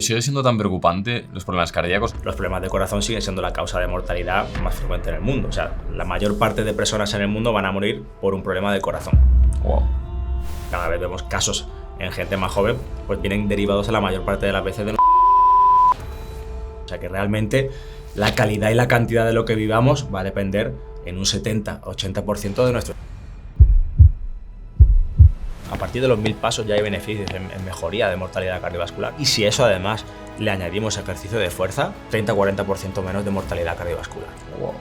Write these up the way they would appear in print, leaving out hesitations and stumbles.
¿sigue siendo tan preocupante los problemas cardíacos? Los problemas de corazón siguen siendo la causa de mortalidad más frecuente en el mundo. O sea, la mayor parte de personas en el mundo van a morir por un problema de corazón. Wow. Cada vez vemos casos en gente más joven, pues vienen derivados a la mayor parte de las veces de... O sea que realmente la calidad y la cantidad de lo que vivamos va a depender en un 70-80% de nuestro... A partir de los 1000 pasos ya hay beneficios en mejoría de mortalidad cardiovascular. Y si eso además le añadimos ejercicio de fuerza, 30-40% menos de mortalidad cardiovascular. Wow.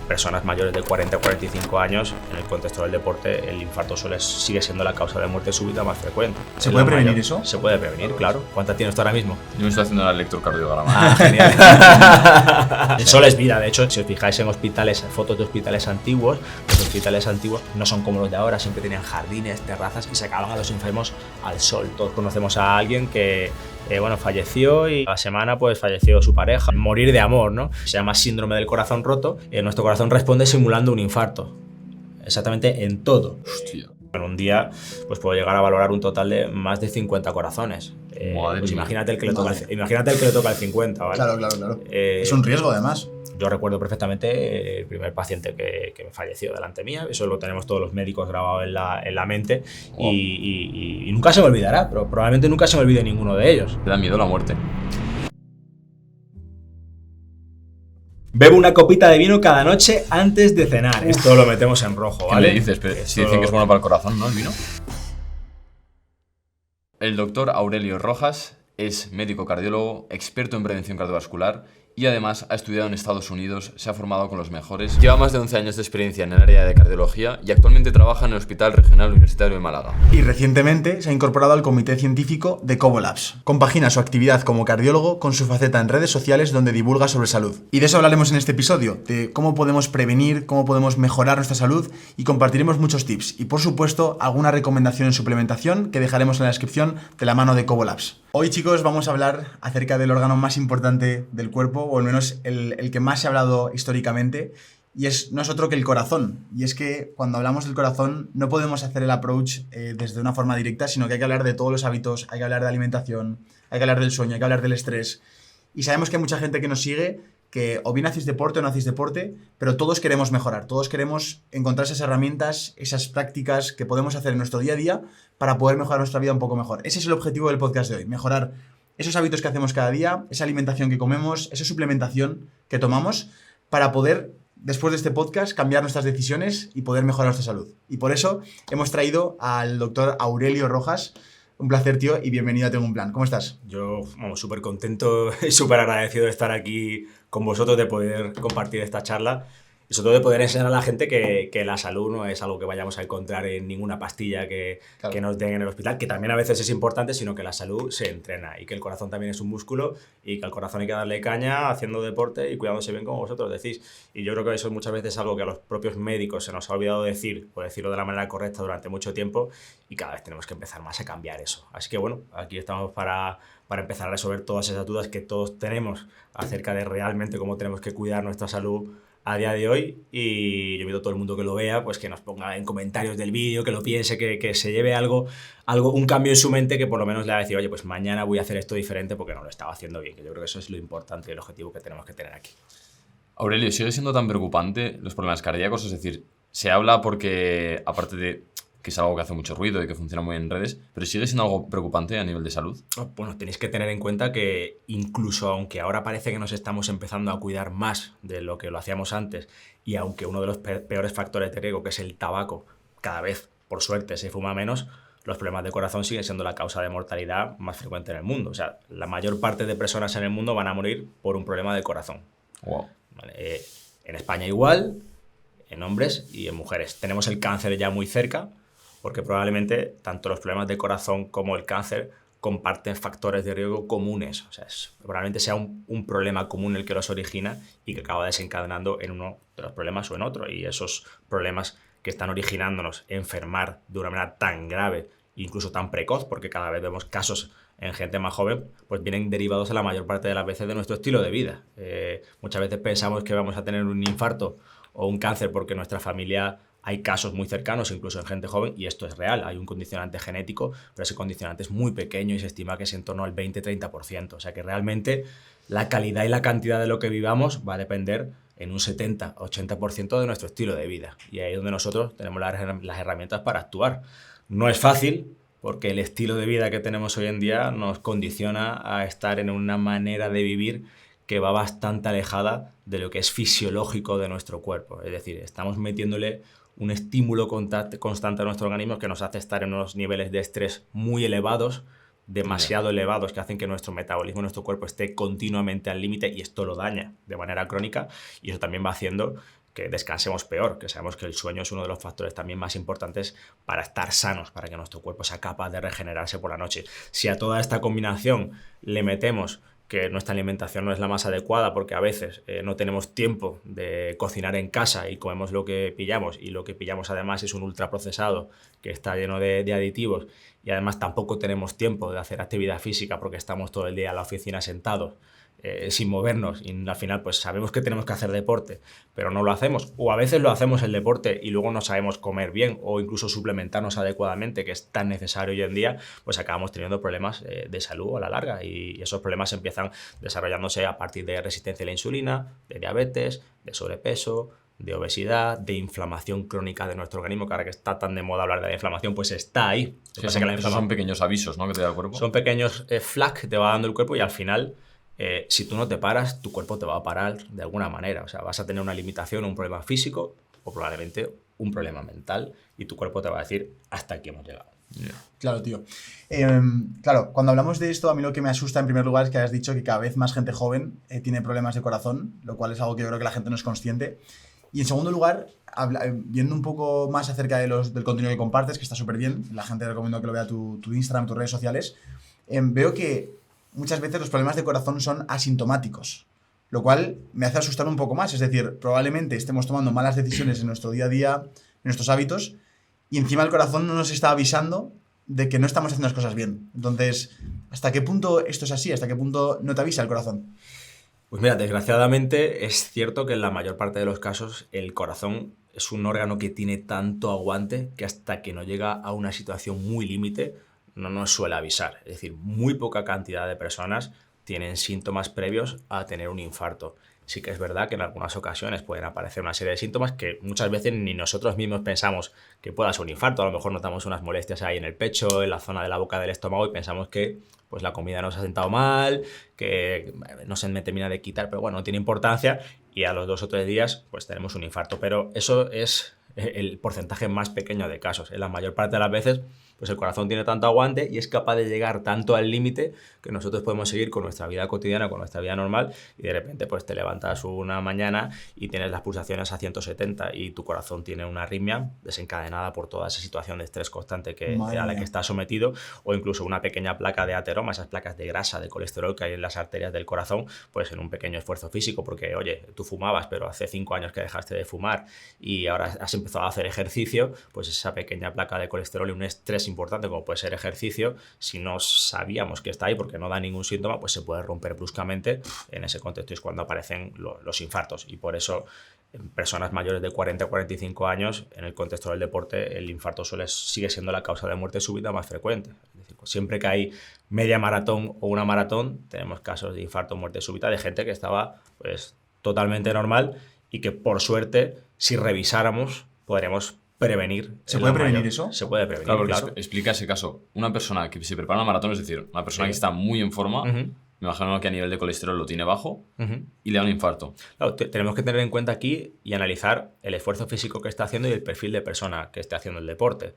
Personas mayores de 40-45 años, en el contexto del deporte, el infarto sigue siendo la causa de muerte súbita más frecuente. ¿Se puede prevenir eso? Se puede prevenir, claro. ¿Cuántas tienes tú ahora mismo? Yo me estoy haciendo el electrocardiograma. Ah, genial. El sol es vida. De hecho, si os fijáis en hospitales, fotos de hospitales antiguos, los hospitales antiguos no son como los de ahora, siempre tenían jardines, terrazas y sacaban a los enfermos al sol. Todos conocemos a alguien que falleció y a la semana pues falleció su pareja. Morir de amor, ¿no? Se llama síndrome del corazón roto. Nuestro corazón responde simulando un infarto. Exactamente en todo. Hostia. En un día pues puedo llegar a valorar un total de más de 50 corazones. Pues imagínate el que le toca el 50, ¿vale? Claro. Es un riesgo además. Yo recuerdo perfectamente el primer paciente que falleció delante mía. Eso lo tenemos todos los médicos grabado en la mente. Wow. Y nunca se me olvidará, pero probablemente nunca se me olvide ninguno de ellos. ¿Te da miedo la muerte? Bebo una copita de vino cada noche antes de cenar. Esto lo metemos en rojo, ¿vale? ¿Qué me dices? Pero si dicen que es bueno para el corazón, ¿no? El vino. El doctor Aurelio Rojas es médico cardiólogo, experto en prevención cardiovascular y además ha estudiado en Estados Unidos, se ha formado con los mejores. Lleva más de 11 años de experiencia en el área de cardiología y actualmente trabaja en el Hospital Regional Universitario de Málaga. Y recientemente se ha incorporado al comité científico de Cobo Labs. Compagina su actividad como cardiólogo con su faceta en redes sociales donde divulga sobre salud. Y de eso hablaremos en este episodio, de cómo podemos prevenir, cómo podemos mejorar nuestra salud y compartiremos muchos tips y por supuesto alguna recomendación en suplementación que dejaremos en la descripción de la mano de Cobo Labs. Hoy chicos vamos a hablar acerca del órgano más importante del cuerpo, o al menos el que más se ha hablado históricamente, y no es otro que el corazón. Y es que cuando hablamos del corazón no podemos hacer el approach desde una forma directa, sino que hay que hablar de todos los hábitos, hay que hablar de alimentación, hay que hablar del sueño, hay que hablar del estrés. Y sabemos que hay mucha gente que nos sigue que o bien hacéis deporte o no hacéis deporte, pero todos queremos mejorar, todos queremos encontrar esas herramientas, esas prácticas que podemos hacer en nuestro día a día para poder mejorar nuestra vida un poco mejor. Ese es el objetivo del podcast de hoy, mejorar esos hábitos que hacemos cada día, esa alimentación que comemos, esa suplementación que tomamos para poder, después de este podcast, cambiar nuestras decisiones y poder mejorar nuestra salud. Y por eso hemos traído al doctor Aurelio Rojas. Un placer, tío, y bienvenido a Tengo un Plan. ¿Cómo estás? Yo, súper contento y súper agradecido de estar aquí con vosotros, de poder compartir esta charla y sobre todo de poder enseñar a la gente que la salud no es algo que vayamos a encontrar en ninguna pastilla que nos den en el hospital, que también a veces es importante, sino que la salud se entrena y que el corazón también es un músculo y que al corazón hay que darle caña haciendo deporte y cuidándose bien, como vosotros decís. Y yo creo que eso muchas veces es algo que a los propios médicos se nos ha olvidado decir, o decirlo de la manera correcta durante mucho tiempo, y cada vez tenemos que empezar más a cambiar eso. Así que bueno, aquí estamos para empezar a resolver todas esas dudas que todos tenemos acerca de realmente cómo tenemos que cuidar nuestra salud a día de hoy, y yo invito a todo el mundo que lo vea, pues que nos ponga en comentarios del vídeo, que lo piense, que se lleve algo, un cambio en su mente que por lo menos le va a decir, oye, pues mañana voy a hacer esto diferente porque no lo estaba haciendo bien, que yo creo que eso es lo importante y el objetivo que tenemos que tener aquí. Aurelio, ¿sigue siendo tan preocupante los problemas cardíacos? Es decir, se habla porque, aparte de que es algo que hace mucho ruido y que funciona muy bien en redes, pero ¿sigue siendo algo preocupante a nivel de salud? Bueno, tenéis que tener en cuenta que incluso aunque ahora parece que nos estamos empezando a cuidar más de lo que lo hacíamos antes, y aunque uno de los peores factores de riesgo, que es el tabaco, cada vez, por suerte, se fuma menos, los problemas de corazón siguen siendo la causa de mortalidad más frecuente en el mundo. O sea, la mayor parte de personas en el mundo van a morir por un problema de corazón. Wow. ¿Vale? En España igual, en hombres y en mujeres. Tenemos el cáncer ya muy cerca, porque probablemente tanto los problemas de corazón como el cáncer comparten factores de riesgo comunes. O sea, probablemente sea un problema común el que los origina y que acaba desencadenando en uno de los problemas o en otro. Y esos problemas que están originándonos enfermar de una manera tan grave, incluso tan precoz, porque cada vez vemos casos en gente más joven, pues vienen derivados a la mayor parte de las veces de nuestro estilo de vida. Muchas veces pensamos que vamos a tener un infarto o un cáncer porque nuestra familia Hay casos muy cercanos, incluso en gente joven, y esto es real. Hay un condicionante genético, pero ese condicionante es muy pequeño y se estima que es en torno al 20-30%. O sea que realmente la calidad y la cantidad de lo que vivamos va a depender en un 70-80% de nuestro estilo de vida. Y ahí es donde nosotros tenemos las herramientas para actuar. No es fácil, porque el estilo de vida que tenemos hoy en día nos condiciona a estar en una manera de vivir que va bastante alejada de lo que es fisiológico de nuestro cuerpo. Es decir, estamos metiéndole un estímulo constante a nuestro organismo que nos hace estar en unos niveles de estrés muy elevados, demasiado elevados, que hacen que nuestro metabolismo, nuestro cuerpo esté continuamente al límite, y esto lo daña de manera crónica, y eso también va haciendo que descansemos peor, que sabemos que el sueño es uno de los factores también más importantes para estar sanos, para que nuestro cuerpo sea capaz de regenerarse por la noche. Si a toda esta combinación le metemos que nuestra alimentación no es la más adecuada porque a veces no tenemos tiempo de cocinar en casa y comemos lo que pillamos, y lo que pillamos además es un ultraprocesado que está lleno de aditivos, y además tampoco tenemos tiempo de hacer actividad física porque estamos todo el día en la oficina sentados, sin movernos, y al final pues sabemos que tenemos que hacer deporte, pero no lo hacemos, o a veces lo hacemos el deporte y luego no sabemos comer bien o incluso suplementarnos adecuadamente, que es tan necesario hoy en día, pues acabamos teniendo problemas de salud a la larga, y esos problemas empiezan desarrollándose a partir de resistencia a la insulina, de diabetes, de sobrepeso, de obesidad, de inflamación crónica de nuestro organismo, que ahora que está tan de moda hablar de la inflamación, pues está ahí. Sí, son pequeños avisos, ¿no?, que te da el cuerpo. Son pequeños flags que te va dando el cuerpo, y al final, si tú no te paras, tu cuerpo te va a parar de alguna manera. O sea, vas a tener una limitación, un problema físico o probablemente un problema mental, y tu cuerpo te va a decir, hasta aquí hemos llegado. Yeah. Claro, tío. Claro, cuando hablamos de esto, a mí lo que me asusta en primer lugar es que has dicho que cada vez más gente joven tiene problemas de corazón, lo cual es algo que yo creo que la gente no es consciente. Y en segundo lugar, viendo un poco más acerca del contenido que compartes, que está súper bien, la gente recomiendo que lo vea tu Instagram, tus redes sociales, veo que muchas veces los problemas de corazón son asintomáticos, lo cual me hace asustar un poco más. Es decir, probablemente estemos tomando malas decisiones en nuestro día a día, en nuestros hábitos, y encima el corazón no nos está avisando de que no estamos haciendo las cosas bien. Entonces, ¿hasta qué punto esto es así? ¿Hasta qué punto no te avisa el corazón? Pues mira, desgraciadamente es cierto que en la mayor parte de los casos el corazón es un órgano que tiene tanto aguante que hasta que no llega a una situación muy límite no nos suele avisar. Es decir, muy poca cantidad de personas tienen síntomas previos a tener un infarto. Sí que es verdad que en algunas ocasiones pueden aparecer una serie de síntomas que muchas veces ni nosotros mismos pensamos que pueda ser un infarto. A lo mejor notamos unas molestias ahí en el pecho, en la zona de la boca del estómago, y pensamos que pues la comida nos ha sentado mal, que no se me termina de quitar, pero bueno, no tiene importancia, y a los 2 o 3 días pues tenemos un infarto. Pero eso es el porcentaje más pequeño de casos. En la mayor parte de las veces pues el corazón tiene tanto aguante y es capaz de llegar tanto al límite que nosotros podemos seguir con nuestra vida cotidiana, con nuestra vida normal, y de repente pues te levantas una mañana y tienes las pulsaciones a 170 y tu corazón tiene una arritmia desencadenada por toda esa situación de estrés constante a la que está sometido, o incluso una pequeña placa de ateroma, esas placas de grasa, de colesterol que hay en las arterias del corazón, pues en un pequeño esfuerzo físico, porque oye, tú fumabas pero hace 5 años que dejaste de fumar y ahora has empezado a hacer ejercicio, pues esa pequeña placa de colesterol y un estrés importante como puede ser ejercicio, si no sabíamos que está ahí porque no da ningún síntoma, pues se puede romper bruscamente. En ese contexto es cuando aparecen los infartos, y por eso en personas mayores de 40 a 45 años, en el contexto del deporte, el infarto sigue siendo la causa de muerte súbita más frecuente. Es decir, siempre que hay media maratón o una maratón, tenemos casos de infarto o muerte súbita de gente que estaba pues totalmente normal, y que por suerte, si revisáramos, podremos prevenir. ¿Se puede prevenir eso? Se puede prevenir, Claro, porque claro. explica ese caso. Una persona que se prepara una maratón, es decir, una persona que está muy en forma, me imagino que a nivel de colesterol lo tiene bajo, y le da un infarto. Claro, tenemos que tener en cuenta aquí y analizar el esfuerzo físico que está haciendo y el perfil de persona que esté haciendo el deporte.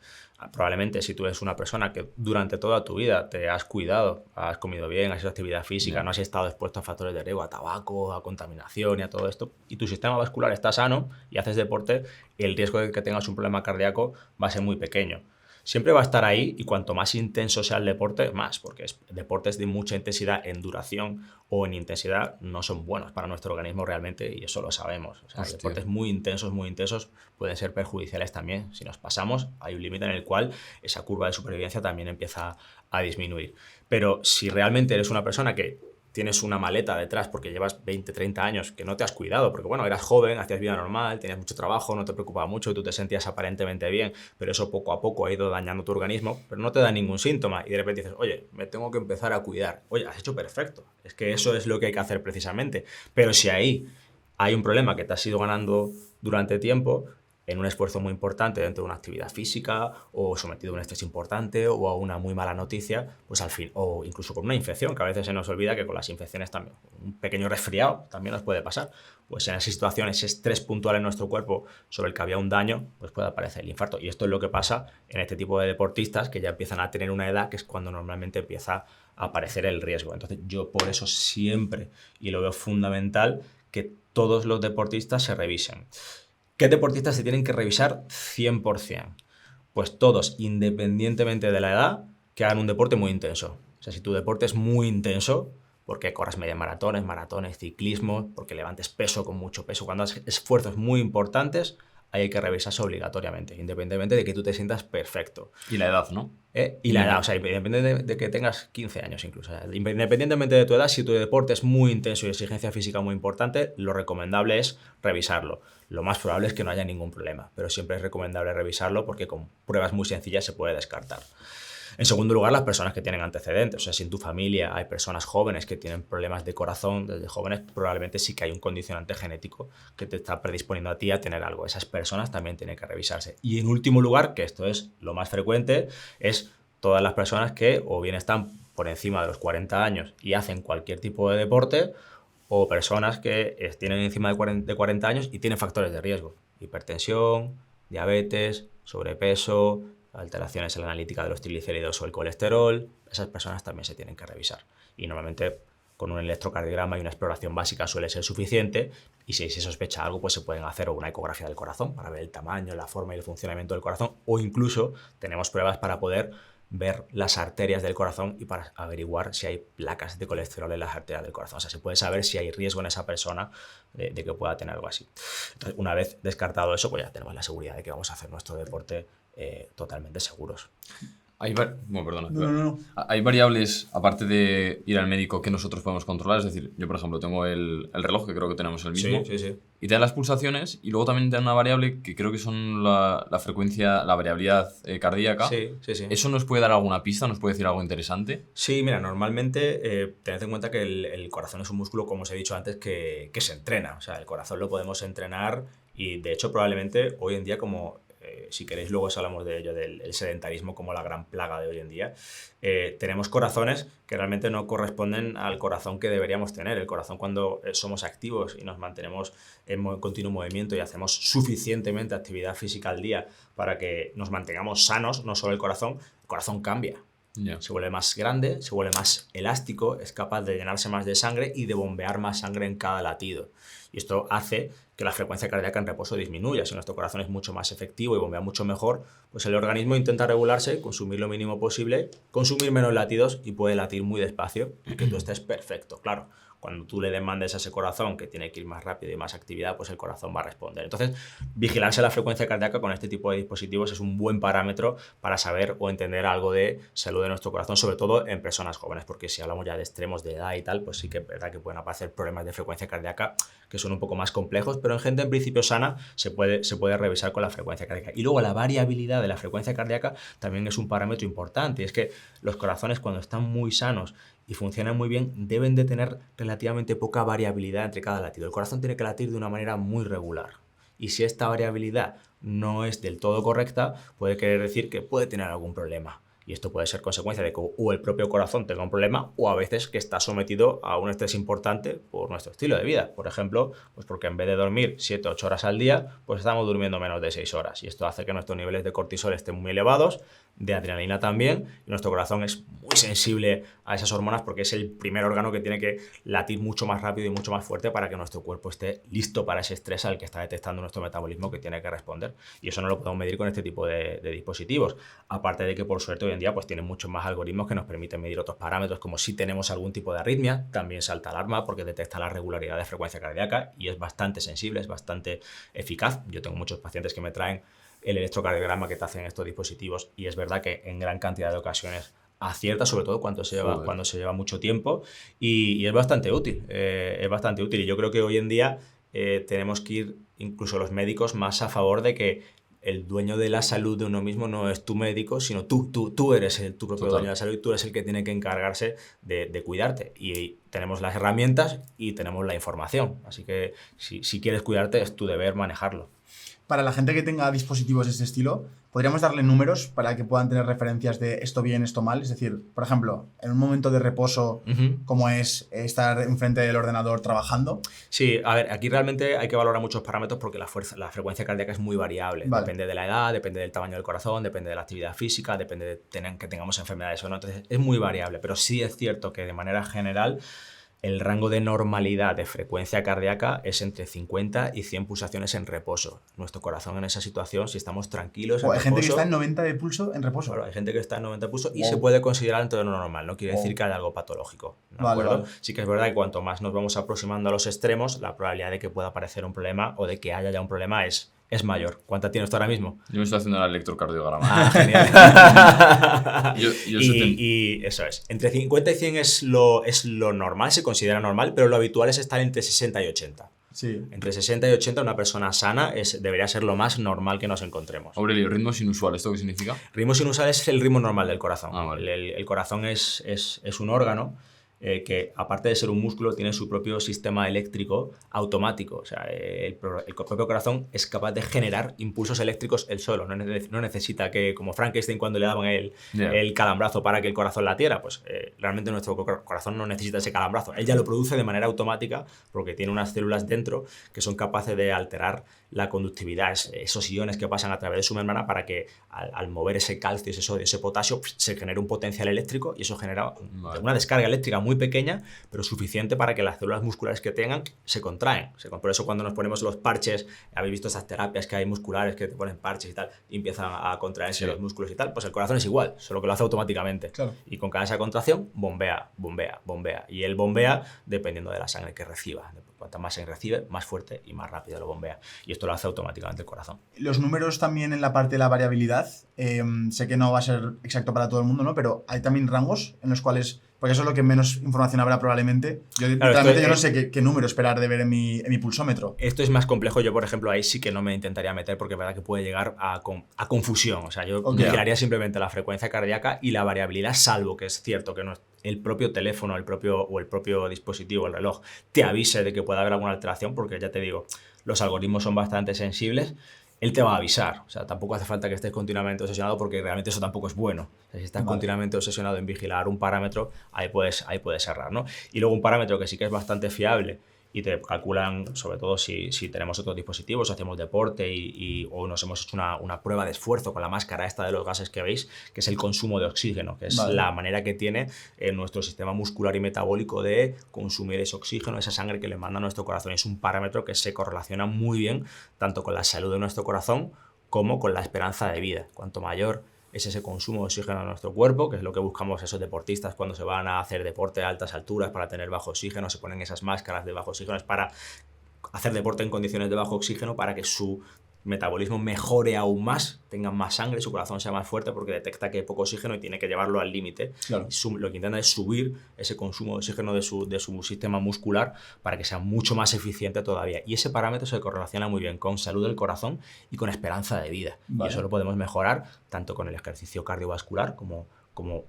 Probablemente si tú eres una persona que durante toda tu vida te has cuidado, has comido bien, has hecho actividad física, no has estado expuesto a factores de riesgo, a tabaco, a contaminación y a todo esto, y tu sistema vascular está sano y haces deporte, el riesgo de que tengas un problema cardíaco va a ser muy pequeño. Siempre va a estar ahí, y cuanto más intenso sea el deporte, más, porque deportes de mucha intensidad en duración o en intensidad no son buenos para nuestro organismo realmente, y eso lo sabemos. O sea, deportes muy intensos pueden ser perjudiciales también. Si nos pasamos, hay un límite en el cual esa curva de supervivencia también empieza a disminuir. Pero si realmente eres una persona que tienes una maleta detrás porque llevas 20, 30 años que no te has cuidado, porque bueno, eras joven, hacías vida normal, tenías mucho trabajo, no te preocupaba mucho, tú te sentías aparentemente bien, pero eso poco a poco ha ido dañando tu organismo, pero no te da ningún síntoma y de repente dices, oye, me tengo que empezar a cuidar. Oye, has hecho perfecto, es que eso es lo que hay que hacer precisamente, pero si ahí hay un problema que te has ido ganando durante tiempo, en un esfuerzo muy importante dentro de una actividad física o sometido a un estrés importante o a una muy mala noticia, pues al fin, o incluso con una infección, que a veces se nos olvida que con las infecciones también, un pequeño resfriado también nos puede pasar. Pues en esas situaciones, ese estrés puntual en nuestro cuerpo sobre el que había un daño, pues puede aparecer el infarto. Y esto es lo que pasa en este tipo de deportistas que ya empiezan a tener una edad que es cuando normalmente empieza a aparecer el riesgo. Entonces yo por eso siempre, y lo veo fundamental, que todos los deportistas se revisen. ¿Qué deportistas se tienen que revisar 100%? Pues todos, independientemente de la edad, que hagan un deporte muy intenso. O sea, si tu deporte es muy intenso, porque corras media maratones, ciclismo, porque levantes peso con mucho peso, cuando haces esfuerzos muy importantes, hay que revisarse obligatoriamente, independientemente de que tú te sientas perfecto. Y la edad, ¿no? Y la edad, o sea, independientemente de que tengas 15 años incluso. O sea, independientemente de tu edad, si tu deporte es muy intenso y exigencia física muy importante, lo recomendable es revisarlo. Lo más probable es que no haya ningún problema, pero siempre es recomendable revisarlo porque con pruebas muy sencillas se puede descartar. En segundo lugar, las personas que tienen antecedentes. O sea, si en tu familia hay personas jóvenes que tienen problemas de corazón desde jóvenes, probablemente sí que hay un condicionante genético que te está predisponiendo a ti a tener algo. Esas personas también tienen que revisarse. Y en último lugar, que esto es lo más frecuente, es todas las personas que o bien están por encima de los 40 años y hacen cualquier tipo de deporte, o personas que tienen encima de 40 años y tienen factores de riesgo. Hipertensión, diabetes, sobrepeso, alteraciones en la analítica de los triglicéridos o el colesterol. Esas personas también se tienen que revisar. Y normalmente con un electrocardiograma y una exploración básica suele ser suficiente, y si se sospecha algo, pues se pueden hacer una ecografía del corazón para ver el tamaño, la forma y el funcionamiento del corazón, o incluso tenemos pruebas para poder ver las arterias del corazón y para averiguar si hay placas de colesterol en las arterias del corazón. O sea, se puede saber si hay riesgo en esa persona de que pueda tener algo así. Entonces, una vez descartado eso, pues ya tenemos la seguridad de que vamos a hacer nuestro deporte totalmente seguros. Hay variables, aparte de ir al médico, que nosotros podemos controlar. Es decir, yo, por ejemplo, tengo el reloj, que creo que tenemos el mismo. Sí. Y te da las pulsaciones, y luego también te da una variable que creo que son la frecuencia, la variabilidad cardíaca. Sí. ¿Eso nos puede dar alguna pista? ¿Nos puede decir algo interesante? Sí, mira, normalmente tened en cuenta que el corazón es un músculo, como os he dicho antes, que se entrena. O sea, el corazón lo podemos entrenar y, de hecho, probablemente hoy en día, como si queréis luego os hablamos de ello, del sedentarismo como la gran plaga de hoy en día, tenemos corazones que realmente no corresponden al corazón que deberíamos tener. El corazón, cuando somos activos y nos mantenemos en continuo movimiento y hacemos suficientemente actividad física al día para que nos mantengamos sanos, no solo el corazón cambia. Yeah. Se vuelve más grande, se vuelve más elástico, es capaz de llenarse más de sangre y de bombear más sangre en cada latido. Y esto hace que la frecuencia cardíaca en reposo disminuya. Si nuestro corazón es mucho más efectivo y bombea mucho mejor, pues el organismo intenta regularse, consumir lo mínimo posible, consumir menos latidos y puede latir muy despacio y que tú estés perfecto. Claro, cuando tú le demandes a ese corazón que tiene que ir más rápido y más actividad, pues el corazón va a responder. Entonces, vigilarse la frecuencia cardíaca con este tipo de dispositivos es un buen parámetro para saber o entender algo de salud de nuestro corazón, sobre todo en personas jóvenes, porque si hablamos ya de extremos de edad y tal, pues sí que es verdad que pueden aparecer problemas de frecuencia cardíaca que son un poco más complejos, pero en gente en principio sana se puede revisar con la frecuencia cardíaca. Y luego la variabilidad de la frecuencia cardíaca también es un parámetro importante, y es que los corazones, cuando están muy sanos y funcionan muy bien, deben de tener relativamente poca variabilidad entre cada latido. El corazón tiene que latir de una manera muy regular. Y si esta variabilidad no es del todo correcta, puede querer decir que puede tener algún problema. Y esto puede ser consecuencia de que o el propio corazón tenga un problema, o a veces que está sometido a un estrés importante por nuestro estilo de vida. Por ejemplo, pues porque en vez de dormir 7 o 8 horas al día, pues estamos durmiendo menos de 6 horas. Y esto hace que nuestros niveles de cortisol estén muy elevados, de adrenalina también, y nuestro corazón es muy sensible a esas hormonas porque es el primer órgano que tiene que latir mucho más rápido y mucho más fuerte para que nuestro cuerpo esté listo para ese estrés al que está detectando nuestro metabolismo, que tiene que responder. Y eso no lo podemos medir con este tipo de dispositivos. Aparte de que, por suerte, hoy en día pues tienen muchos más algoritmos que nos permiten medir otros parámetros, como si tenemos algún tipo de arritmia, también salta alarma porque detecta la regularidad de frecuencia cardíaca y es bastante sensible, es bastante eficaz. Yo tengo muchos pacientes que me traen el electrocardiograma que te hacen estos dispositivos y es verdad que en gran cantidad de ocasiones acierta, sobre todo cuando se lleva mucho tiempo, y es bastante útil. Y yo creo que hoy en día tenemos que ir, incluso los médicos, más a favor de que el dueño de la salud de uno mismo no es tu médico, sino tú eres tu propio dueño de la salud, y tú eres el que tiene que encargarse de cuidarte. Y tenemos las herramientas y tenemos la información. Así que si quieres cuidarte, es tu deber manejarlo. Para la gente que tenga dispositivos de este estilo, podríamos darle números para que puedan tener referencias de esto bien, esto mal. Es decir, por ejemplo, en un momento de reposo, como es estar enfrente del ordenador trabajando. Sí, a ver, aquí realmente hay que valorar muchos parámetros porque la frecuencia cardíaca es muy variable. Vale. Depende de la edad, depende del tamaño del corazón, depende de la actividad física, depende de que tengamos enfermedades o no. Entonces, es muy variable, pero sí es cierto que de manera general el rango de normalidad de frecuencia cardíaca es entre 50 y 100 pulsaciones en reposo. Nuestro corazón en esa situación, si estamos tranquilos, hay gente que está en 90 de pulso en reposo. Claro, hay gente que está en 90 de pulso y se puede considerar dentro de lo normal. No quiere decir que haya algo patológico. ¿De acuerdo? Vale. Sí que es verdad que cuanto más nos vamos aproximando a los extremos, la probabilidad de que pueda aparecer un problema o de que haya ya un problema es mayor. ¿Cuánta tienes tú ahora mismo? Yo me estoy haciendo el electrocardiograma. Ah, genial. y eso es. Entre 50 y 100 es lo normal, se considera normal, pero lo habitual es estar entre 60 y 80. Sí. Entre 60 y 80 una persona sana debería ser lo más normal que nos encontremos. Aurelio, ritmo sinusual, ¿esto qué significa? Ritmo sinusual es el ritmo normal del corazón. Vale. El corazón es un órgano que, aparte de ser un músculo, tiene su propio sistema eléctrico automático. O sea, el propio corazón es capaz de generar impulsos eléctricos él solo. No necesita que, como Frankenstein cuando le daban el calambrazo para que el corazón latiera, pues realmente nuestro corazón no necesita ese calambrazo. Él ya lo produce de manera automática porque tiene unas células dentro que son capaces de alterar la conductividad, esos iones que pasan a través de su membrana para que al mover ese calcio y ese sodio, ese potasio, se genere un potencial eléctrico y eso genera una descarga eléctrica muy pequeña, pero suficiente para que las células musculares que tengan se contraen. Por eso cuando nos ponemos los parches, habéis visto esas terapias que hay musculares que te ponen parches y tal, y empiezan a contraerse los músculos y tal, pues el corazón es igual, solo que lo hace automáticamente. Claro. Y con cada esa contracción, bombea. Y él bombea dependiendo de la sangre que reciba. Cuanta más sangre recibe, más fuerte y más rápido lo bombea. Y esto lo hace automáticamente el corazón. Los números también en la parte de la variabilidad, sé que no va a ser exacto para todo el mundo, ¿no? Pero hay también rangos en los cuales, porque eso es lo que menos información habrá probablemente. Yo no sé qué número esperar de ver en mi pulsómetro. Esto es más complejo. Yo, por ejemplo, ahí sí que no me intentaría meter porque es verdad que puede llegar a confusión. O sea, yo vigilaría simplemente la frecuencia cardíaca y la variabilidad, salvo que es cierto que el propio teléfono el propio dispositivo, el reloj, te avise de que puede haber alguna alteración, porque ya te digo, los algoritmos son bastante sensibles. Él te va a avisar. O sea, tampoco hace falta que estés continuamente obsesionado porque realmente eso tampoco es bueno. O sea, si estás continuamente obsesionado en vigilar un parámetro, ahí puedes errar, ¿no? Y luego un parámetro que sí que es bastante fiable y te calculan, sobre todo si tenemos otros dispositivos, hacemos deporte o nos hemos hecho una prueba de esfuerzo con la máscara esta de los gases que veis, que es el consumo de oxígeno, que es la manera que tiene nuestro sistema muscular y metabólico de consumir ese oxígeno, esa sangre que le manda a nuestro corazón. Es un parámetro que se correlaciona muy bien tanto con la salud de nuestro corazón como con la esperanza de vida. Cuanto mayor es ese consumo de oxígeno en nuestro cuerpo, que es lo que buscamos esos deportistas cuando se van a hacer deporte a altas alturas para tener bajo oxígeno, se ponen esas máscaras de bajo oxígeno, es para hacer deporte en condiciones de bajo oxígeno para que su metabolismo mejore aún más, tenga más sangre, su corazón sea más fuerte porque detecta que hay poco oxígeno y tiene que llevarlo al límite. Claro. Lo que intenta es subir ese consumo de oxígeno de su sistema muscular para que sea mucho más eficiente todavía. Y ese parámetro se correlaciona muy bien con salud del corazón y con esperanza de vida. Y eso lo podemos mejorar tanto con el ejercicio cardiovascular como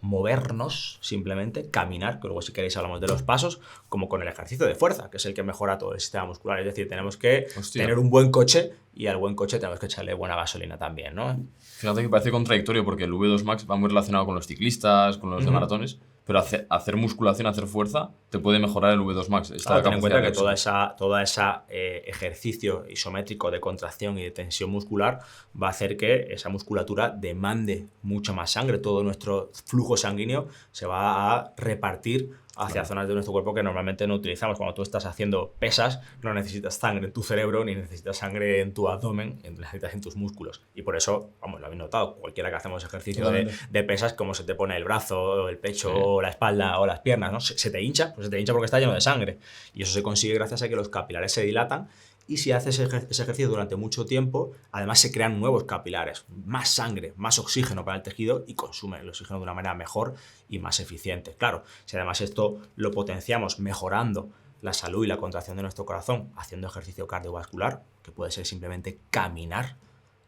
movernos, simplemente caminar, que luego si queréis hablamos de los pasos, como con el ejercicio de fuerza, que es el que mejora todo el sistema muscular. Es decir, tenemos que tener un buen coche y al buen coche tenemos que echarle buena gasolina también, ¿no? Fíjate que parece contradictorio porque el V2 Max va muy relacionado con los ciclistas, con los de maratones, pero hacer musculación, hacer fuerza, te puede mejorar el V2 Max. Ten en cuenta que toda esa ejercicio isométrico de contracción y de tensión muscular va a hacer que esa musculatura demande mucha más sangre. Todo nuestro flujo sanguíneo se va a repartir hacia zonas de nuestro cuerpo que normalmente no utilizamos. Cuando tú estás haciendo pesas, no necesitas sangre en tu cerebro ni necesitas sangre en tu abdomen, necesitas en tus músculos. Y por eso, lo habéis notado, cualquiera que hacemos ejercicio de pesas, como se te pone el brazo, el pecho, o la espalda o las piernas, ¿no? Se te hincha porque está lleno de sangre. Y eso se consigue gracias a que los capilares se dilatan Y si haces ese ejercicio durante mucho tiempo, además se crean nuevos capilares, más sangre, más oxígeno para el tejido y consume el oxígeno de una manera mejor y más eficiente. Claro, si además esto lo potenciamos mejorando la salud y la contracción de nuestro corazón, haciendo ejercicio cardiovascular, que puede ser simplemente caminar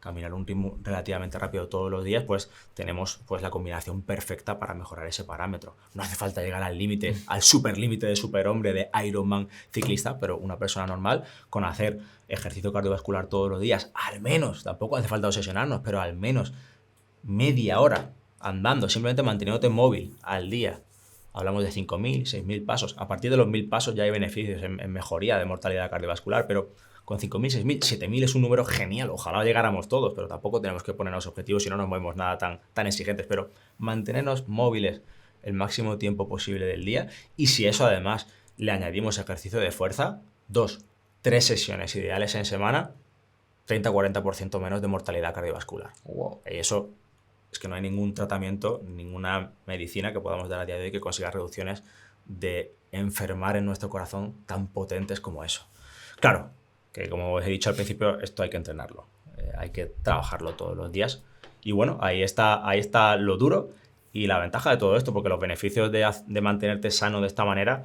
a un ritmo relativamente rápido todos los días, pues tenemos pues la combinación perfecta para mejorar ese parámetro. No hace falta llegar al límite, al superlímite de superhombre, de Ironman ciclista, pero una persona normal con hacer ejercicio cardiovascular todos los días, al menos, tampoco hace falta obsesionarnos, pero al menos media hora andando, simplemente manteniéndote móvil al día. Hablamos de 5.000, 6.000 pasos. A partir de los 1.000 pasos ya hay beneficios en mejoría de mortalidad cardiovascular, pero con 5.000, 6.000, 7.000 es un número genial. Ojalá llegáramos todos, pero tampoco tenemos que ponernos objetivos si no nos movemos nada tan exigentes. Pero mantenernos móviles el máximo tiempo posible del día, y si eso además le añadimos ejercicio de fuerza, 2, 3 sesiones ideales en semana, 30-40% menos de mortalidad cardiovascular. Wow. Y eso es que no hay ningún tratamiento, ninguna medicina que podamos dar a día de hoy que consiga reducciones de enfermar en nuestro corazón tan potentes como eso. Claro, que como os he dicho al principio, esto hay que entrenarlo, hay que trabajarlo todos los días. Y bueno, ahí está lo duro y la ventaja de todo esto, porque los beneficios de mantenerte sano de esta manera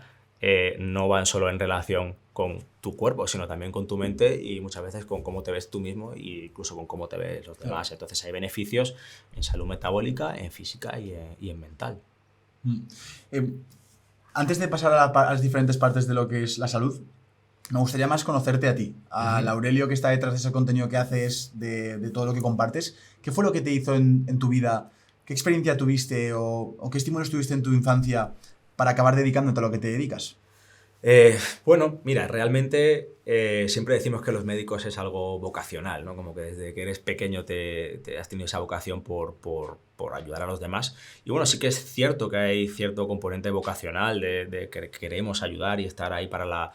no van solo en relación con tu cuerpo, sino también con tu mente y muchas veces con cómo te ves tú mismo e incluso con cómo te ves los demás. Entonces hay beneficios en salud metabólica, en física y en mental. Antes de pasar a las diferentes partes de lo que es la salud, me gustaría más conocerte a ti, al Aurelio que está detrás de ese contenido que haces, de todo lo que compartes. ¿Qué fue lo que te hizo en tu vida? ¿Qué experiencia tuviste o qué estímulos tuviste en tu infancia para acabar dedicándote a lo que te dedicas? Bueno, mira, realmente siempre decimos que los médicos es algo vocacional, ¿no? Como que desde que eres pequeño te has tenido esa vocación por ayudar a los demás. Y bueno, sí que es cierto que hay cierto componente vocacional de que queremos ayudar y estar ahí para la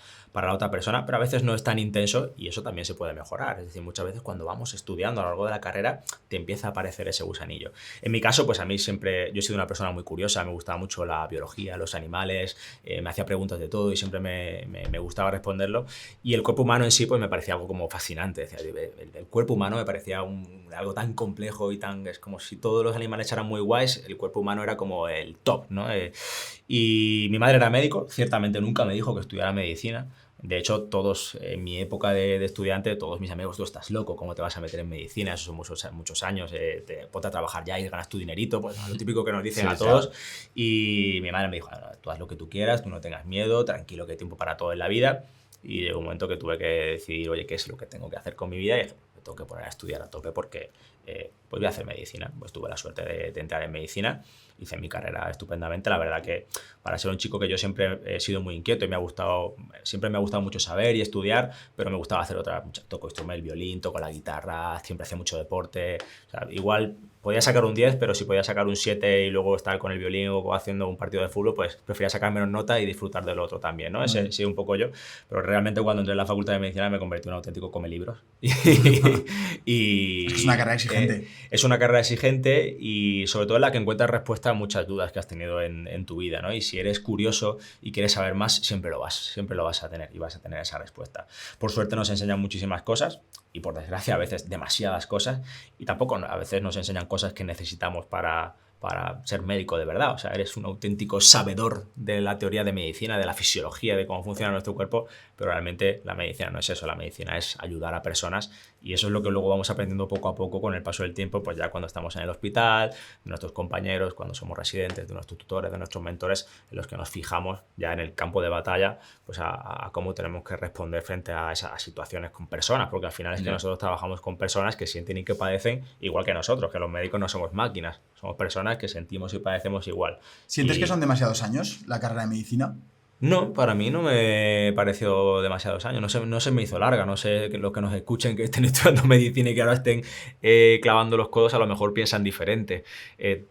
otra persona, pero a veces no es tan intenso y eso también se puede mejorar. Es decir, muchas veces cuando vamos estudiando a lo largo de la carrera te empieza a aparecer ese gusanillo. En mi caso, pues a mí siempre, yo he sido una persona muy curiosa, me gustaba mucho la biología, los animales, me hacía preguntas de todo y siempre me gustaba responderlo. Y el cuerpo humano en sí pues me parecía algo como fascinante. Decía, el cuerpo humano me parecía algo tan complejo y es como si todos los animales eran muy guays, el cuerpo humano era como el top, ¿no? Y mi madre era médico, ciertamente nunca me dijo que estudiara medicina. De hecho, todos en mi época de estudiante, todos mis amigos, tú estás loco, ¿cómo te vas a meter en medicina? Eso son muchos años, ponte a trabajar ya y ganas tu dinerito, pues lo típico que nos dicen a todos. Y mi madre me dijo, no, tú haz lo que tú quieras, tú no tengas miedo, tranquilo, que hay tiempo para todo en la vida. Y llegó un momento que tuve que decidir, oye, ¿qué es lo que tengo que hacer con mi vida? Y dije, me tengo que poner a estudiar a tope porque pues voy a hacer medicina. Pues tuve la suerte de entrar en medicina, hice mi carrera estupendamente. La verdad que para ser un chico que yo siempre he sido muy inquieto y siempre me ha gustado mucho saber y estudiar, pero me gustaba hacer toco instrumento, el violín, toco la guitarra, siempre hacía mucho deporte. O sea, igual podía sacar un 10, pero si podía sacar un 7 y luego estar con el violín o haciendo un partido de fútbol, pues prefería sacar menos nota y disfrutar del otro también, ¿no? Ese sí, un poco yo. Pero realmente cuando entré en la facultad de medicina me convertí en un auténtico comelibros. Es una carrera exigente. Es una carrera exigente y sobre todo en la que encuentras respuesta a muchas dudas que has tenido en tu vida, ¿no? Y si eres curioso y quieres saber más, siempre lo vas a tener y vas a tener esa respuesta. Por suerte nos enseñan muchísimas cosas y por desgracia a veces demasiadas cosas y tampoco a veces nos enseñan cosas que necesitamos para ser médico de verdad. O sea, eres un auténtico sabedor de la teoría de medicina, de la fisiología, de cómo funciona nuestro cuerpo, pero realmente la medicina no es eso. La medicina es ayudar a personas y eso es lo que luego vamos aprendiendo poco a poco con el paso del tiempo, pues ya cuando estamos en el hospital, de nuestros compañeros, cuando somos residentes, de nuestros tutores, de nuestros mentores, en los que nos fijamos ya en el campo de batalla, pues a cómo tenemos que responder frente a esas situaciones con personas, porque al final es que nosotros trabajamos con personas que sienten y que padecen igual que nosotros, que los médicos no somos máquinas, somos personas que sentimos y padecemos igual. ¿Sientes que son demasiados años la carrera de medicina? No, para mí no me pareció demasiados años, no se me hizo larga, no sé, los que nos escuchen que estén estudiando medicina y que ahora estén clavando los codos a lo mejor piensan diferente.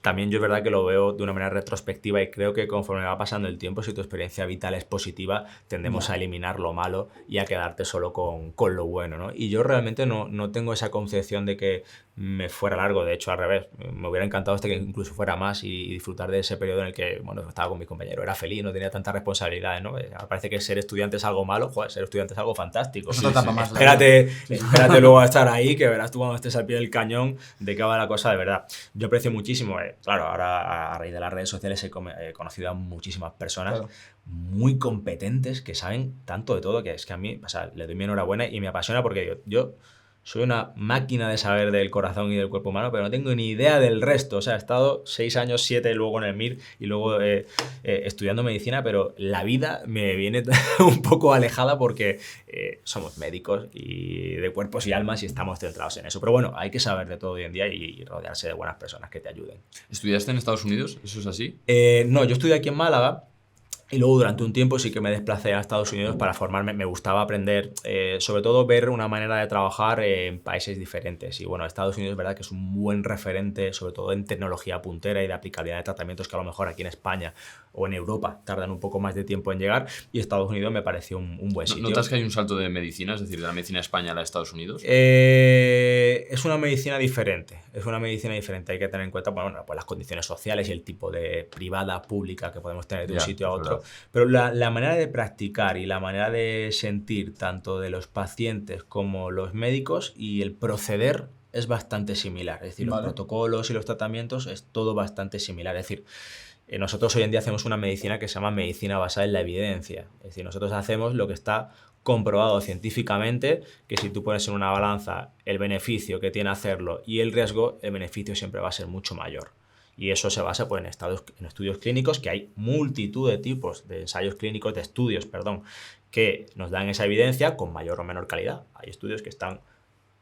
También yo es verdad que lo veo de una manera retrospectiva y creo que conforme va pasando el tiempo, si tu experiencia vital es positiva, tendemos a eliminar lo malo y a quedarte solo con lo bueno, ¿no? Y yo realmente no tengo esa concepción de que me fuera largo. De hecho, al revés, me hubiera encantado que incluso fuera más y disfrutar de ese periodo en el que, bueno, estaba con mis compañeros, era feliz, no tenía tantas responsabilidades, ¿no? Parece que ser estudiante es algo malo, joder, ser estudiante es algo fantástico. Es otra etapa más. Espérate luego a estar ahí, que verás tú cuando estés al pie del cañón de qué va la cosa de verdad. Yo aprecio muchísimo, claro, ahora a raíz de las redes sociales he conocido a muchísimas personas muy competentes que saben tanto de todo, que es que a mí, o sea, le doy mi enhorabuena y me apasiona porque yo soy una máquina de saber del corazón y del cuerpo humano, pero no tengo ni idea del resto. O sea, he estado 6 años, 7 luego en el MIR y luego estudiando medicina, pero la vida me viene un poco alejada porque somos médicos y de cuerpos y almas y estamos centrados en eso. Pero bueno, hay que saber de todo hoy en día y rodearse de buenas personas que te ayuden. ¿Estudiaste en Estados Unidos? ¿Eso es así? No, yo estudié aquí en Málaga. Y luego durante un tiempo sí que me desplacé a Estados Unidos para formarme. Me gustaba aprender, sobre todo ver una manera de trabajar en países diferentes. Y bueno, Estados Unidos es verdad que es un buen referente, sobre todo en tecnología puntera y de aplicabilidad de tratamientos que a lo mejor aquí en España o en Europa tardan un poco más de tiempo en llegar. Y Estados Unidos me pareció un buen sitio. ¿Notas que hay un salto de medicina, es decir, de la medicina de España a la de Estados Unidos? Es una medicina diferente. Hay que tener en cuenta bueno, pues las condiciones sociales y el tipo de privada, pública que podemos tener de un sitio a otro. Pero la manera de practicar y la manera de sentir tanto de los pacientes como los médicos y el proceder es bastante similar. Es decir, los protocolos y los tratamientos es todo bastante similar. Es decir, nosotros hoy en día hacemos una medicina que se llama medicina basada en la evidencia. Es decir, nosotros hacemos lo que está comprobado científicamente, que si tú pones en una balanza el beneficio que tiene hacerlo y el riesgo, el beneficio siempre va a ser mucho mayor. Y eso se basa pues, en estudios clínicos, que hay multitud de tipos de ensayos clínicos, de estudios, perdón, que nos dan esa evidencia con mayor o menor calidad. Hay estudios que están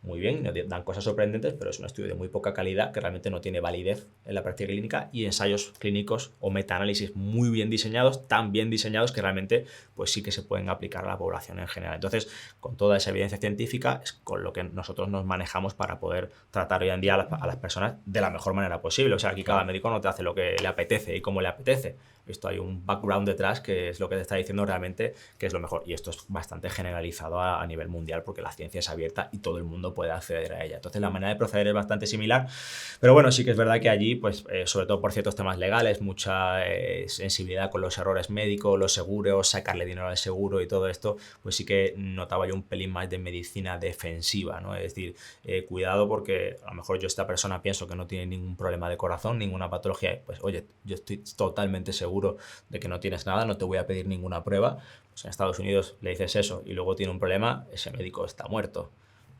muy bien, nos dan cosas sorprendentes, pero es un estudio de muy poca calidad que realmente no tiene validez en la práctica clínica, y ensayos clínicos o metaanálisis muy bien diseñados, tan bien diseñados que realmente pues sí que se pueden aplicar a la población en general. Entonces, con toda esa evidencia científica es con lo que nosotros nos manejamos para poder tratar hoy en día a las personas de la mejor manera posible. O sea, aquí cada médico no te hace lo que le apetece y como le apetece. Esto hay un background detrás que es lo que te está diciendo realmente que es lo mejor. Y esto es bastante generalizado a nivel mundial porque la ciencia es abierta y todo el mundo puede acceder a ella. Entonces la manera de proceder es bastante similar. Pero bueno, sí que es verdad que allí, pues sobre todo por ciertos temas legales, mucha sensibilidad con los errores médicos, los seguros, sacarle dinero al seguro y todo esto, pues sí que notaba yo un pelín más de medicina defensiva, ¿no? Es decir, cuidado porque a lo mejor yo esta persona pienso que no tiene ningún problema de corazón, ninguna patología, pues oye, yo estoy totalmente seguro de que no tienes nada, no te voy a pedir ninguna prueba. Pues en Estados Unidos le dices eso y luego tiene un problema, ese médico está muerto.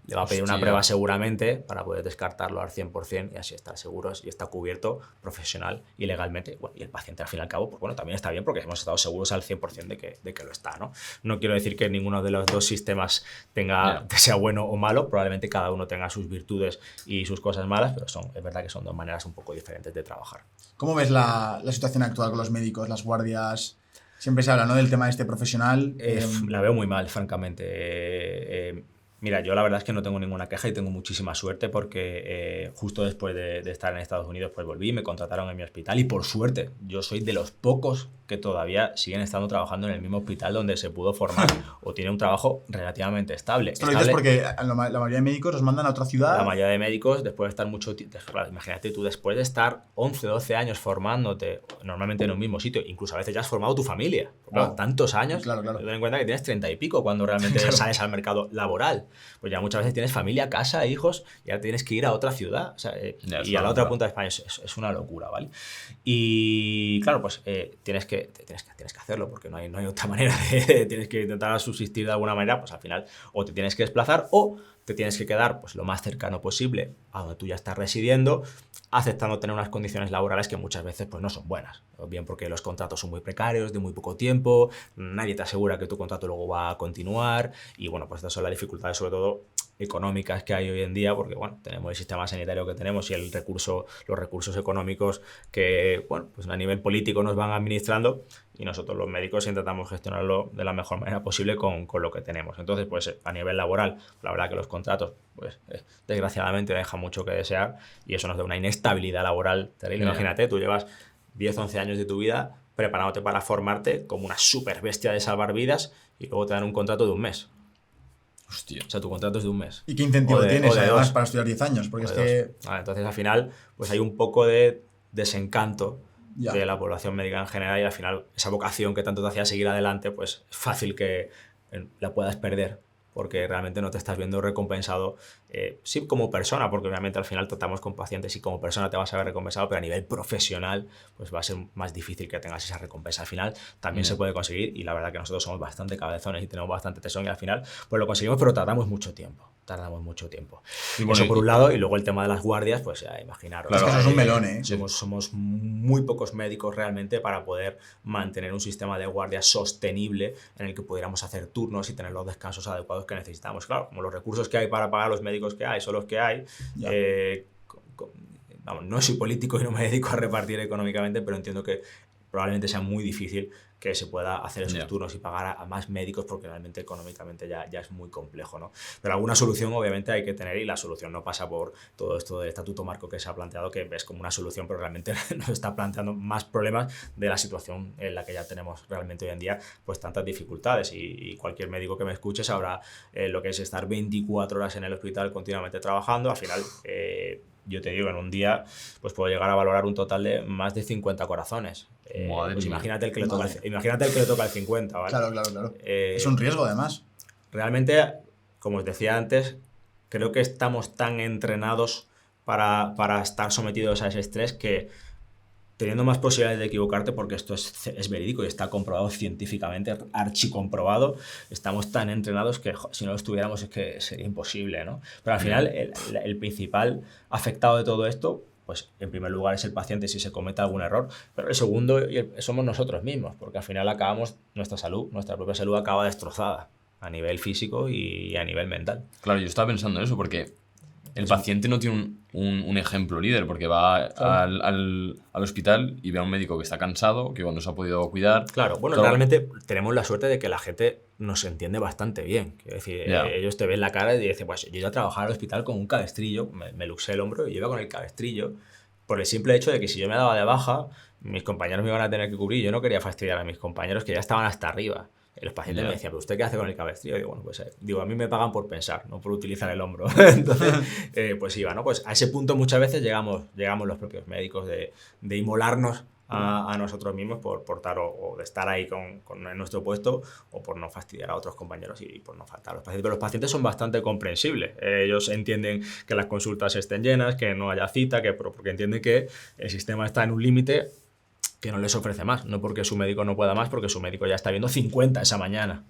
Le va a pedir una prueba seguramente para poder descartarlo al 100% y así está seguro y está cubierto profesional y legalmente. Bueno, y el paciente al fin y al cabo, pues bueno, también está bien porque hemos estado seguros al 100% de que lo está, ¿no? No quiero decir que ninguno de los dos sistemas sea bueno o malo, probablemente cada uno tenga sus virtudes y sus cosas malas, pero es verdad que son dos maneras un poco diferentes de trabajar. ¿Cómo ves la situación actual con los médicos, las guardias? Siempre se habla, ¿no?, del tema profesional. La veo muy mal, francamente. Mira, yo la verdad es que no tengo ninguna queja y tengo muchísima suerte porque justo después de estar en Estados Unidos pues volví, me contrataron en mi hospital y por suerte yo soy de los pocos que todavía siguen estando trabajando en el mismo hospital donde se pudo formar o tiene un trabajo relativamente estable. Esto lo dices porque la mayoría de médicos los mandan a otra ciudad. La mayoría de médicos, después de estar mucho tiempo, imagínate tú, después de estar 11, 12 años formándote, normalmente en un mismo sitio, incluso a veces ya has formado tu familia. Claro, tantos años, claro. Ten en cuenta que tienes 30 y pico cuando realmente sales al mercado laboral. Pues ya muchas veces tienes familia, casa, hijos, y ahora tienes que ir a otra ciudad, o sea, y a la otra punta de España. Es una locura, ¿vale? Y claro, pues tienes que hacerlo porque no hay otra manera. Tienes que intentar subsistir de alguna manera, pues al final o te tienes que desplazar o te tienes que quedar pues lo más cercano posible a donde tú ya estás residiendo, aceptando tener unas condiciones laborales que muchas veces pues no son buenas, bien porque los contratos son muy precarios, de muy poco tiempo, nadie te asegura que tu contrato luego va a continuar y bueno, pues estas son las dificultades sobre todo económicas que hay hoy en día porque bueno, tenemos el sistema sanitario que tenemos y los recursos económicos que bueno, pues a nivel político nos van administrando y nosotros los médicos intentamos gestionarlo de la mejor manera posible con lo que tenemos. Entonces, pues a nivel laboral, la verdad que los contratos, pues desgraciadamente dejan mucho que desear y eso nos da una inestabilidad laboral terrible. Imagínate, tú llevas 10, 11 años de tu vida preparándote para formarte como una super bestia de salvar vidas y luego te dan un contrato de un mes. Hostia. O sea, tu contrato es de un mes. ¿Y qué incentivo tienes o de además 2. para estudiar 10 años? Porque O es de que... 2. Vale, entonces al final pues hay un poco de desencanto Ya. de la población médica en general y al final esa vocación que tanto te hacía seguir adelante, pues es fácil que la puedas perder porque realmente no te estás viendo recompensado, sí como persona, porque obviamente al final tratamos con pacientes y como persona te vas a ver recompensado, pero a nivel profesional pues va a ser más difícil que tengas esa recompensa. Al final también se puede conseguir y la verdad que nosotros somos bastante cabezones y tenemos bastante tesón y al final pues lo conseguimos, pero tardamos mucho tiempo. Y bueno, Eso por un lado, y luego el tema de las guardias, pues ya imaginaros. Claro, es que eso es un melón, ¿eh? Somos muy pocos médicos realmente para poder mantener un sistema de guardia sostenible en el que pudiéramos hacer turnos y tener los descansos adecuados que necesitamos. Claro, como los recursos que hay para pagar a los médicos que hay son los que hay, vamos, no soy político y no me dedico a repartir económicamente, pero entiendo que probablemente sea muy difícil que se pueda hacer esos turnos y pagar a más médicos porque realmente económicamente ya es muy complejo, ¿no? Pero alguna solución obviamente hay que tener y la solución no pasa por todo esto del estatuto marco que se ha planteado, que ves como una solución, pero realmente nos está planteando más problemas de la situación en la que ya tenemos realmente hoy en día, pues tantas dificultades y cualquier médico que me escuche sabrá lo que es estar 24 horas en el hospital continuamente trabajando. Al final yo te digo, en un día pues puedo llegar a valorar un total de más de 50 corazones. Pues imagínate el que le toca el 50, ¿vale? Claro. Es un riesgo, además. Realmente, como os decía antes, creo que estamos tan entrenados para estar sometidos a ese estrés que teniendo más posibilidades de equivocarte, porque esto es verídico y está comprobado científicamente, archicomprobado, estamos tan entrenados que si no lo estuviéramos es que sería imposible, ¿no? Pero al final el principal afectado de todo esto, pues en primer lugar es el paciente si se comete algún error, pero el segundo somos nosotros mismos, porque al final nuestra propia salud acaba destrozada a nivel físico y a nivel mental. Claro, yo estaba pensando en eso porque el paciente no tiene un ejemplo líder, porque va al hospital y ve a un médico que está cansado, que no se ha podido cuidar. Claro, bueno, realmente tenemos la suerte de que la gente nos entiende bastante bien. Quiero decir, ellos te ven la cara y dicen, pues yo iba a trabajar al hospital con un cabestrillo, me luxé el hombro y iba con el cabestrillo, por el simple hecho de que si yo me daba de baja, mis compañeros me iban a tener que cubrir. Yo no quería fastidiar a mis compañeros que ya estaban hasta arriba. Los pacientes me decían, ¿pero usted qué hace con el cabestrillo? Digo, bueno, pues a mí me pagan por pensar, no por utilizar el hombro. Entonces, pues iba, ¿no? Pues a ese punto muchas veces llegamos los propios médicos de inmolarnos a nosotros mismos por estar o de estar ahí en nuestro puesto o por no fastidiar a otros compañeros y por no faltar a los pacientes. Pero los pacientes son bastante comprensibles. Ellos entienden que las consultas estén llenas, que no haya cita, porque entienden que el sistema está en un límite que no les ofrece más, no porque su médico no pueda más, porque su médico ya está viendo 50 esa mañana.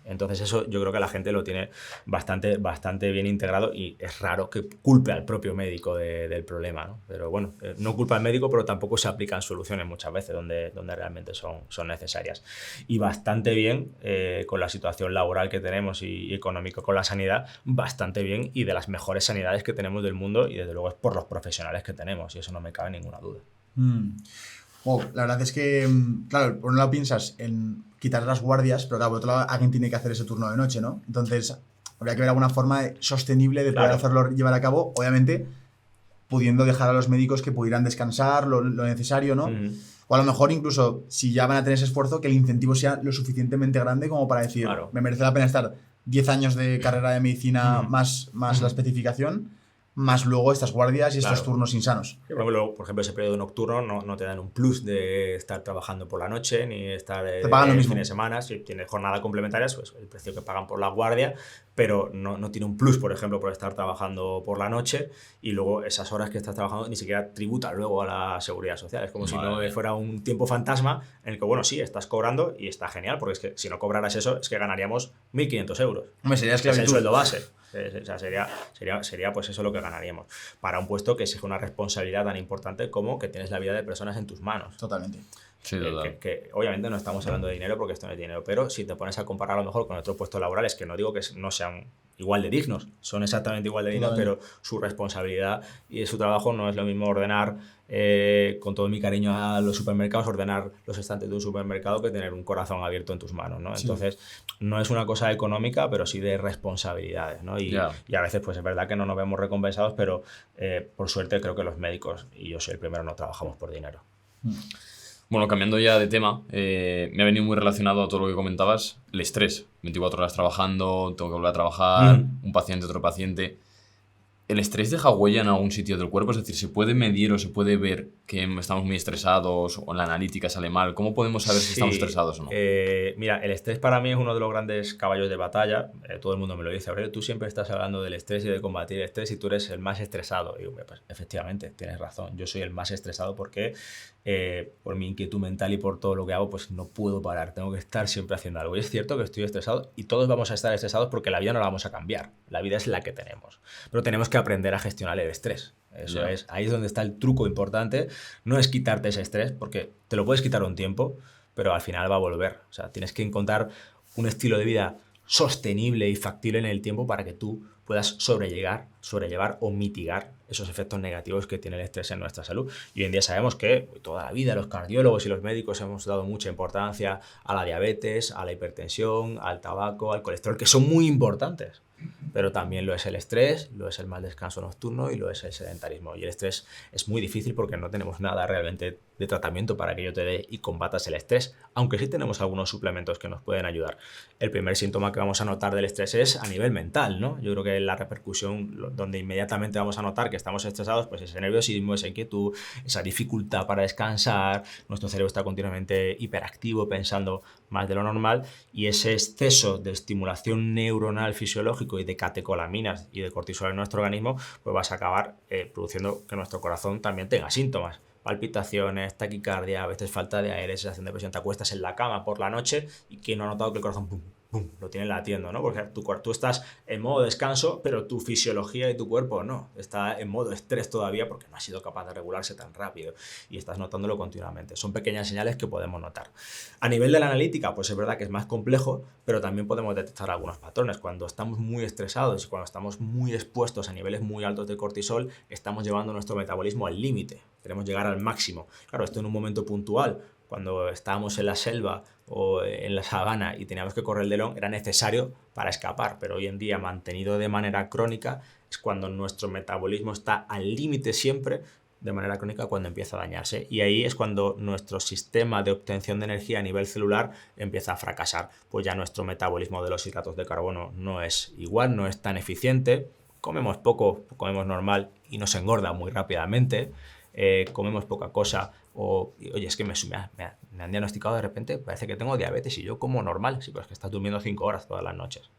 Entonces eso yo creo que la gente lo tiene bastante bien integrado y es raro que culpe al propio médico del problema, ¿no? Pero bueno, no culpa al médico, pero tampoco se aplican soluciones muchas veces donde realmente son necesarias. Y bastante bien con la situación laboral que tenemos y económico con la sanidad, bastante bien y de las mejores sanidades que tenemos del mundo y desde luego es por los profesionales que tenemos y eso no me cabe ninguna duda. Wow, la verdad es que, claro, por un lado piensas en quitar las guardias, pero claro, por otro lado alguien tiene que hacer ese turno de noche, ¿no? Entonces, habría que ver alguna forma sostenible de poder hacerlo llevar a cabo, obviamente pudiendo dejar a los médicos que pudieran descansar lo necesario, ¿no? O a lo mejor incluso, si ya van a tener ese esfuerzo, que el incentivo sea lo suficientemente grande como para decir, me merece la pena estar 10 años de carrera de medicina más la especificación, más luego estas guardias y estos turnos insanos. Por ejemplo, ese periodo nocturno no te dan un plus de estar trabajando por la noche ni estar te pagan lo mismo. fines de semana. Si tienes jornada complementaria, pues el precio que pagan por la guardia, pero no tiene un plus, por ejemplo, por estar trabajando por la noche y luego esas horas que estás trabajando ni siquiera tributan luego a la seguridad social. Es como si no fuera un tiempo fantasma en el que, bueno, sí, estás cobrando y está genial, porque es que si no cobraras eso, es que ganaríamos 1.500 euros. Hombre, sería esclavitud. Es el sueldo base. O sea, sería pues eso lo que ganaríamos para un puesto que exige una responsabilidad tan importante como que tienes la vida de personas en tus manos. Totalmente. Sí, que obviamente no estamos hablando de dinero porque esto no es dinero, pero si te pones a comparar a lo mejor con otros puestos laborales, que no digo que no sean igual de dignos, son exactamente igual de dignos, pero su responsabilidad y su trabajo no es lo mismo ordenar, con todo mi cariño a los supermercados, ordenar los estantes de un supermercado que tener un corazón abierto en tus manos, ¿no? Entonces, no es una cosa económica, pero sí de responsabilidades, ¿no? Y a veces, pues es verdad que no nos vemos recompensados, pero por suerte creo que los médicos, y yo soy el primero, no trabajamos por dinero. Bueno, cambiando ya de tema, me ha venido muy relacionado a todo lo que comentabas, el estrés. 24 horas trabajando, tengo que volver a trabajar, un paciente, otro paciente. ¿El estrés deja huella en algún sitio del cuerpo? Es decir, ¿se puede medir o se puede ver que estamos muy estresados o la analítica sale mal? ¿Cómo podemos saber si estamos estresados o no? Mira, el estrés para mí es uno de los grandes caballos de batalla. Todo el mundo me lo dice. Aurelio, tú siempre estás hablando del estrés y de combatir el estrés y tú eres el más estresado. Y digo, pues, efectivamente, tienes razón. Yo soy el más estresado porque por mi inquietud mental y por todo lo que hago, pues no puedo parar. Tengo que estar siempre haciendo algo. Y es cierto que estoy estresado y todos vamos a estar estresados porque la vida no la vamos a cambiar. La vida es la que tenemos. Pero tenemos que aprender a gestionar el estrés. Eso es, ahí es donde está el truco importante. No es quitarte ese estrés, porque te lo puedes quitar un tiempo, pero al final va a volver. O sea, tienes que encontrar un estilo de vida sostenible y factible en el tiempo para que tú puedas sobrellevar o mitigar esos efectos negativos que tiene el estrés en nuestra salud. Y hoy en día sabemos que toda la vida los cardiólogos y los médicos hemos dado mucha importancia a la diabetes, a la hipertensión, al tabaco, al colesterol, que son muy importantes. Pero también lo es el estrés, lo es el mal descanso nocturno y lo es el sedentarismo. Y el estrés es muy difícil porque no tenemos nada realmente de tratamiento para que ello te dé y combatas el estrés, aunque sí tenemos algunos suplementos que nos pueden ayudar. El primer síntoma que vamos a notar del estrés es a nivel mental, ¿no? Yo creo que la repercusión donde inmediatamente vamos a notar que estamos estresados, pues ese nerviosismo, esa inquietud, esa dificultad para descansar, nuestro cerebro está continuamente hiperactivo, pensando más de lo normal, y ese exceso de estimulación neuronal fisiológico y de catecolaminas y de cortisol en nuestro organismo, pues vas a acabar produciendo que nuestro corazón también tenga síntomas. Palpitaciones, taquicardia, a veces falta de aire, sensación de presión. Te acuestas en la cama por la noche y ¿quién no ha notado que el corazón pum, pum, lo tiene latiendo, ¿no? Porque tú estás en modo descanso, pero tu fisiología y tu cuerpo no. Está en modo estrés todavía porque no ha sido capaz de regularse tan rápido y estás notándolo continuamente. Son pequeñas señales que podemos notar. A nivel de la analítica, pues es verdad que es más complejo, pero también podemos detectar algunos patrones. Cuando estamos muy estresados y cuando estamos muy expuestos a niveles muy altos de cortisol, estamos llevando nuestro metabolismo al límite. Queremos llegar al máximo. Claro, esto en un momento puntual, cuando estábamos en la selva o en la sabana y teníamos que correr el delón, era necesario para escapar, pero hoy en día, mantenido de manera crónica, es cuando nuestro metabolismo está al límite siempre, de manera crónica, cuando empieza a dañarse. Y ahí es cuando nuestro sistema de obtención de energía a nivel celular empieza a fracasar, pues ya nuestro metabolismo de los hidratos de carbono no es igual, no es tan eficiente, comemos poco, comemos normal y nos engorda muy rápidamente. Comemos poca cosa o, oye, es que me han diagnosticado de repente, parece que tengo diabetes y yo como normal, sí, pero es que estás durmiendo 5 horas todas las noches.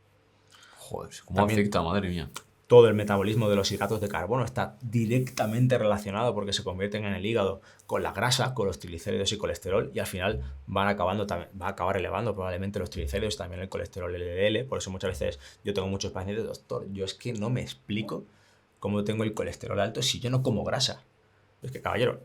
Joder, ¿cómo afecta, madre mía? Todo el metabolismo de los hidratos de carbono está directamente relacionado porque se convierten en el hígado con la grasa, con los triglicéridos y colesterol, y al final va a acabar elevando probablemente los triglicéridos y también el colesterol LDL. Por eso muchas veces yo tengo muchos pacientes, doctor, yo es que no me explico cómo tengo el colesterol alto si yo no como grasa. Es que, caballero,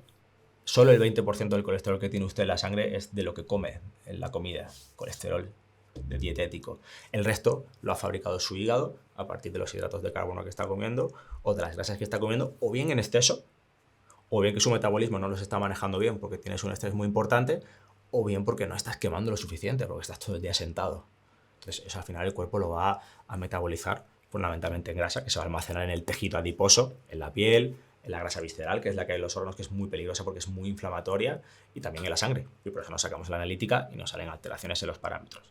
solo el 20% del colesterol que tiene usted en la sangre es de lo que come en la comida, colesterol de dietético. El resto lo ha fabricado su hígado a partir de los hidratos de carbono que está comiendo o de las grasas que está comiendo, o bien en exceso, o bien que su metabolismo no los está manejando bien porque tienes un estrés muy importante, o bien porque no estás quemando lo suficiente porque estás todo el día sentado. Entonces, eso al final el cuerpo lo va a metabolizar fundamentalmente en grasa, que se va a almacenar en el tejido adiposo, en la piel, en la grasa visceral, que es la que hay en los órganos, que es muy peligrosa porque es muy inflamatoria, y también en la sangre. Y por eso nos sacamos la analítica y nos salen alteraciones en los parámetros.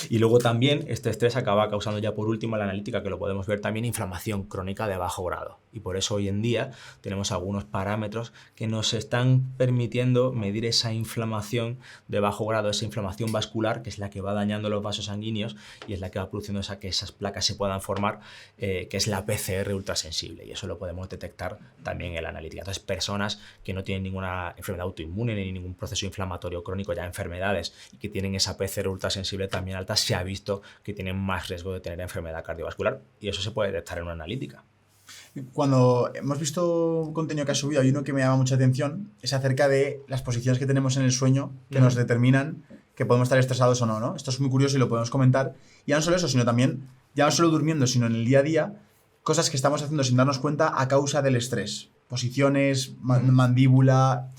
Y luego también este estrés acaba causando ya por último en la analítica, que lo podemos ver también, inflamación crónica de bajo grado. Y por eso hoy en día tenemos algunos parámetros que nos están permitiendo medir esa inflamación de bajo grado, esa inflamación vascular, que es la que va dañando los vasos sanguíneos y es la que va produciendo que esas placas se puedan formar, que es la PCR ultrasensible. Y eso lo podemos detectar también en la analítica. Entonces, personas que no tienen ninguna enfermedad autoinmune ni ningún proceso inflamatorio crónico, ya enfermedades, y que tienen esa PCR ultrasensible también alta, se ha visto que tienen más riesgo de tener enfermedad cardiovascular, y eso se puede detectar en una analítica. Cuando hemos visto contenido que has subido, hay uno que me llama mucha atención, es acerca de las posiciones que tenemos en el sueño que nos determinan que podemos estar estresados o no, ¿no? Esto es muy curioso y lo podemos comentar. Y ya no solo eso, sino también, ya no solo durmiendo, sino en el día a día, cosas que estamos haciendo sin darnos cuenta a causa del estrés. Posiciones, mandíbula,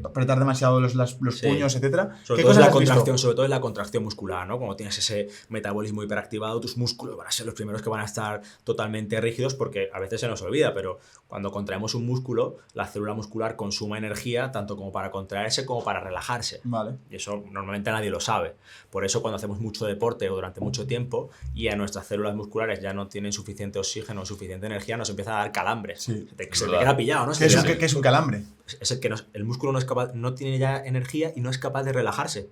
apretar demasiado los Sí. puños, etcétera. Sobre ¿Qué todo, es cosas la has visto? contracción, sobre todo es la contracción muscular, ¿no? Cuando tienes ese metabolismo hiperactivado, tus músculos van a ser los primeros que van a estar totalmente rígidos, porque a veces se nos olvida, pero cuando contraemos un músculo, la célula muscular consume energía tanto como para contraerse como para relajarse. Vale. Y eso normalmente nadie lo sabe. Por eso cuando hacemos mucho deporte o durante mucho tiempo y a nuestras células musculares ya no tienen suficiente oxígeno o suficiente energía, nos empieza a dar calambres. Sí. Se te queda pillado, ¿no? ¿Qué es un calambre? Es el que el músculo no es capaz, no tiene ya energía y no es capaz de relajarse.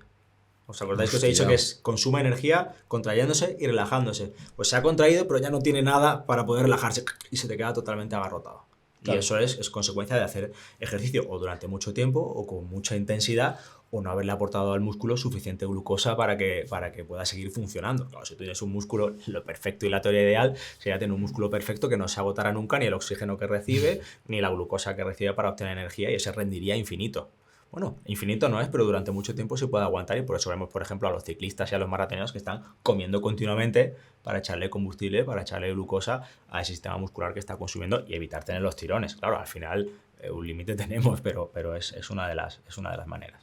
¿Os acordáis que os he dicho que consume energía contrayéndose y relajándose? Pues se ha contraído, pero ya no tiene nada para poder relajarse y se te queda totalmente agarrotado. Claro. Y eso es consecuencia de hacer ejercicio o durante mucho tiempo o con mucha intensidad o no haberle aportado al músculo suficiente glucosa para que pueda seguir funcionando. Claro, si tú tienes un músculo, lo perfecto y la teoría ideal sería tener un músculo perfecto que no se agotará nunca ni el oxígeno que recibe ni la glucosa que recibe para obtener energía y ese rendiría infinito. Bueno, infinito no es, pero durante mucho tiempo se puede aguantar y por eso vemos, por ejemplo, a los ciclistas y a los maratoneros que están comiendo continuamente para echarle combustible, para echarle glucosa al sistema muscular que está consumiendo y evitar tener los tirones. Claro, al final un límite tenemos, pero es una de las maneras.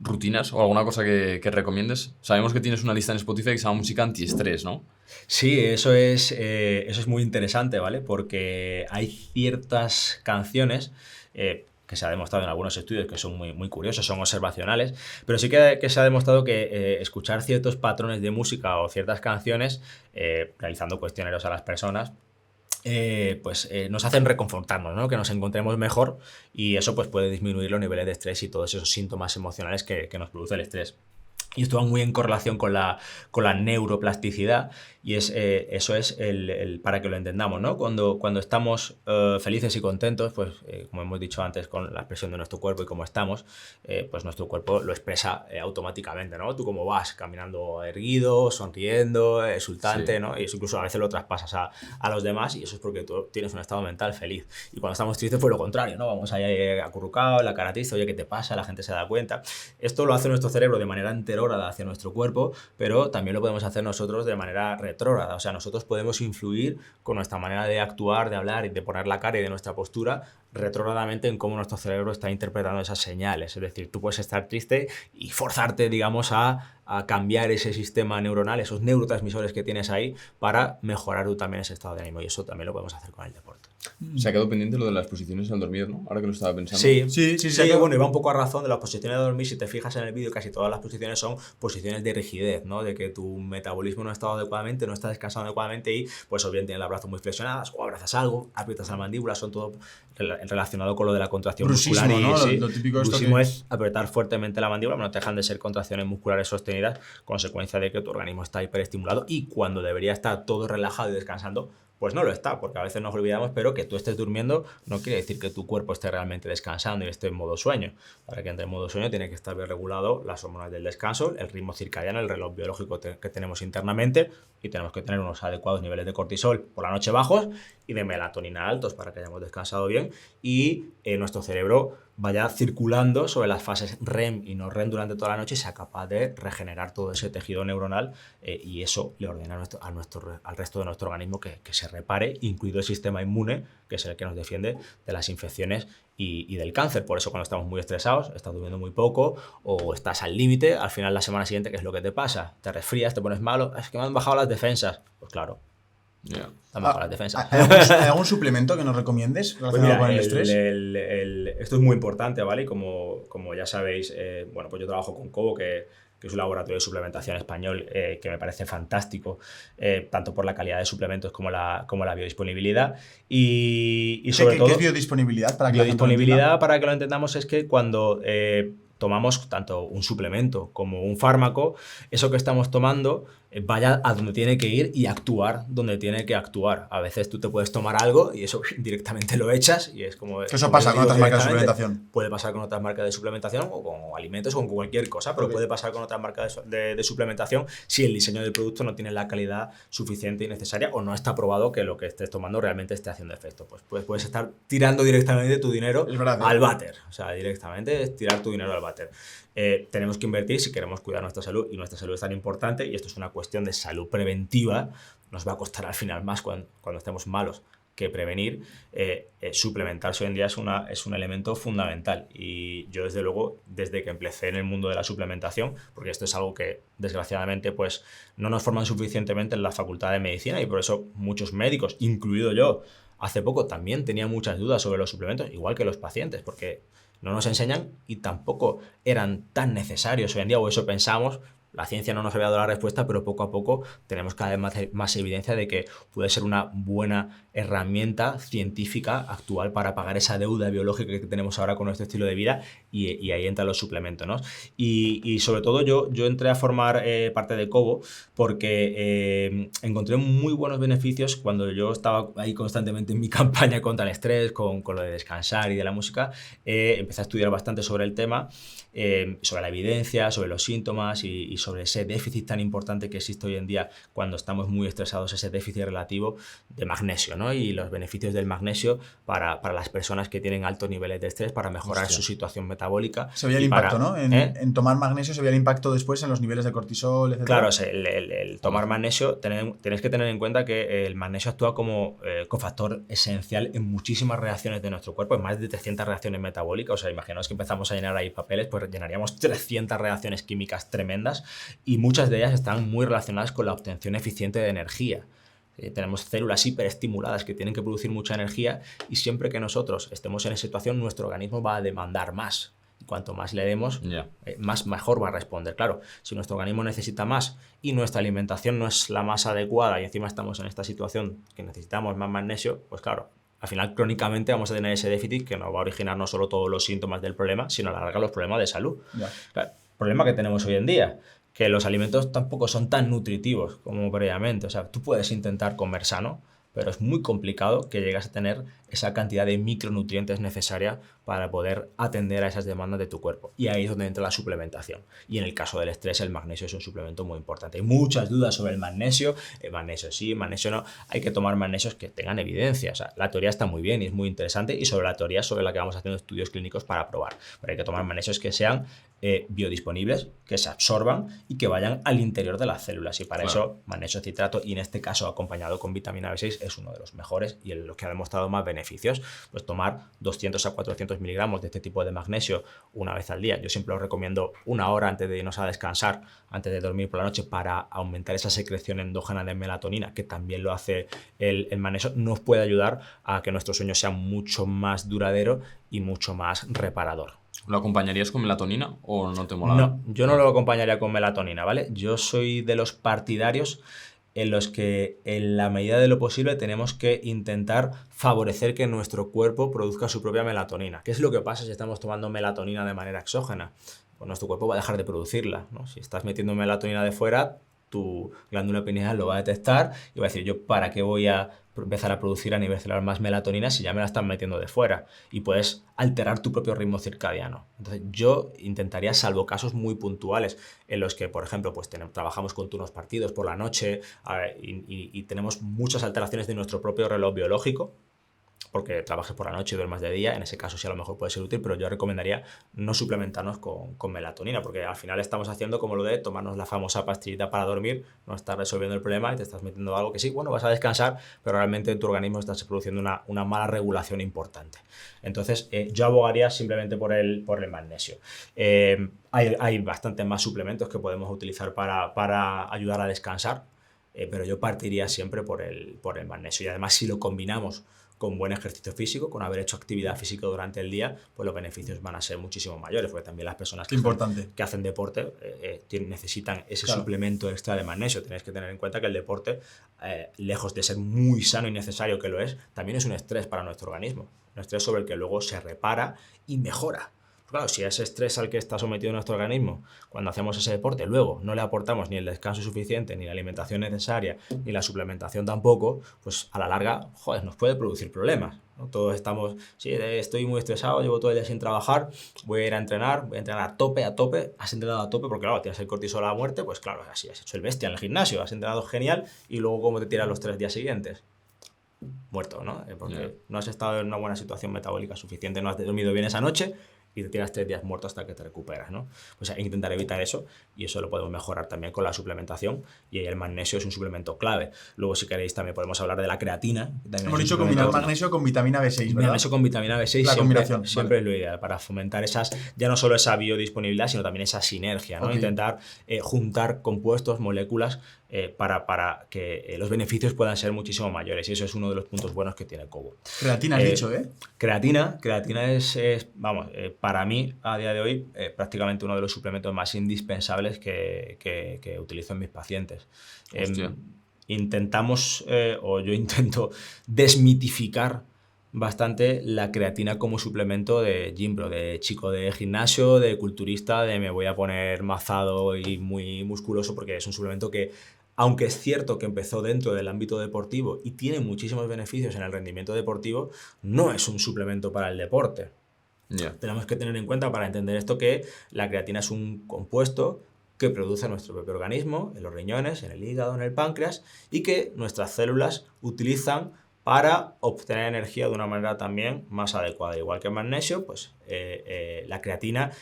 ¿Rutinas o alguna cosa que recomiendes? Sabemos que tienes una lista en Spotify que se llama música antiestrés, ¿no? Sí, eso es muy interesante, ¿vale? Porque hay ciertas canciones que se ha demostrado en algunos estudios que son muy, muy curiosos, son observacionales, pero sí que se ha demostrado que escuchar ciertos patrones de música o ciertas canciones, realizando cuestionarios a las personas, nos hacen reconfortarnos, ¿no? Que nos encontremos mejor y eso pues puede disminuir los niveles de estrés y todos esos síntomas emocionales que nos produce el estrés. Y esto va muy en correlación con la neuroplasticidad y eso es para que lo entendamos, ¿no? Cuando estamos felices y contentos, pues como hemos dicho antes con la expresión de nuestro cuerpo y cómo estamos, pues nuestro cuerpo lo expresa automáticamente, ¿no? Tú cómo vas, caminando erguido, sonriendo, exultante, sí, ¿no? Y eso incluso a veces lo traspasas a los demás y eso es porque tú tienes un estado mental feliz. Y cuando estamos tristes, pues lo contrario, ¿no? Vamos ahí acurrucados, la cara triste, oye, ¿qué te pasa? La gente se da cuenta. Esto lo hace nuestro cerebro de manera anterior hacia nuestro cuerpo, pero también lo podemos hacer nosotros de manera retrógrada. O sea, nosotros podemos influir con nuestra manera de actuar, de hablar y de poner la cara y de nuestra postura retrógradamente en cómo nuestro cerebro está interpretando esas señales. Es decir, tú puedes estar triste y forzarte, digamos, a cambiar ese sistema neuronal, esos neurotransmisores que tienes ahí para mejorar tú también ese estado de ánimo y eso también lo podemos hacer con el deporte. Se ha quedado pendiente lo de las posiciones al dormir, ¿no? Ahora que lo estaba pensando. Sí, bueno, y va un poco a razón de las posiciones de dormir. Si te fijas en el vídeo, casi todas las posiciones son posiciones de rigidez, ¿no? De que tu metabolismo no está adecuadamente, no está descansando adecuadamente y pues o bien tienes los brazos muy flexionados o abrazas algo, aprietas la mandíbula, son todo relacionado con lo de la contracción muscular. ¿No? Sí, lo típico brusismo es apretar fuertemente la mandíbula, no te dejan de ser contracciones musculares sostenidas, consecuencia de que tu organismo está hiperestimulado y cuando debería estar todo relajado y descansando, pues no lo está, porque a veces nos olvidamos, pero que tú estés durmiendo no quiere decir que tu cuerpo esté realmente descansando y esté en modo sueño. Para que entre en modo sueño tiene que estar bien regulado las hormonas del descanso, el ritmo circadiano, el reloj biológico que tenemos internamente y tenemos que tener unos adecuados niveles de cortisol por la noche bajos y de melatonina altos para que hayamos descansado bien y nuestro cerebro vaya circulando sobre las fases REM y no REM durante toda la noche y sea capaz de regenerar todo ese tejido neuronal y eso le ordena al resto de nuestro organismo que se repare, incluido el sistema inmune, que es el que nos defiende de las infecciones y del cáncer. Por eso cuando estamos muy estresados, estás durmiendo muy poco o estás al límite, al final la semana siguiente, ¿qué es lo que te pasa? Te resfrías, te pones malo, es que me han bajado las defensas. Pues claro. Yeah. Las defensas. ¿Hay algún suplemento que nos recomiendes relacionado Pues mira, con el estrés? Esto es muy importante, ¿vale? Y como ya sabéis, pues yo trabajo con Cobo, que es un laboratorio de suplementación español que me parece fantástico, tanto por la calidad de suplementos como la biodisponibilidad. Y sobre todo... ¿Qué es biodisponibilidad? Biodisponibilidad, para que lo entendamos, es que cuando tomamos tanto un suplemento como un fármaco, eso que estamos tomando vaya a donde tiene que ir y actuar donde tiene que actuar. A veces tú te puedes tomar algo y eso directamente lo echas y es como... Eso pasa con otras marcas de suplementación. Puede pasar con otras marcas de suplementación o con alimentos o con cualquier cosa, pero puede pasar con otras marcas de suplementación si el diseño del producto no tiene la calidad suficiente y necesaria o no está probado que lo que estés tomando realmente esté haciendo efecto. Pues puedes estar tirando directamente tu dinero al váter. O sea, directamente es tirar tu dinero al váter. Tenemos que invertir si queremos cuidar nuestra salud y nuestra salud es tan importante y esto es una cuestión de salud preventiva, nos va a costar al final más cuando estemos malos. que prevenir, suplementarse hoy en día es un elemento fundamental. Y yo, desde luego, desde que empecé en el mundo de la suplementación, porque esto es algo que desgraciadamente pues no nos forman suficientemente en la Facultad de Medicina, y por eso muchos médicos, incluido yo, hace poco también tenía muchas dudas sobre los suplementos, igual que los pacientes, porque no nos enseñan y tampoco eran tan necesarios hoy en día, o eso pensamos. La ciencia no nos había dado la respuesta, pero poco a poco tenemos cada vez más evidencia de que puede ser una buena herramienta científica actual para pagar esa deuda biológica que tenemos ahora con nuestro estilo de vida, y ahí entran los suplementos, ¿no? Y sobre todo yo entré a formar parte de Cobo porque encontré muy buenos beneficios cuando yo estaba ahí constantemente en mi campaña contra el estrés, con lo de descansar y de la música. Empecé a estudiar bastante sobre el tema, sobre la evidencia, sobre los síntomas y sobre ese déficit tan importante que existe hoy en día cuando estamos muy estresados, ese déficit relativo de magnesio, ¿no? Y los beneficios del magnesio para las personas que tienen altos niveles de estrés, para mejorar su situación metabólica. Se veía el impacto, ¿no? En tomar magnesio se veía el impacto después en los niveles de cortisol, etc. Claro, el tomar magnesio, tenéis que tener en cuenta que el magnesio actúa como cofactor esencial en muchísimas reacciones de nuestro cuerpo, en más de 300 reacciones metabólicas. O sea, imaginaos que empezamos a llenar ahí papeles, pues llenaríamos 300 reacciones químicas tremendas, y muchas de ellas están muy relacionadas con la obtención eficiente de energía. Tenemos células hiperestimuladas que tienen que producir mucha energía, y siempre que nosotros estemos en esa situación, nuestro organismo va a demandar más. Y cuanto más le demos, mejor va a responder. Claro, si nuestro organismo necesita más y nuestra alimentación no es la más adecuada, y encima estamos en esta situación que necesitamos más magnesio, pues claro, al final crónicamente vamos a tener ese déficit que nos va a originar no solo todos los síntomas del problema, sino a la larga los problemas de salud. Claro, problema que tenemos hoy en día, que los alimentos tampoco son tan nutritivos como previamente. O sea, tú puedes intentar comer sano, pero es muy complicado que llegues a tener esa cantidad de micronutrientes necesaria para poder atender a esas demandas de tu cuerpo. Y ahí es donde entra la suplementación. Y en el caso del estrés, el magnesio es un suplemento muy importante. Hay muchas dudas sobre el magnesio. El magnesio sí, magnesio no. Hay que tomar magnesios que tengan evidencia. O sea, la teoría está muy bien y es muy interesante, y sobre la teoría sobre la que vamos haciendo estudios clínicos para probar. Pero hay que tomar magnesios que sean biodisponibles, que se absorban y que vayan al interior de las células. Y para eso, magnesio citrato, y en este caso acompañado con vitamina B6, es uno de los mejores y los que ha demostrado más beneficios. Pues tomar 200 a 400 miligramos de este tipo de magnesio una vez al día. Yo siempre os recomiendo 1 hora antes de irnos a descansar, antes de dormir por la noche, para aumentar esa secreción endógena de melatonina, que también lo hace el magnesio. Nos puede ayudar a que nuestro sueño sea mucho más duradero y mucho más reparador. ¿Lo acompañarías con melatonina o no te mola? No, yo no lo acompañaría con melatonina, ¿vale? Yo soy de los partidarios en los que, en la medida de lo posible, tenemos que intentar favorecer que nuestro cuerpo produzca su propia melatonina. ¿Qué es lo que pasa si estamos tomando melatonina de manera exógena? Pues nuestro cuerpo va a dejar de producirla, ¿no? Si estás metiendo melatonina de fuera, tu glándula pineal lo va a detectar y va a decir: yo para qué voy a empezar a producir a nivel celular más melatonina si ya me la están metiendo de fuera, y puedes alterar tu propio ritmo circadiano. Entonces yo intentaría, salvo casos muy puntuales en los que, por ejemplo, pues trabajamos con turnos partidos por la noche y tenemos muchas alteraciones de nuestro propio reloj biológico, porque trabajes por la noche y duermas de día, en ese caso sí a lo mejor puede ser útil, pero yo recomendaría no suplementarnos con melatonina, porque al final estamos haciendo como lo de tomarnos la famosa pastillita para dormir, no estás resolviendo el problema y te estás metiendo algo que sí, bueno, vas a descansar, pero realmente en tu organismo estás produciendo una mala regulación importante. Entonces yo abogaría simplemente por el magnesio. Hay bastantes más suplementos que podemos utilizar para ayudar a descansar, pero yo partiría siempre por el magnesio, y además si lo combinamos con buen ejercicio físico, con haber hecho actividad física durante el día, pues los beneficios van a ser muchísimo mayores, porque también las personas que hacen deporte necesitan ese suplemento extra de magnesio. Tenéis que tener en cuenta que el deporte, lejos de ser muy sano y necesario, que lo es, también es un estrés para nuestro organismo, un estrés sobre el que luego se repara y mejora. Claro, si ese estrés al que está sometido nuestro organismo cuando hacemos ese deporte, luego no le aportamos ni el descanso suficiente, ni la alimentación necesaria, ni la suplementación tampoco, pues a la larga, nos puede producir problemas, ¿no? Todos estamos, sí, estoy muy estresado, llevo todo el día sin trabajar, voy a ir a entrenar a tope, has entrenado a tope, porque claro, tienes el cortisol a la muerte, pues claro, así has hecho el bestia en el gimnasio, has entrenado genial, y luego ¿cómo te tiras los 3 días siguientes? Muerto, ¿no? Porque no has estado en una buena situación metabólica suficiente, no has dormido bien esa noche, y te tiras 3 días muerto hasta que te recuperas, ¿no? Pues hay que intentar evitar eso, y eso lo podemos mejorar también con la suplementación, y ahí el magnesio es un suplemento clave. Luego, si queréis, también podemos hablar de la creatina. Hemos dicho combinar magnesio con vitamina B6, ¿verdad? Magnesio con vitamina B6 La combinación, siempre vale. es lo ideal para fomentar ya no solo esa biodisponibilidad, sino también esa sinergia, ¿no? Ok. Intentar juntar compuestos, moléculas, para que los beneficios puedan ser muchísimo mayores, y eso es uno de los puntos buenos que tiene Kobo. Creatina has dicho, ¿eh? Creatina es vamos, para mí, a día de hoy, prácticamente uno de los suplementos más indispensables que utilizo en mis pacientes. Hostia. Intentamos, o yo intento desmitificar bastante la creatina como suplemento de gym bro, de chico de gimnasio, de culturista, de me voy a poner mazado y muy musculoso, porque es un suplemento que, aunque es cierto que empezó dentro del ámbito deportivo y tiene muchísimos beneficios en el rendimiento deportivo, no es un suplemento para el deporte. Ya. Tenemos que tener en cuenta, para entender esto, que la creatina es un compuesto que produce nuestro propio organismo, en los riñones, en el hígado, en el páncreas, y que nuestras células utilizan para obtener energía de una manera también más adecuada. Igual que el magnesio, pues la creatina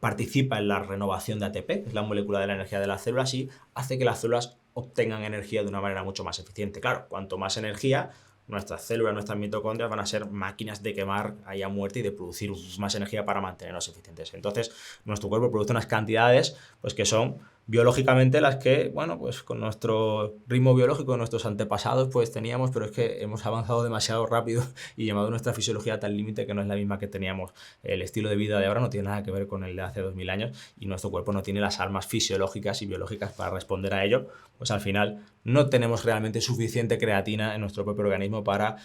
participa en la renovación de ATP, que es la molécula de la energía de las células, y hace que las células obtengan energía de una manera mucho más eficiente. Claro, cuanto más energía, nuestras células, nuestras mitocondrias van a ser máquinas de quemar ahí a muerte y de producir más energía para mantenernos eficientes. Entonces, nuestro cuerpo produce unas cantidades pues, que son biológicamente las que, bueno, pues con nuestro ritmo biológico, nuestros antepasados, pues teníamos, pero es que hemos avanzado demasiado rápido y llevado nuestra fisiología a tal límite que no es la misma que teníamos. El estilo de vida de ahora no tiene nada que ver con el de hace 2000 años, y nuestro cuerpo no tiene las armas fisiológicas y biológicas para responder a ello. Pues al final no tenemos realmente suficiente creatina en nuestro propio organismo para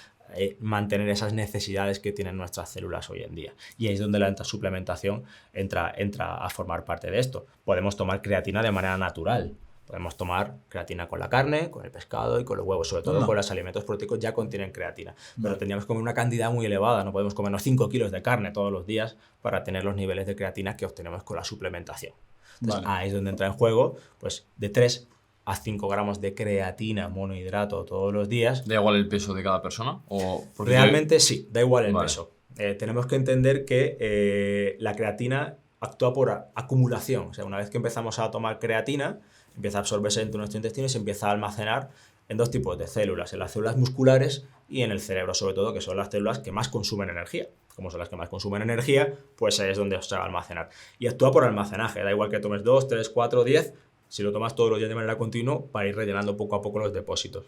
mantener esas necesidades que tienen nuestras células hoy en día. Y ahí es donde la suplementación entra a formar parte de esto. Podemos tomar creatina de manera natural. Podemos tomar creatina con la carne, con el pescado y con los huevos, sobre todo con los alimentos proteicos ya contienen creatina. Pero tendríamos que comer una cantidad muy elevada, no podemos comernos 5 kilos de carne todos los días para tener los niveles de creatina que obtenemos con la suplementación. Entonces, ahí es donde entra en juego, pues, de 3 a 5 gramos de creatina monohidrato todos los días. ¿Da igual el peso de cada persona? Realmente sí, da igual el peso. Tenemos que entender que la creatina actúa por acumulación. O sea, una vez que empezamos a tomar creatina, empieza a absorberse dentro de nuestro intestino y se empieza a almacenar en 2 tipos de células, en las células musculares y en el cerebro, sobre todo, que son las células que más consumen energía. Como son las que más consumen energía, pues ahí es donde se va a almacenar. Y actúa por almacenaje, da igual que tomes 2, 3, 4, 10, si lo tomas todos los días de manera continua, para ir rellenando poco a poco los depósitos.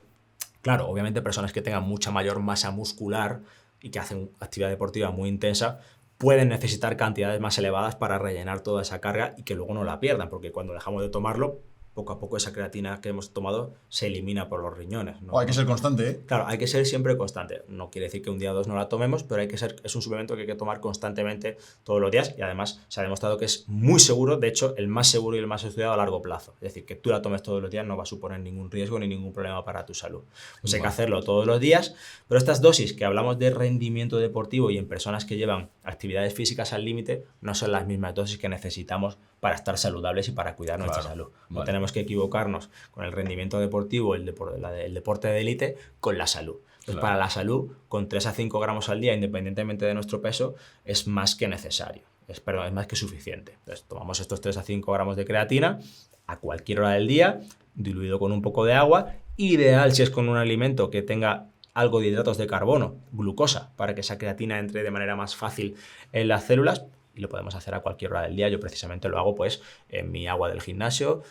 Claro, obviamente personas que tengan mucha mayor masa muscular y que hacen actividad deportiva muy intensa, pueden necesitar cantidades más elevadas para rellenar toda esa carga y que luego no la pierdan, porque cuando dejamos de tomarlo, poco a poco esa creatina que hemos tomado se elimina por los riñones, ¿no? O hay que ser constante, ¿eh? Claro, hay que ser siempre constante. No quiere decir que un día o dos no la tomemos, pero es un suplemento que hay que tomar constantemente todos los días, y además se ha demostrado que es muy seguro, de hecho el más seguro y el más estudiado a largo plazo. Es decir, que tú la tomes todos los días no va a suponer ningún riesgo ni ningún problema para tu salud. Pues hay que hacerlo todos los días, pero estas dosis que hablamos de rendimiento deportivo y en personas que llevan actividades físicas al límite no son las mismas dosis que necesitamos para estar saludables y para cuidar nuestra salud. No tenemos que equivocarnos con el rendimiento deportivo, el deporte de élite, con la salud. Entonces, para la salud, con 3 a 5 gramos al día, independientemente de nuestro peso, es más que necesario. Es más que suficiente. Entonces, tomamos estos 3 a 5 gramos de creatina a cualquier hora del día, diluido con un poco de agua. Ideal si es con un alimento que tenga algo de hidratos de carbono, glucosa, para que esa creatina entre de manera más fácil en las células. Y lo podemos hacer a cualquier hora del día. Yo precisamente lo hago pues en mi agua del gimnasio,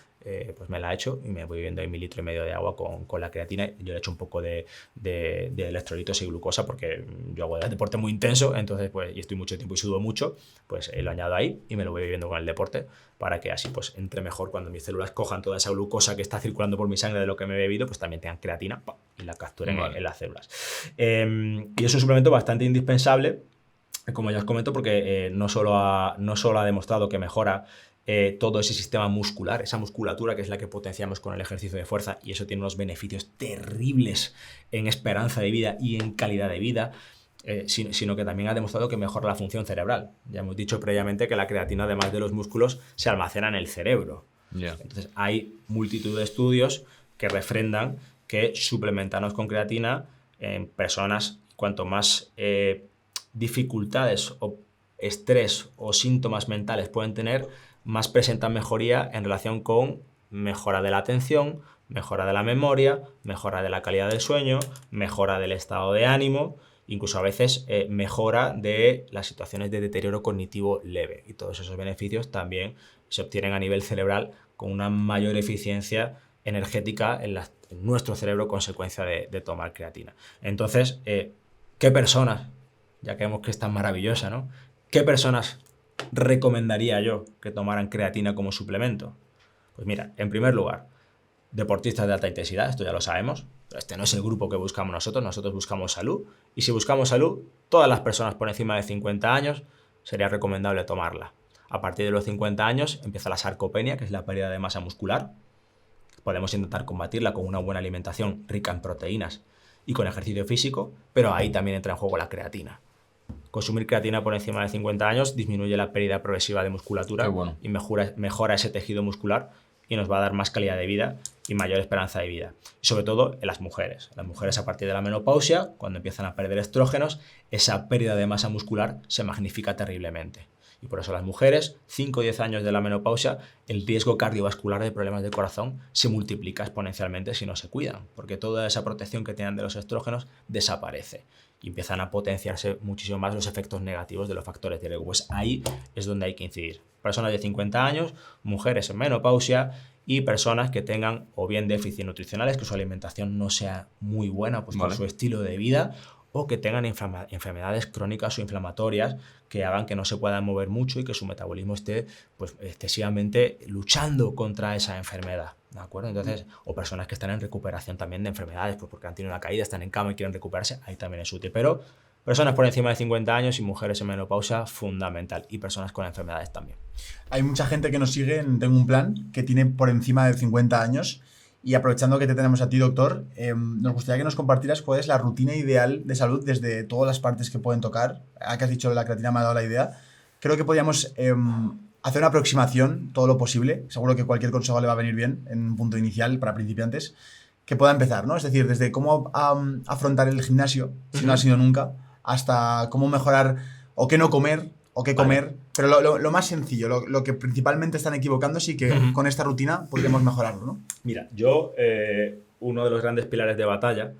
pues me la echo y me voy bebiendo ahí 1,5 litros de agua con la creatina. Yo le echo un poco de electrolitos y glucosa porque yo hago deporte muy intenso, entonces pues, y estoy mucho tiempo y sudo mucho, pues lo añado ahí y me lo voy bebiendo con el deporte para que así pues entre mejor cuando mis células cojan toda esa glucosa que está circulando por mi sangre de lo que me he bebido, pues también tengan creatina y la capturen en las células. Y es un suplemento bastante indispensable, como ya os comento, porque no solo ha demostrado que mejora todo ese sistema muscular, esa musculatura que es la que potenciamos con el ejercicio de fuerza, y eso tiene unos beneficios terribles en esperanza de vida y en calidad de vida, sino que también ha demostrado que mejora la función cerebral. Ya hemos dicho previamente que la creatina, además de los músculos, se almacena en el cerebro. Entonces hay multitud de estudios que refrendan que suplementarnos con creatina en personas, cuanto más dificultades o estrés o síntomas mentales pueden tener, más presentan mejoría en relación con mejora de la atención, mejora de la memoria, mejora de la calidad del sueño, mejora del estado de ánimo, incluso a veces mejora de las situaciones de deterioro cognitivo leve. Y todos esos beneficios también se obtienen a nivel cerebral con una mayor eficiencia energética en nuestro cerebro consecuencia de tomar creatina. Entonces, ¿qué personas, ya que vemos que es tan maravillosa, ¿no? ¿Qué personas recomendaría yo que tomaran creatina como suplemento? Pues mira, en primer lugar, deportistas de alta intensidad, esto ya lo sabemos, pero este no es el grupo que buscamos nosotros buscamos salud, y si buscamos salud, todas las personas por encima de 50 años sería recomendable tomarla. A partir de los 50 años empieza la sarcopenia, que es la pérdida de masa muscular. Podemos intentar combatirla con una buena alimentación rica en proteínas y con ejercicio físico, pero ahí también entra en juego la creatina. Consumir creatina por encima de 50 años disminuye la pérdida progresiva de musculatura y mejora ese tejido muscular y nos va a dar más calidad de vida y mayor esperanza de vida. Y sobre todo en las mujeres. Las mujeres a partir de la menopausia, cuando empiezan a perder estrógenos, esa pérdida de masa muscular se magnifica terriblemente. Y por eso las mujeres, 5 o 10 años de la menopausia, el riesgo cardiovascular de problemas de corazón se multiplica exponencialmente si no se cuidan, porque toda esa protección que tienen de los estrógenos desaparece y empiezan a potenciarse muchísimo más los efectos negativos de los factores de riesgo. Pues ahí es donde hay que incidir. Personas de 50 años, mujeres en menopausia y personas que tengan o bien déficits nutricionales, que su alimentación no sea muy buena pues por su estilo de vida, o que tengan enfermedades crónicas o inflamatorias que hagan que no se puedan mover mucho y que su metabolismo esté pues, excesivamente luchando contra esa enfermedad, ¿de acuerdo? Entonces, o personas que están en recuperación también de enfermedades, pues porque han tenido una caída, están en cama y quieren recuperarse, ahí también es útil. Pero personas por encima de 50 años y mujeres en menopausia, fundamental. Y personas con enfermedades también. Hay mucha gente que nos sigue en Tengo un Plan, que tiene por encima de 50 años. Y aprovechando que te tenemos a ti, doctor, nos gustaría que nos compartieras cuál es la rutina ideal de salud desde todas las partes que pueden tocar. Ah, que has dicho la creatina, me ha dado la idea. Creo que podríamos hacer una aproximación, todo lo posible. Seguro que cualquier consejo le va a venir bien en un punto inicial para principiantes. Que pueda empezar, ¿no? Es decir, desde cómo afrontar el gimnasio, si no ha sido nunca, hasta cómo mejorar o qué no comer o qué comer. Pero lo más sencillo, lo que principalmente están equivocándose y que con esta rutina podríamos mejorarlo, ¿no? Mira, yo, uno de los grandes pilares de batalla,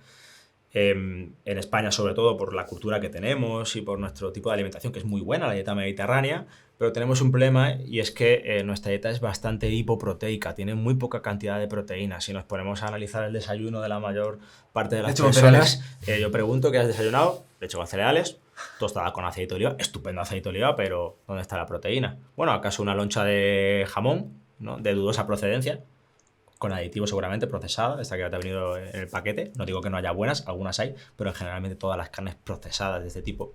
en España sobre todo por la cultura que tenemos y por nuestro tipo de alimentación, que es muy buena, la dieta mediterránea, pero tenemos un problema y es que nuestra dieta es bastante hipoproteica, tiene muy poca cantidad de proteínas. Si nos ponemos a analizar el desayuno de la mayor parte de las personas, yo pregunto ¿qué has desayunado? Leche con cereales, tostada con aceite de oliva, estupendo aceite de oliva, pero ¿dónde está la proteína? Bueno, ¿acaso una loncha de jamón, ¿no?, de dudosa procedencia? Con aditivos seguramente, procesada, esta que te ha venido en el paquete. No digo que no haya buenas, algunas hay, pero generalmente todas las carnes procesadas de este tipo,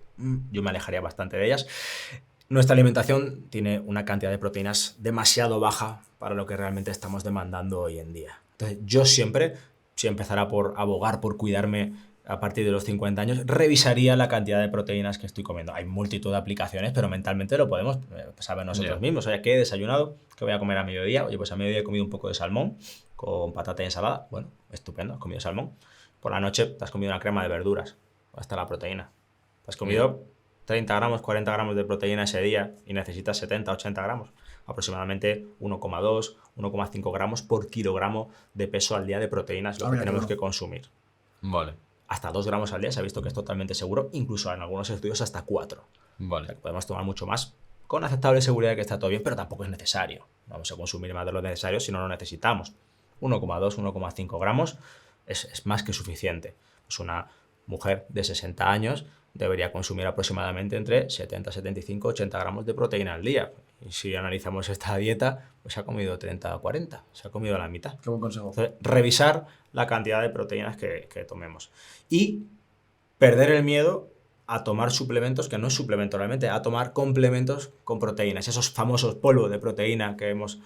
yo me alejaría bastante de ellas. Nuestra alimentación tiene una cantidad de proteínas demasiado baja para lo que realmente estamos demandando hoy en día. Entonces, yo siempre, si empezara por abogar por cuidarme a partir de los 50 años, revisaría la cantidad de proteínas que estoy comiendo. Hay multitud de aplicaciones, pero mentalmente lo podemos saber nosotros mismos. Oye, ¿qué he desayunado? ¿Qué voy a comer a mediodía? Oye, pues a mediodía he comido un poco de salmón con patata y ensalada. Bueno, estupendo, has comido salmón. Por la noche te has comido una crema de verduras. Hasta la proteína. Te has comido 30 gramos, 40 gramos de proteína ese día y necesitas 70, 80 gramos. Aproximadamente 1,2, 1,5 gramos por kilogramo de peso al día de proteínas, lo que tenemos que consumir. Vale. Hasta 2 gramos al día se ha visto que es totalmente seguro, incluso en algunos estudios hasta 4. Vale. O sea, que podemos tomar mucho más con aceptable seguridad de que está todo bien, pero tampoco es necesario. Vamos a consumir más de lo necesario si no lo necesitamos. 1,2, 1,5 gramos es más que suficiente. Pues una mujer de 60 años debería consumir aproximadamente entre 70, 75, 80 gramos de proteína al día. Y si analizamos esta dieta, pues se ha comido 30 o 40, se ha comido la mitad. Qué buen consejo. Entonces, revisar la cantidad de proteínas que tomemos. Y perder el miedo a tomar suplementos, que no es suplemento realmente, a tomar complementos con proteínas. Esos famosos polvos de proteína que vemos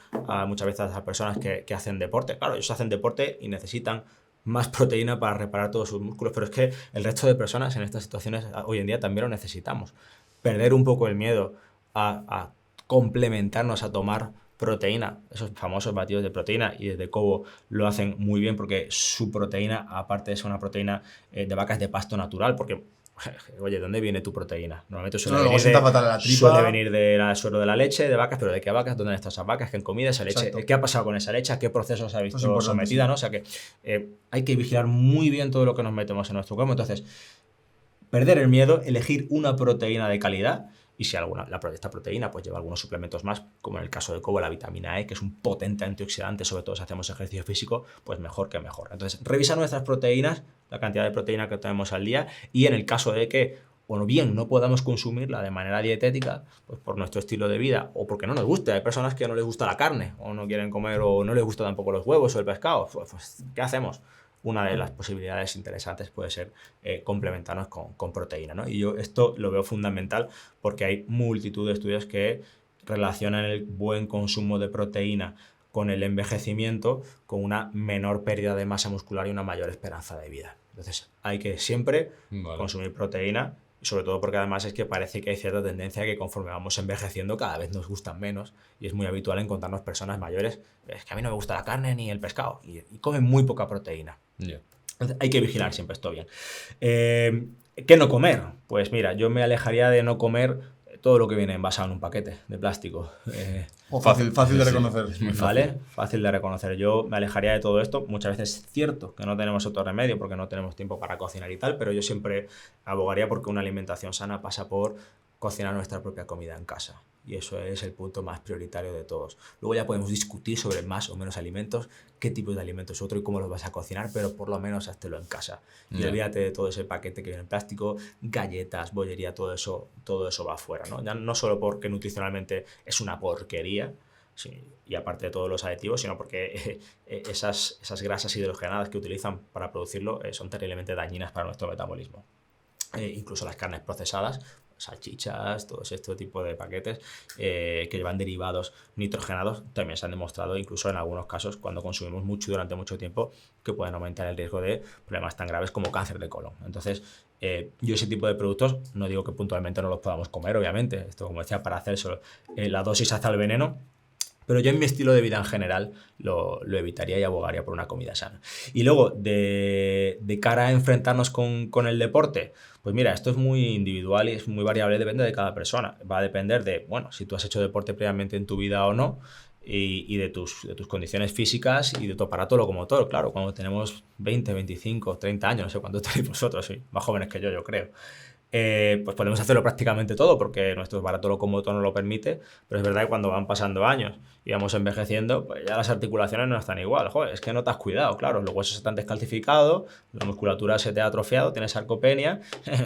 muchas veces a las personas que hacen deporte. Claro, ellos hacen deporte y necesitan más proteína para reparar todos sus músculos, pero es que el resto de personas en estas situaciones hoy en día también lo necesitamos. Perder un poco el miedo a complementarnos, a tomar proteína, esos famosos batidos de proteína, y desde Cobo lo hacen muy bien porque su proteína, aparte de ser una proteína de vacas de pasto natural, porque Oye, ¿dónde viene tu proteína? Normalmente luego sienta fatal la tripa. suele venir del suero de la leche, de vacas, pero ¿de qué vacas? ¿Dónde están estas vacas? ¿Qué han comido esa leche? Exacto. ¿Qué ha pasado con esa leche? ¿A qué procesos se ha visto importante, sometida? sí. ¿No? O sea que hay que vigilar muy bien todo lo que nos metemos en nuestro cuerpo. Entonces, perder el miedo, elegir una proteína de calidad. Y si esta proteína pues lleva algunos suplementos más, como en el caso del cobo, la vitamina E, que es un potente antioxidante, sobre todo si hacemos ejercicio físico, pues mejor que mejor. Entonces, revisa nuestras proteínas, la cantidad de proteína que tenemos al día, y en el caso de que, bueno, bien, no podamos consumirla de manera dietética, pues por nuestro estilo de vida, o porque no nos guste. Hay personas que no les gusta la carne, o no quieren comer, o no les gusta tampoco los huevos o el pescado. Pues ¿qué hacemos? Una de las posibilidades interesantes puede ser complementarnos con proteína, ¿no? Y yo esto lo veo fundamental porque hay multitud de estudios que relacionan el buen consumo de proteína con el envejecimiento, con una menor pérdida de masa muscular y una mayor esperanza de vida. Entonces hay que siempre consumir proteína, sobre todo porque además es que parece que hay cierta tendencia que conforme vamos envejeciendo cada vez nos gustan menos, y es muy habitual encontrarnos personas mayores, es que a mí no me gusta la carne ni el pescado, y comen muy poca proteína. Yeah. Entonces, hay que vigilar siempre esto bien. ¿Qué no comer? Pues mira, yo me alejaría de no comer todo lo que viene envasado en un paquete de plástico. Fácil de reconocer. ¿Vale? Fácil de reconocer. Yo me alejaría de todo esto. Muchas veces es cierto que no tenemos otro remedio porque no tenemos tiempo para cocinar y tal, pero yo siempre abogaría porque una alimentación sana pasa por cocinar nuestra propia comida en casa. Y eso es el punto más prioritario de todos. Luego ya podemos discutir sobre más o menos alimentos, qué tipos de alimentos es otro y cómo los vas a cocinar, pero por lo menos hazlo en casa. Y olvídate de todo ese paquete que viene en plástico, galletas, bollería, todo eso va afuera, ¿no? Ya no solo porque nutricionalmente es una porquería, sí, y aparte de todos los aditivos, sino porque esas grasas hidrogenadas que utilizan para producirlo son terriblemente dañinas para nuestro metabolismo. Incluso las carnes procesadas, salchichas, todo este tipo de paquetes que llevan derivados nitrogenados, también se han demostrado, incluso en algunos casos, cuando consumimos mucho durante mucho tiempo, que pueden aumentar el riesgo de problemas tan graves como cáncer de colon. Entonces, yo ese tipo de productos, no digo que puntualmente no los podamos comer, obviamente, esto como decía, para hacer eso, la dosis hasta el veneno, pero yo en mi estilo de vida en general lo evitaría y abogaría por una comida sana. Y luego, de cara a enfrentarnos con el deporte, pues mira, esto es muy individual y es muy variable, depende de cada persona. Va a depender de, bueno, si tú has hecho deporte previamente en tu vida o no, y de tus condiciones físicas y de tu aparato locomotor. Claro, cuando tenemos 20, 25, 30 años, no sé cuánto tenéis vosotros, sí, más jóvenes que yo creo. Pues podemos hacerlo prácticamente todo porque nuestro aparato locomotor nos lo permite, pero es verdad que cuando van pasando años y vamos envejeciendo, pues ya las articulaciones no están igual. Joder, es que no te has cuidado, claro, los huesos están descalcificados, la musculatura se te ha atrofiado, tienes sarcopenia,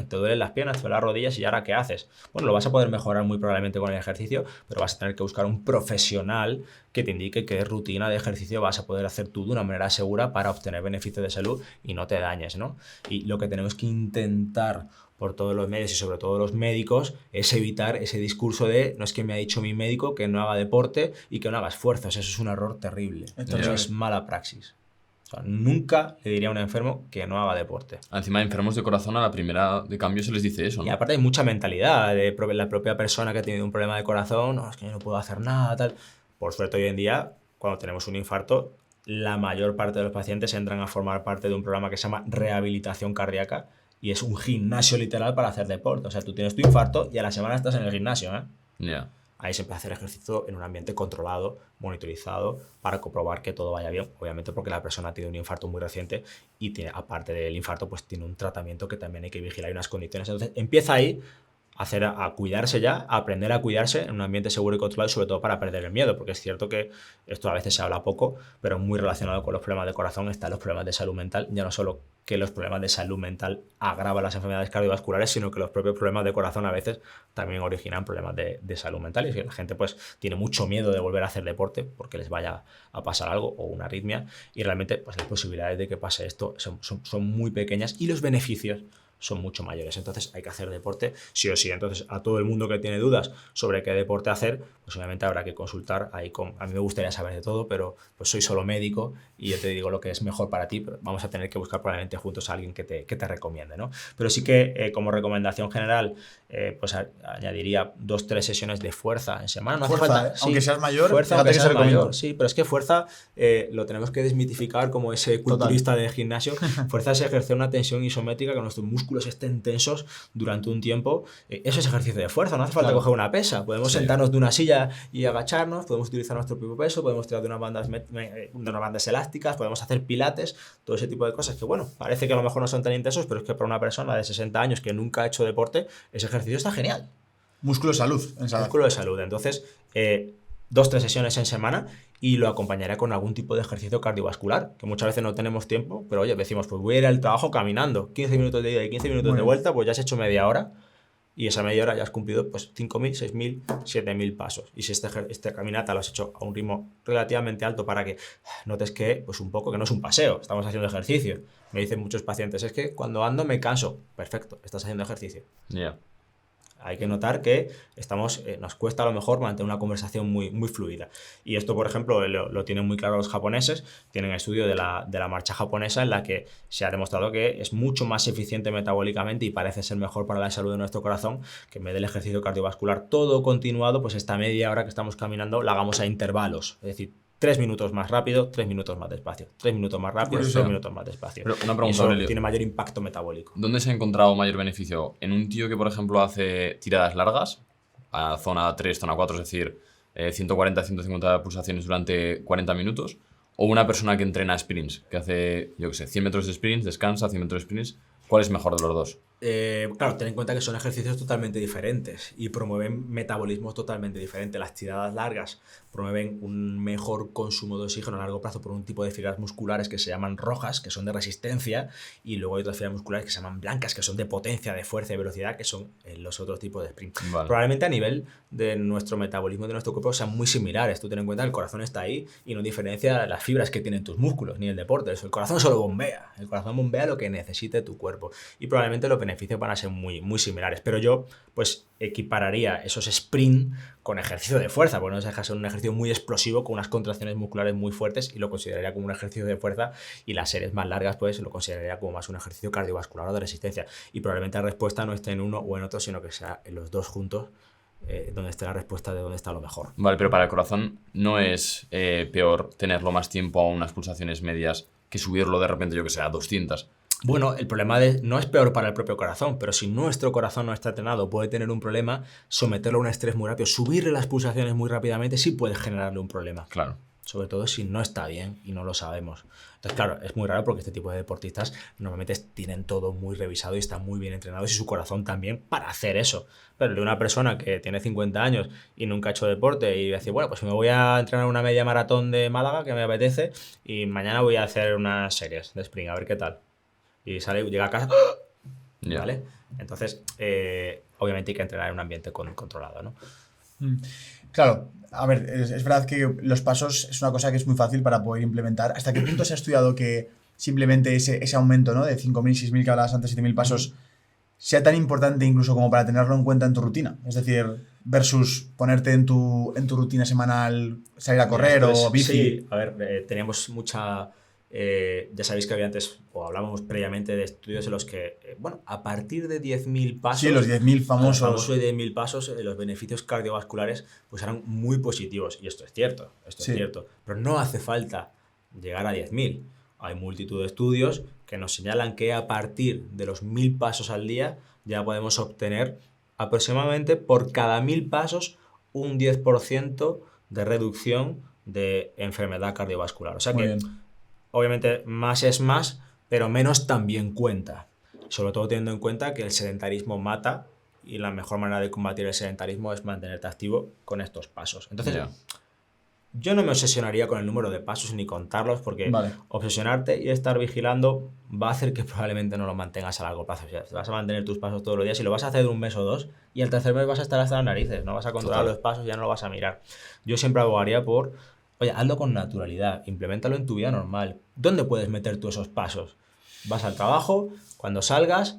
te duelen las piernas, te duelen las rodillas y ahora ¿qué haces? Bueno, lo vas a poder mejorar muy probablemente con el ejercicio, pero vas a tener que buscar un profesional que te indique qué rutina de ejercicio vas a poder hacer tú de una manera segura para obtener beneficios de salud y no te dañes, ¿no? Y lo que tenemos que intentar por todos los medios y sobre todo los médicos es evitar ese discurso de no es que me ha dicho mi médico que no haga deporte y que no haga esfuerzos. Eso es un error terrible. Eso es mala praxis. O sea, nunca le diría a un enfermo que no haga deporte. Encima, enfermos de corazón a la primera de cambio se les dice eso, ¿no? Y aparte hay mucha mentalidad de la propia persona que ha tenido un problema de corazón, no, es que yo no puedo hacer nada, tal. Por suerte hoy en día, cuando tenemos un infarto, la mayor parte de los pacientes entran a formar parte de un programa que se llama rehabilitación cardíaca, y es un gimnasio literal para hacer deporte. O sea, tú tienes tu infarto y a la semana estás en el gimnasio, ¿eh? Yeah. Ahí se puede hacer ejercicio en un ambiente controlado, monitorizado, para comprobar que todo vaya bien. Obviamente porque la persona tiene un infarto muy reciente y tiene, aparte del infarto, pues tiene un tratamiento que también hay que vigilar y unas condiciones. Entonces empieza ahí a cuidarse ya, a aprender a cuidarse en un ambiente seguro y controlado, y sobre todo para perder el miedo, porque es cierto que esto a veces se habla poco, pero muy relacionado con los problemas de corazón están los problemas de salud mental. Ya no solo que los problemas de salud mental agravan las enfermedades cardiovasculares, sino que los propios problemas de corazón a veces también originan problemas de salud mental, y que la gente pues tiene mucho miedo de volver a hacer deporte porque les vaya a pasar algo o una arritmia, y realmente pues las posibilidades de que pase esto son muy pequeñas y los beneficios son mucho mayores. Entonces hay que hacer deporte sí o sí. Entonces a todo el mundo que tiene dudas sobre qué deporte hacer, pues obviamente habrá que consultar ahí a mí me gustaría saber de todo, pero pues soy solo médico y yo te digo lo que es mejor para ti, pero vamos a tener que buscar probablemente juntos a alguien que te recomiende, ¿no? Pero sí que como recomendación general pues añadiría 2-3 sesiones de fuerza en semana. No hace falta, sí, aunque seas mayor, fuerza, fíjate que se recomienda. mayor, sí, pero es que fuerza lo tenemos que desmitificar como ese culturista de gimnasio. Fuerza es ejercer una tensión isométrica con nuestros músculos músculos estén tensos durante un tiempo, eso es ejercicio de fuerza, no hace falta Claro. coger una pesa, podemos sentarnos de una silla y agacharnos, podemos utilizar nuestro propio peso, podemos tirar de de unas bandas elásticas, podemos hacer pilates, todo ese tipo de cosas que, bueno, parece que a lo mejor no son tan intensos, pero es que para una persona de 60 años que nunca ha hecho deporte, ese ejercicio está genial. Músculo salud. En salud. Músculo de salud. Entonces, 2-3 sesiones en semana y lo acompañaré con algún tipo de ejercicio cardiovascular, que muchas veces no tenemos tiempo, pero oye, decimos, pues voy a ir al trabajo caminando, 15 minutos de ida y 15 minutos Muy de bien. vuelta, pues ya has hecho media hora y esa media hora ya has cumplido pues 5.000, 6.000, 7.000 pasos. Y si esta caminata lo has hecho a un ritmo relativamente alto para que notes que, pues un poco, que no es un paseo, estamos haciendo ejercicio. Me dicen muchos pacientes, es que cuando ando me canso. Perfecto, estás haciendo ejercicio. Ya. Hay que notar que nos cuesta a lo mejor mantener una conversación muy, muy fluida. Y esto, por ejemplo, lo tienen muy claro los japoneses. Tienen estudio de la marcha japonesa en la que se ha demostrado que es mucho más eficiente metabólicamente y parece ser mejor para la salud de nuestro corazón que en vez del ejercicio cardiovascular todo continuado, pues esta media hora que estamos caminando la hagamos a intervalos. Es decir, 3 minutos más rápido, 3 minutos más despacio. 3 minutos más rápido, Curioso. 3 minutos más despacio. Pero una Y pregunta, eso Aurelio. tiene mayor impacto metabólico. ¿Dónde se ha encontrado mayor beneficio? ¿En un tío que, por ejemplo, hace tiradas largas, a zona 3, zona 4, es decir, 140, 150 pulsaciones durante 40 minutos? ¿O una persona que entrena sprints, que hace, yo qué sé, 100 metros de sprints, descansa, 100 metros de sprints? ¿Cuál es mejor de los dos? Claro, ten en cuenta que son ejercicios totalmente diferentes y promueven metabolismos totalmente diferentes. Las tiradas largas promueven un mejor consumo de oxígeno a largo plazo por un tipo de fibras musculares que se llaman rojas, que son de resistencia, y luego hay otras fibras musculares que se llaman blancas, que son de potencia, de fuerza y velocidad, que son los otros tipos de sprint. Vale. Probablemente a nivel de nuestro metabolismo, de nuestro cuerpo, sean muy similares. Tú ten en cuenta que el corazón está ahí y no diferencia las fibras que tienen tus músculos, ni el deporte. El corazón solo bombea. El corazón bombea lo que necesite tu cuerpo. Y probablemente los beneficios van a ser muy, muy similares. Pero yo, pues, equipararía esos sprint con ejercicio de fuerza, porque no deja de ser un ejercicio muy explosivo con unas contracciones musculares muy fuertes y lo consideraría como un ejercicio de fuerza, y las series más largas, pues, lo consideraría como más un ejercicio cardiovascular o de resistencia. Y probablemente la respuesta no esté en uno o en otro, sino que sea en los dos juntos, donde esté la respuesta de dónde está lo mejor. Vale, pero para el corazón no es peor tenerlo más tiempo a unas pulsaciones medias que subirlo de repente, yo que sé, a 200. Bueno, el problema no es peor para el propio corazón, pero si nuestro corazón no está entrenado, puede tener un problema, someterlo a un estrés muy rápido, subirle las pulsaciones muy rápidamente, sí puede generarle un problema. Claro. Sobre todo si no está bien y no lo sabemos. Entonces, claro, es muy raro porque este tipo de deportistas normalmente tienen todo muy revisado y están muy bien entrenados y su corazón también para hacer eso. Pero de una persona que tiene 50 años y nunca ha hecho deporte y dice, bueno, pues me voy a entrenar una media maratón de Málaga que me apetece y mañana voy a hacer unas series de sprint, a ver qué tal. Y llega a casa, Ya. ¿vale? Entonces, obviamente hay que entrenar en un ambiente controlado, ¿no? Claro, a ver, es verdad que los pasos es una cosa que es muy fácil para poder implementar. ¿Hasta qué punto se ha estudiado que simplemente ese aumento, ¿no?, de 5.000, 6.000 que hablabas antes, 7.000 pasos, sea tan importante incluso como para tenerlo en cuenta en tu rutina? Es decir, versus ponerte en tu rutina semanal, salir a correr o bici. Sí, a ver, teníamos mucha... ya sabéis que había antes, o hablábamos previamente de estudios en los que, bueno, a partir de 10.000 pasos... Sí, los 10.000 famosos. Los famosos 10.000 pasos, los beneficios cardiovasculares pues eran muy positivos. Y esto es cierto, Sí. es cierto. Pero no hace falta llegar a 10.000. Hay multitud de estudios que nos señalan que a partir de los 1.000 pasos al día ya podemos obtener aproximadamente por cada 1.000 pasos un 10% de reducción de enfermedad cardiovascular. O sea Muy que... bien. Obviamente más es más, pero menos también cuenta. Sobre todo teniendo en cuenta que el sedentarismo mata y la mejor manera de combatir el sedentarismo es mantenerte activo con estos pasos. Entonces, Ya. yo no me obsesionaría con el número de pasos ni contarlos, porque Vale. obsesionarte y estar vigilando va a hacer que probablemente no lo mantengas a largo plazo. O sea, vas a mantener tus pasos todos los días y lo vas a hacer de un mes o dos, y al tercer mes vas a estar hasta las narices, no vas a controlar Total. los pasos, ya no lo vas a mirar. Yo siempre abogaría por... Oye, hazlo con naturalidad, implementalo en tu vida normal. ¿Dónde puedes meter tú esos pasos? Vas al trabajo, cuando salgas,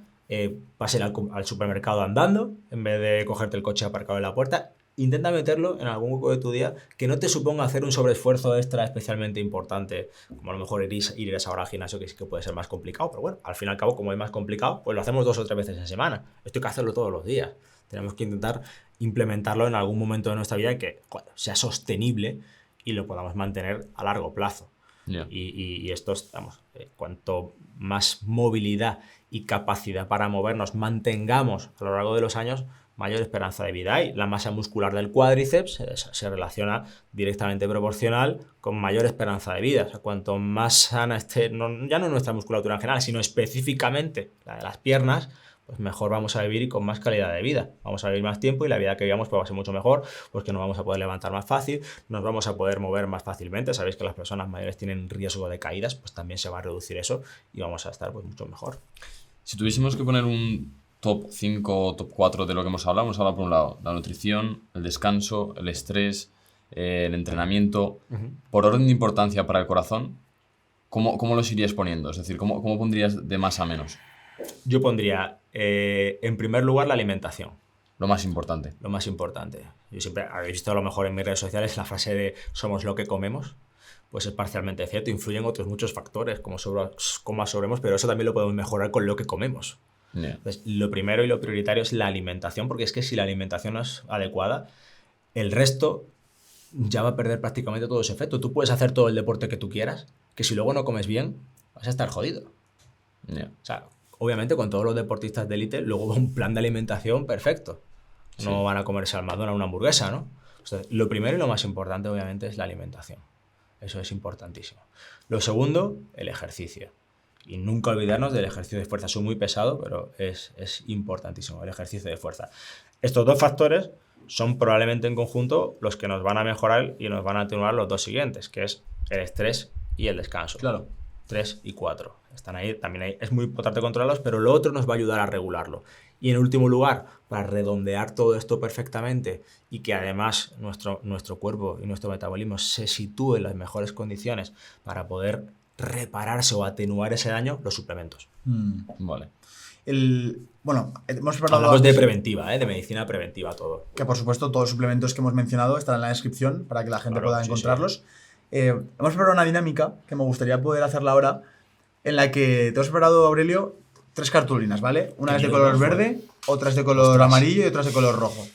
vas a ir al supermercado andando, en vez de cogerte el coche aparcado en la puerta. Intenta meterlo en algún hueco de tu día que no te suponga hacer un sobreesfuerzo extra especialmente importante, como a lo mejor ir a esa hora al gimnasio, que sí que puede ser más complicado, pero bueno, al fin y al cabo, como es más complicado, pues lo hacemos 2 o 3 veces en semana. Esto hay que hacerlo todos los días. Tenemos que intentar implementarlo en algún momento de nuestra vida que, joder, sea sostenible y lo podamos mantener a largo plazo. Yeah. Y esto, vamos, cuanto más movilidad y capacidad para movernos mantengamos a lo largo de los años, mayor esperanza de vida hay. La masa muscular del cuádriceps se relaciona directamente proporcional con mayor esperanza de vida. O sea, cuanto más sana esté, ya no nuestra musculatura en general, sino específicamente la de las piernas, pues mejor vamos a vivir y con más calidad de vida. Vamos a vivir más tiempo y la vida que vivamos pues va a ser mucho mejor, porque nos vamos a poder levantar más fácil, nos vamos a poder mover más fácilmente. Sabéis que las personas mayores tienen riesgo de caídas, pues también se va a reducir eso y vamos a estar pues mucho mejor. Si tuviésemos que poner un top 5 o top 4 de lo que hemos hablado por un lado la nutrición, el descanso, el estrés, el entrenamiento, por orden de importancia para el corazón, ¿cómo los irías poniendo? Es decir, ¿cómo pondrías de más a menos? Yo pondría en primer lugar la alimentación. Lo más importante. Lo más importante. Yo siempre, habéis visto a lo mejor en mis redes sociales la frase de somos lo que comemos. Pues es parcialmente cierto. Influyen otros muchos factores, como sobremos, pero eso también lo podemos mejorar con lo que comemos. Yeah. Entonces, lo primero y lo prioritario es la alimentación, porque es que si la alimentación no es adecuada, el resto ya va a perder prácticamente todo ese efecto. Tú puedes hacer todo el deporte que tú quieras, que si luego no comes bien, vas a estar jodido. Yeah. O sea, obviamente con todos los deportistas de élite, luego va un plan de alimentación perfecto. No van a comerse al McDonald's una hamburguesa, ¿no? O sea, lo primero y lo más importante, obviamente, es la alimentación. Eso es importantísimo. Lo segundo, el ejercicio. Y nunca olvidarnos del ejercicio de fuerza. Soy muy pesado, pero es importantísimo el ejercicio de fuerza. Estos dos factores son probablemente en conjunto los que nos van a mejorar y nos van a atenuar los dos siguientes, que es el estrés y el descanso. Claro. 3 y 4. Están ahí, también ahí. Es muy importante controlarlos, pero lo otro nos va a ayudar a regularlo. Y en último lugar, para redondear todo esto perfectamente y que además nuestro cuerpo y nuestro metabolismo se sitúe en las mejores condiciones para poder repararse o atenuar ese daño, los suplementos. Vale. Bueno, hemos preparado... Hablamos de preventiva, de medicina preventiva todo. Que por supuesto todos los suplementos que hemos mencionado están en la descripción para que la gente pueda encontrarlos. Sí. Hemos preparado una dinámica que me gustaría poder hacerla ahora, en la que te has preparado, Aurelio, 3 cartulinas, ¿vale? Una es de color verde, otra es de color amarillo y otra es de color rojo.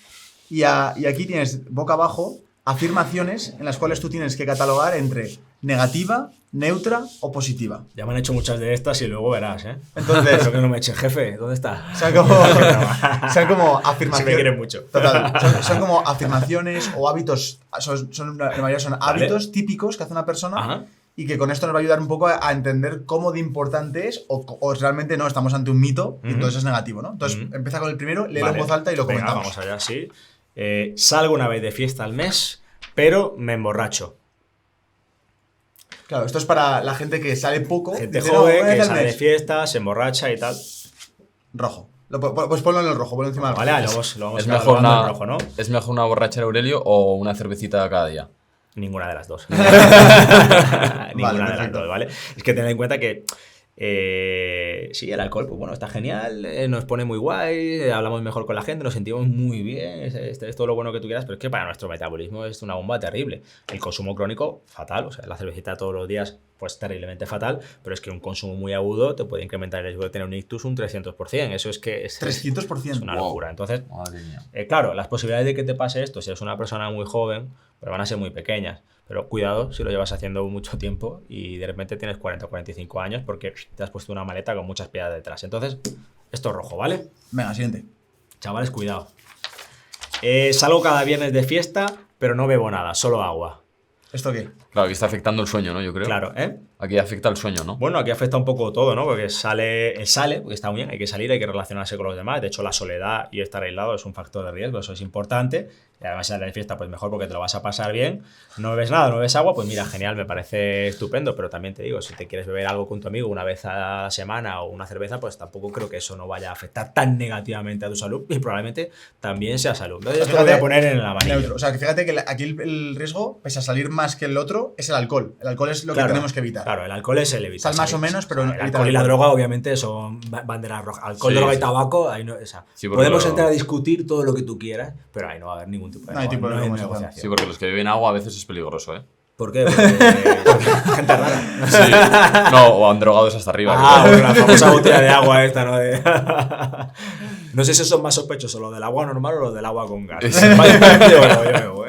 Y aquí tienes, boca abajo, afirmaciones en las cuales tú tienes que catalogar entre negativa, neutra o positiva. Ya me han hecho muchas de estas y luego verás, ¿eh? Entonces... Eso que no me eche, jefe, ¿dónde está? Son como afirmaciones... Se me quiere mucho. Total. Son como afirmaciones o hábitos, la mayoría son hábitos típicos que hace una persona. Ajá. Y que con esto nos va a ayudar un poco a entender cómo de importante es o realmente no, estamos ante un mito y entonces es negativo, ¿no? Entonces empieza con el primero, léelo en voz alta y lo comentamos. Vamos allá, sí. Salgo una vez de fiesta al mes, pero me emborracho. Claro, esto es para la gente que sale poco. Gente dice, joven, no, que sale de fiesta, se emborracha y tal. Rojo. Pues ponlo en el rojo, ponlo encima del rojo. Vale, lo vamos ¿Es a mejor, en rojo, ¿no? ¿Es mejor una borrachera, Aurelio, o una cervecita cada día? Ninguna de las dos. Vale, Ninguna de las perfecto. dos, ¿vale? Es que tened en cuenta que sí, el alcohol, pues bueno, está genial, nos pone muy guay, hablamos mejor con la gente, nos sentimos muy bien, es todo lo bueno que tú quieras, pero es que para nuestro metabolismo es una bomba terrible. El consumo crónico, fatal, o sea, la cervecita todos los días, pues terriblemente fatal, pero es que un consumo muy agudo te puede incrementar el riesgo de tener un ictus un 300%, eso es que es 300%. es una locura. Entonces, Madre mía. claro, las posibilidades de que te pase esto, si eres una persona muy joven, pero van a ser muy pequeñas. Pero cuidado si lo llevas haciendo mucho tiempo y de repente tienes 40 o 45 años porque te has puesto una maleta con muchas piedras detrás. Entonces, esto es rojo, ¿vale? Venga, siguiente. Chavales, cuidado. Salgo cada viernes de fiesta, pero no bebo nada, solo agua. ¿Esto qué? Claro, aquí está afectando el sueño, ¿no? Yo creo. Claro, ¿eh? Aquí afecta el sueño, ¿no? Bueno, aquí afecta un poco todo, ¿no? Porque sale, porque está muy bien, hay que salir, hay que relacionarse con los demás. De hecho, la soledad y estar aislado es un factor de riesgo, eso es importante. Y además, si sales de fiesta, pues mejor porque te lo vas a pasar bien. No bebes nada, no bebes agua, pues mira, genial, me parece estupendo. Pero también te digo, si te quieres beber algo con tu amigo una vez a la semana o una cerveza, pues tampoco creo que eso no vaya a afectar tan negativamente a tu salud y probablemente también sea salud. Entonces, esto lo voy a poner en el amarillo. Neutro. O sea, que fíjate que aquí el riesgo, pese a salir más que el otro, es el alcohol. El alcohol es lo que tenemos que evitar. Claro, el alcohol es el evitar. Sal más o menos, pero el evitar alcohol y la alcohol. droga, obviamente, son banderas rojas. Alcohol, Sí, droga sí. y tabaco, ahí no. Sí, porque podemos lo- entrar a discutir todo lo que tú quieras, pero ahí no va a haber ningún tipo de No hay tipo de negociación. negociación. Sí, porque los que beben agua a veces es peligroso, ¿eh? ¿Por qué? Porque gente rara. Sí. No, o han drogados hasta arriba. Bueno, la famosa botella de agua esta, ¿no? No sé si son más sospechosos, lo del agua normal o lo del agua con gas. Yo me voy.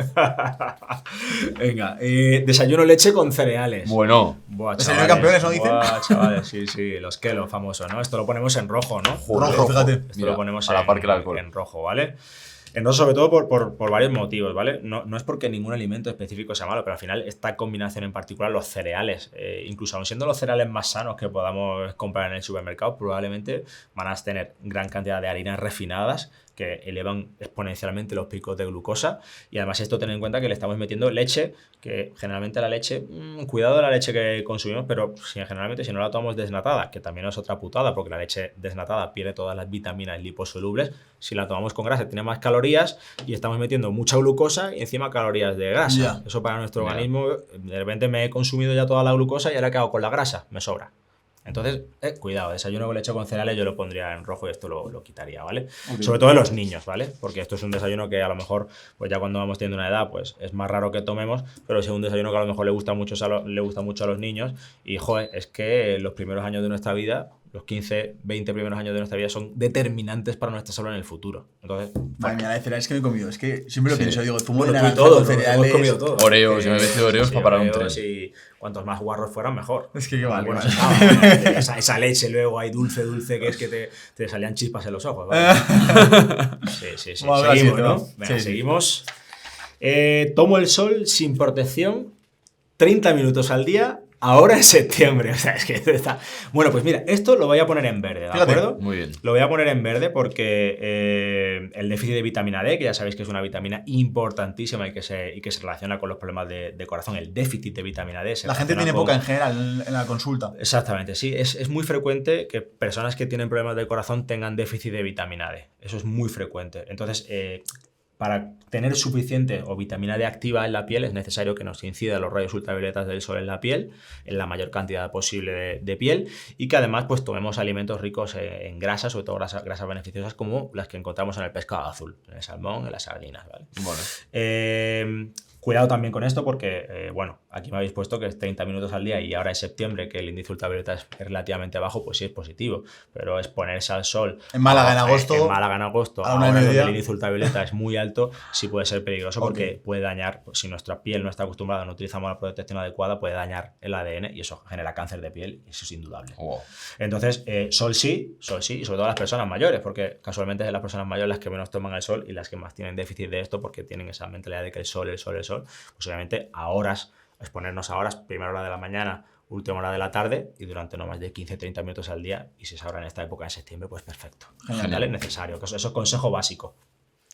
Venga, desayuno leche con cereales. Bueno. Buah, Desayuno de chavales. campeones, ¿no dicen? Buah, chavales, sí, los Kelo famosos, ¿no? Esto lo ponemos en rojo, ¿no? Rojo, fíjate. Esto Mira, lo ponemos a la par que el alcohol. en rojo, ¿vale? Entonces, sobre todo por varios motivos, ¿vale? No es porque ningún alimento específico sea malo, pero al final esta combinación en particular, los cereales, incluso aun siendo los cereales más sanos que podamos comprar en el supermercado, probablemente van a tener gran cantidad de harinas refinadas que elevan exponencialmente los picos de glucosa, y además esto tener en cuenta que le estamos metiendo leche, que generalmente la leche, cuidado de la leche que consumimos, pero generalmente si no la tomamos desnatada, que también es otra putada porque la leche desnatada pierde todas las vitaminas liposolubles, si la tomamos con grasa tiene más calorías y estamos metiendo mucha glucosa y encima calorías de grasa. Ya. Eso para nuestro Ya. organismo, de repente me he consumido ya toda la glucosa y ahora ¿qué hago con la grasa? Me sobra. Entonces, cuidado, desayuno con leche con cereales yo lo pondría en rojo y esto lo quitaría, ¿vale? Ok. Sobre todo en los niños, ¿vale? Porque esto es un desayuno que a lo mejor, pues ya cuando vamos teniendo una edad, pues es más raro que tomemos, pero es un desayuno que a lo mejor le gusta mucho a los niños y, joder, es que los primeros años de nuestra vida, los 15, 20 primeros años de nuestra vida son determinantes para nuestra salud en el futuro. Entonces, Madre mía, la de cereales que me he comido. Es que siempre lo Sí. pienso, digo, zumo bueno, de tú y naranja todos, con ¿no? cereales. Hemos comido todo. Oreos, yo me he metido Oreos para parar un tren. Y cuantos más guarros fueran, mejor. Es que qué mal, Bueno, qué mal. esa leche luego ahí dulce, que es que te salían chispas en los ojos. ¿Vale? Sí. Como algo así, Seguimos, ¿no? ¿no? Venga, Sí. seguimos. Tomo el sol sin protección 30 minutos al día, ahora en septiembre. O sea, es que está... Bueno, pues mira, esto lo voy a poner en verde, ¿de Fíjate. acuerdo? Muy bien. Lo voy a poner en verde porque el déficit de vitamina D, que ya sabéis que es una vitamina importantísima y que se relaciona con los problemas de corazón, el déficit de vitamina D. La gente tiene poca en general en la consulta. Exactamente, sí. Es muy frecuente que personas que tienen problemas del corazón tengan déficit de vitamina D. Eso es muy frecuente. Entonces, para tener suficiente o vitamina D activa en la piel es necesario que nos incidan los rayos ultravioletas del sol en la piel, en la mayor cantidad posible de piel, y que además pues tomemos alimentos ricos en grasas, sobre todo grasas beneficiosas como las que encontramos en el pescado azul, en el salmón, en las sardinas, ¿vale? Bueno. Cuidado también con esto porque, bueno, aquí me habéis puesto que es 30 minutos al día y ahora en septiembre que el índice ultravioleta es relativamente bajo, pues sí es positivo, pero exponerse al sol En Málaga en agosto, en Málaga en agosto, a la una y ahora donde media. el índice ultravioleta es muy alto, sí puede ser peligroso Ok. porque puede dañar, pues, si nuestra piel no está acostumbrada, no utilizamos la protección adecuada, puede dañar el ADN y eso genera cáncer de piel, y eso es indudable. Wow. Entonces, sol sí, y sobre todo las personas mayores, porque casualmente es las personas mayores las que menos toman el sol y las que más tienen déficit de esto porque tienen esa mentalidad de que el sol, pues obviamente a horas, exponernos a horas, primera hora de la mañana, última hora de la tarde y durante no más de 15-30 minutos al día, y si es ahora en esta época en septiembre, pues perfecto. Genial. ¿Vale? Necesario, que eso es consejo básico.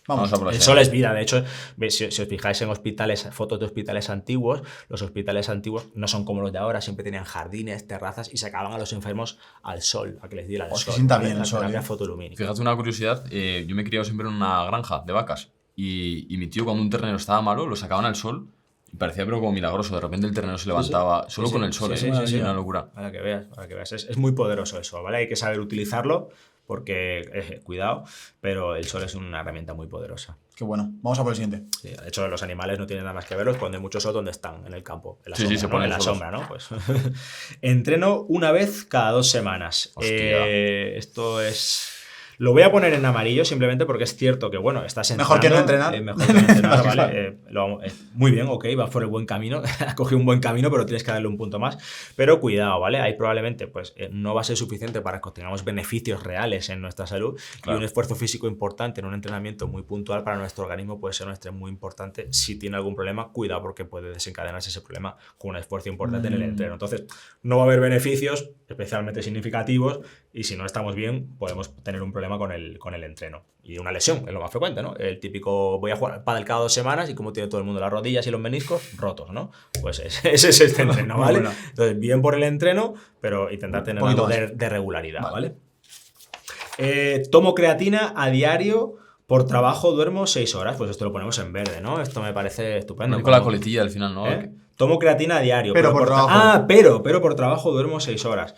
Vamos. Vamos a por El sol es vida, de hecho, si os fijáis en hospitales, fotos de hospitales antiguos, los hospitales antiguos no son como los de ahora, siempre tenían jardines, terrazas y sacaban a los enfermos al sol, a que les diera el Pues que sol. sienta ¿vale? bien el La sol, terapia fotolumínica. Fíjate una curiosidad, yo me he criado siempre en una granja de vacas y mi tío cuando un ternero estaba malo lo sacaban al sol y parecía pero como milagroso, de repente el ternero se levantaba solo Sí, con sí, el sol, sí, ¿eh? sí. Una locura. Para que veas. Es muy poderoso el sol, ¿vale? Hay que saber utilizarlo porque, cuidado, pero el sol es una herramienta muy poderosa. Qué bueno. Vamos a por el siguiente. Sí, de hecho, los animales no tienen nada más que verlos cuando hay mucho sol, ¿dónde están? En el campo, en la Sí, sombra, se ¿no? ponen En la solos. sombra, ¿no? Pues entreno una vez cada 2 semanas. Hostia. Esto es... Lo voy a poner en amarillo simplemente porque es cierto que, bueno, estás Mejor que no entrenar. mejor que no entrenar, Claro. ¿vale? Muy bien, ok, vas por el buen camino, has cogido un buen camino, pero tienes que darle un punto más. Pero cuidado, ¿vale? Ahí probablemente pues, no va a ser suficiente para que tengamos beneficios reales en nuestra salud, Claro. y un esfuerzo físico importante en un entrenamiento muy puntual para nuestro organismo puede ser un estrés muy importante. Si tiene algún problema, cuidado porque puede desencadenarse ese problema con un esfuerzo importante en el entreno. Entonces, no va a haber beneficios especialmente significativos y si no estamos bien, podemos tener un problema con el entreno. Y una lesión es lo más frecuente, ¿no? El típico, voy a jugar al pádel cada 2 semanas y como tiene todo el mundo las rodillas y los meniscos rotos, ¿no? Pues ese es este entreno, Muy ¿vale? bueno. Entonces, bien por el entreno, pero intentar tener Poquito algo más. de regularidad, Vale. ¿vale? Tomo creatina a diario. Por trabajo duermo 6 horas, pues esto lo ponemos en verde, ¿no? Esto me parece estupendo. Con la Como- coletilla al final, ¿no? ¿Eh? Tomo creatina a diario. Pero por trabajo. Pero por trabajo duermo 6 horas.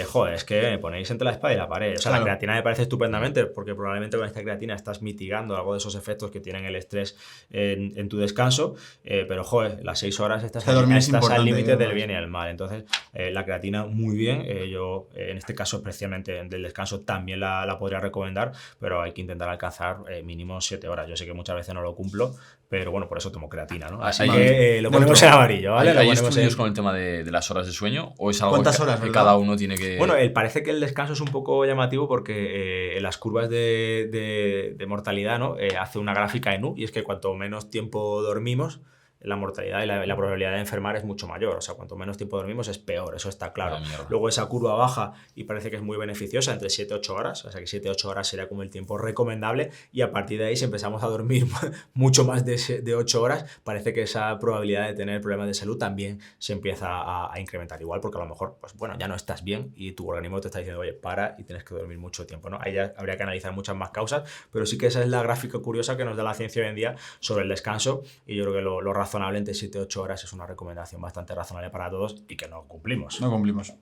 Joder, es que me ponéis entre la espada y la pared. O sea, Claro. la creatina me parece estupendamente porque probablemente con esta creatina estás mitigando algo de esos efectos que tienen el estrés en tu descanso. Pero, joder, las 6 horas estás dormir es al importante, límite del además. bien y el mal. Entonces, la creatina muy bien. Yo, en este caso, especialmente del descanso, también la podría recomendar, pero hay que intentar alcanzar mínimo 7 horas. Yo sé que muchas veces no lo cumplo, pero bueno, por eso tomo creatina, ¿no? Así que lo ponemos en amarillo, ¿vale? ¿Hay Lo ponemos estudios con el tema de las horas de sueño? ¿O es algo ¿Cuántas que, horas, que verdad? cada uno tiene que...? Bueno, parece que el descanso es un poco llamativo porque en las curvas de mortalidad, ¿no? Hace una gráfica en U, y es que cuanto menos tiempo dormimos, la mortalidad y la probabilidad de enfermar es mucho mayor. O sea, cuanto menos tiempo dormimos es peor, eso está claro. Mierda. Luego esa curva baja y parece que es muy beneficiosa entre 7 y 8 horas. O sea, que 7 y 8 horas sería como el tiempo recomendable, y a partir de ahí, si empezamos a dormir mucho más de 8 horas, parece que esa probabilidad de tener problemas de salud también se empieza a incrementar. Igual porque a lo mejor, pues bueno, ya no estás bien y tu organismo te está diciendo, oye, para, y tienes que dormir mucho tiempo, ¿no? Ahí ya habría que analizar muchas más causas, pero sí que esa es la gráfica curiosa que nos da la ciencia hoy en día sobre el descanso, y yo creo que lo razonable entre 7 y 8 horas es una recomendación bastante razonable para todos y que no cumplimos. No cumplimos.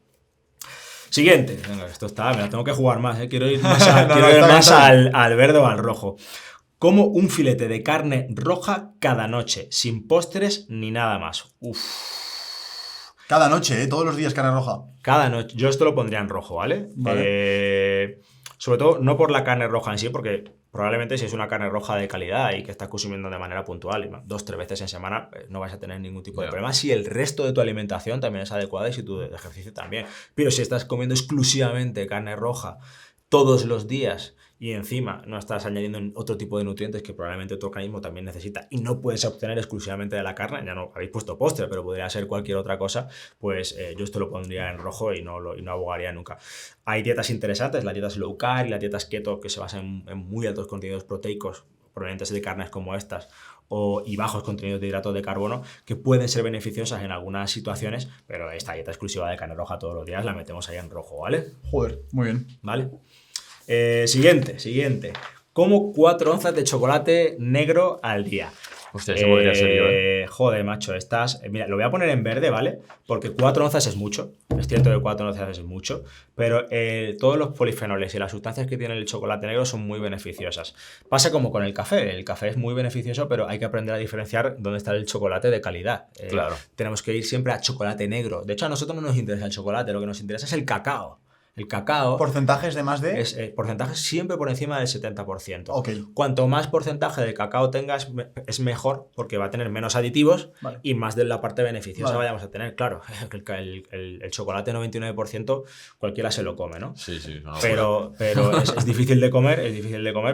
Siguiente. Venga, esto está, me la tengo que jugar más, ¿eh? Quiero ir más, No, quiero ir está más bien. al verde o al rojo. Como un filete de carne roja cada noche, sin postres ni nada más. Uf. Cada noche, todos los días carne roja. Cada noche. Yo esto lo pondría en rojo, ¿vale? Vale. Sobre todo, no por la carne roja en sí, porque probablemente si es una carne roja de calidad y que estás consumiendo de manera puntual, 2-3 veces en semana, no vas a tener ningún tipo de problema. Si el resto de tu alimentación también es adecuada y si tu ejercicio también. Pero si estás comiendo exclusivamente carne roja todos los días y encima no estás añadiendo otro tipo de nutrientes que probablemente tu organismo también necesita y no puedes obtener exclusivamente de la carne, ya no habéis puesto postre, pero podría ser cualquier otra cosa, pues yo esto lo pondría en rojo y no abogaría nunca. Hay dietas interesantes, las dietas low carb y las dietas keto, que se basan en muy altos contenidos proteicos provenientes de carnes como estas y bajos contenidos de hidratos de carbono, que pueden ser beneficiosas en algunas situaciones, pero esta dieta exclusiva de carne roja todos los días la metemos ahí en rojo, ¿vale? Joder, muy bien. ¿Vale? Siguiente. Como 4 onzas de chocolate negro al día. Hostia, eso podría ser yo, ¿eh? Joder, macho, mira, lo voy a poner en verde, ¿vale? Porque 4 onzas es mucho. Es cierto que 4 onzas es mucho, pero todos los polifenoles y las sustancias que tiene el chocolate negro son muy beneficiosas. Pasa como con el café. El café es muy beneficioso, pero hay que aprender a diferenciar dónde está el chocolate de calidad. Claro. Tenemos que ir siempre a chocolate negro. De hecho, a nosotros no nos interesa el chocolate, lo que nos interesa es el cacao. El cacao... ¿Porcentajes de más de...? Es porcentajes siempre por encima del 70%. Ok. Cuanto más porcentaje de cacao tengas, es mejor, porque va a tener menos aditivos, Vale. y más de la parte beneficiosa Vale. vayamos a tener. Claro, el chocolate 99% cualquiera se lo come, ¿no? Sí, no, Pero es difícil de comer,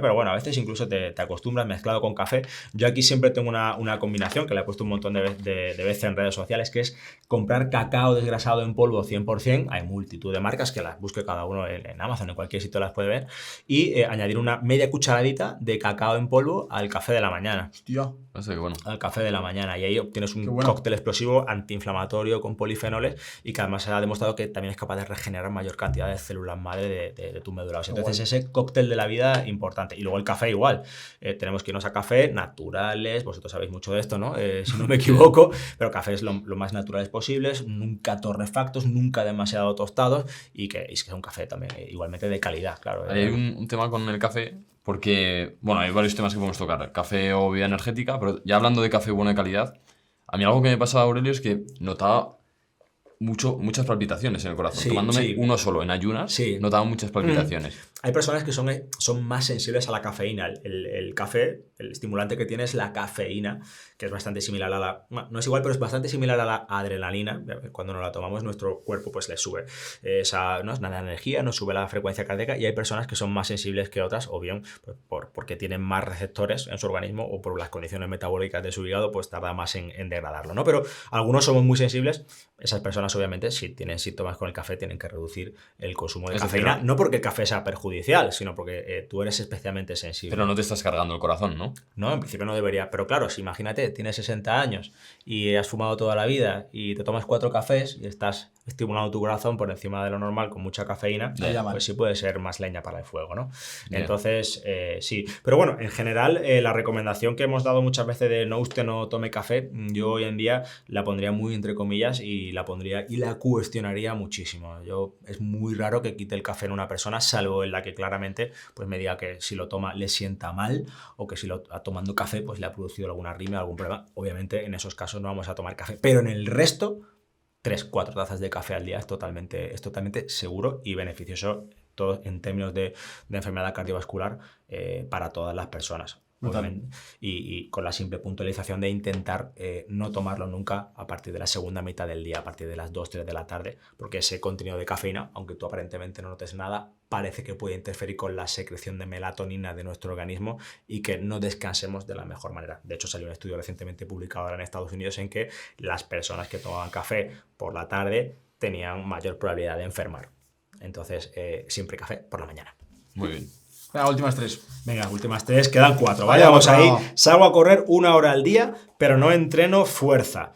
pero bueno, a veces incluso te acostumbras mezclado con café. Yo aquí siempre tengo una combinación que la he puesto un montón de veces en redes sociales, que es comprar cacao desgrasado en polvo 100%. Hay multitud de marcas que las busque cada uno en Amazon, en cualquier sitio las puede ver, y añadir una media cucharadita de cacao en polvo al café de la mañana. Hostia. Qué bueno. Al café de la mañana, y ahí obtienes un Qué bueno. cóctel explosivo antiinflamatorio con polifenoles y que además se ha demostrado que también es capaz de regenerar mayor cantidad de células madre de tu médula ósea. Entonces ese cóctel de la vida importante. Y luego el café igual. Tenemos que irnos a café naturales, vosotros sabéis mucho de esto, ¿no? Si no me equivoco, pero cafés lo más naturales posibles, nunca torrefactos, nunca demasiado tostados, y que es un café también igualmente de calidad, claro. Hay un tema con el café, porque, bueno, hay varios temas que podemos tocar. Café o bebida energética, pero ya hablando de café bueno de calidad, a mí algo que me pasaba, Aurelio, es que notaba muchas palpitaciones en el corazón. Sí, Tomándome sí. uno solo en ayunas, Sí. notaba muchas palpitaciones. Hay personas que son más sensibles a la cafeína. El café, el estimulante que tiene es la cafeína, que es bastante similar a la... Bueno, no es igual, pero es bastante similar a la adrenalina. Cuando nos la tomamos, nuestro cuerpo pues le sube ¿no? la energía, nos sube la frecuencia cardíaca, y hay personas que son más sensibles que otras, o bien pues, porque tienen más receptores en su organismo, o por las condiciones metabólicas de su hígado, pues tarda más en degradarlo, ¿no? Pero algunos somos muy sensibles. Esas personas, obviamente, si tienen síntomas con el café, tienen que reducir el consumo de Es cafeína. decir, no porque el café sea perjudicial perjudicial, sino porque tú eres especialmente sensible. Pero no te estás cargando el corazón, ¿no? No, en principio no debería. Pero claro, si imagínate, tienes 60 años y has fumado toda la vida y te tomas 4 cafés y estás estimulando tu corazón por encima de lo normal con mucha cafeína, pues sí puede ser más leña para el fuego, ¿no? Entonces, sí. Pero bueno, en general, la recomendación que hemos dado muchas veces de no, usted no tome café, yo hoy en día la pondría muy entre comillas y la cuestionaría muchísimo. Es muy raro que quite el café en una persona, salvo en la que claramente pues me diga que si lo toma le sienta mal o que si lo está tomando café pues le ha producido alguna arritmia, algún problema. Obviamente en esos casos no vamos a tomar café, pero en el resto 3-4 tazas de café al día es totalmente seguro y beneficioso todo en términos de enfermedad cardiovascular para todas las personas. Y con la simple puntualización de intentar no tomarlo nunca a partir de la segunda mitad del día, a partir de las 2-3 de la tarde, porque ese contenido de cafeína, aunque tú aparentemente no notes nada, parece que puede interferir con la secreción de melatonina de nuestro organismo y que no descansemos de la mejor manera. De hecho, salió un estudio recientemente publicado ahora en Estados Unidos en que las personas que tomaban café por la tarde tenían mayor probabilidad de enfermar. Entonces, siempre café por la mañana. Muy bien. Venga, últimas 3. Venga, últimas 3, quedan 4. ¿Vale? Vamos ahí. Salgo a correr 1 hora al día, pero no entreno fuerza.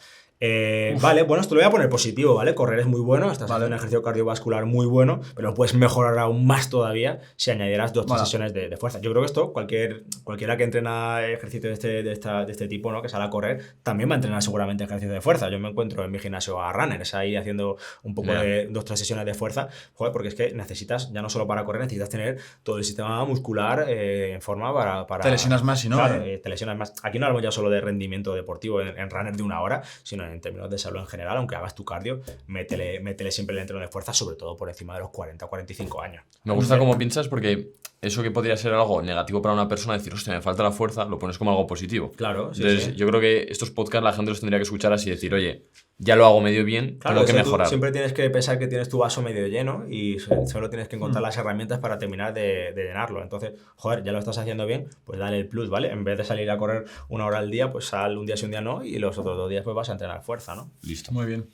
Vale, bueno, esto lo voy a poner positivo, ¿vale? Correr es muy bueno, estás haciendo un ejercicio cardiovascular muy bueno, pero lo puedes mejorar aún más todavía si añadieras 2-3 sesiones de fuerza. Yo creo que esto, cualquiera que entrena ejercicios de este tipo, ¿no? Que sale a correr, también va a entrenar seguramente ejercicio de fuerza. Yo me encuentro en mi gimnasio a runners ahí haciendo un poco de 2-3 sesiones de fuerza, joder, porque es que necesitas, ya no solo para correr, necesitas tener todo el sistema muscular en forma para... Te lesionas más, si no. Claro, te lesionas más. Aquí no hablamos ya solo de rendimiento deportivo en runner de 1 hora, sino en términos de salud en general, aunque hagas tu cardio, métele siempre el entreno de fuerza, sobre todo por encima de los 40 o 45 años. Me gusta cómo piensas porque eso que podría ser algo negativo para una persona, decir, hostia, me falta la fuerza, lo pones como algo positivo. Claro, sí. Entonces, yo creo que estos podcasts la gente los tendría que escuchar así y decir, oye, ya lo hago medio bien, claro, tengo que mejorar. Siempre tienes que pensar que tienes tu vaso medio lleno y solo tienes que encontrar las herramientas para terminar de llenarlo. Entonces, joder, ya lo estás haciendo bien, pues dale el plus, ¿vale? En vez de salir a correr 1 hora al día, pues sal un día sí, un día no, y los otros 2 días pues vas a entrenar fuerza, ¿no? Listo. Muy bien.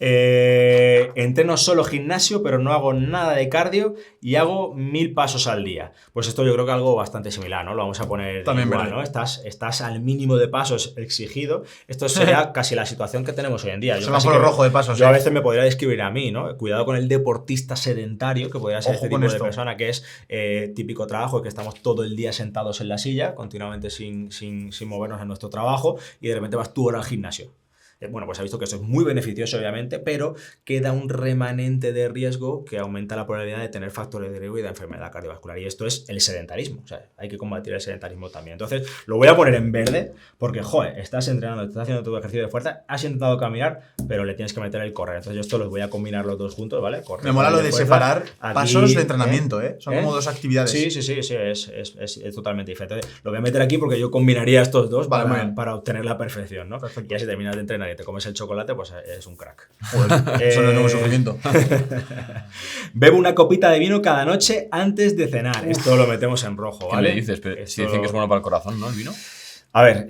Entreno solo gimnasio, pero no hago nada de cardio y hago 1000 pasos al día. Pues esto yo creo que algo bastante similar, ¿no? Lo vamos a poner también igual, ¿no? Estás al mínimo de pasos exigido. Esto sería casi la situación que tenemos hoy en día. Semáforo rojo de pasos. Yo a veces me podría describir a mí, ¿no? Cuidado con el deportista sedentario, que podría ser este tipo de persona que es típico trabajo, que estamos todo el día sentados en la silla, continuamente sin movernos en nuestro trabajo, y de repente vas tú ahora al gimnasio. Bueno, pues ha visto que eso es muy beneficioso, obviamente, pero queda un remanente de riesgo que aumenta la probabilidad de tener factores de riesgo y de enfermedad cardiovascular. Y esto es el sedentarismo. O sea, hay que combatir el sedentarismo también. Entonces, lo voy a poner en verde porque, joder, estás entrenando, estás haciendo tu ejercicio de fuerza, has intentado caminar, pero le tienes que meter el correr. Entonces, yo esto los voy a combinar los dos juntos, ¿vale? Correr, me mola lo de separar aquí, pasos de entrenamiento, ¿eh? Son como 2 actividades. Sí, es totalmente diferente. Entonces, lo voy a meter aquí porque yo combinaría estos dos para obtener la perfección, ¿no? Perfecto. Y así terminas de entrenar y te comes el chocolate, pues es un crack. Joder, eso no es nuevo sufrimiento. Bebo una copita de vino cada noche antes de cenar. Esto lo metemos en rojo, ¿vale? ¿Qué me dices? Pero si dicen que es bueno para el corazón, ¿no? El vino. A ver,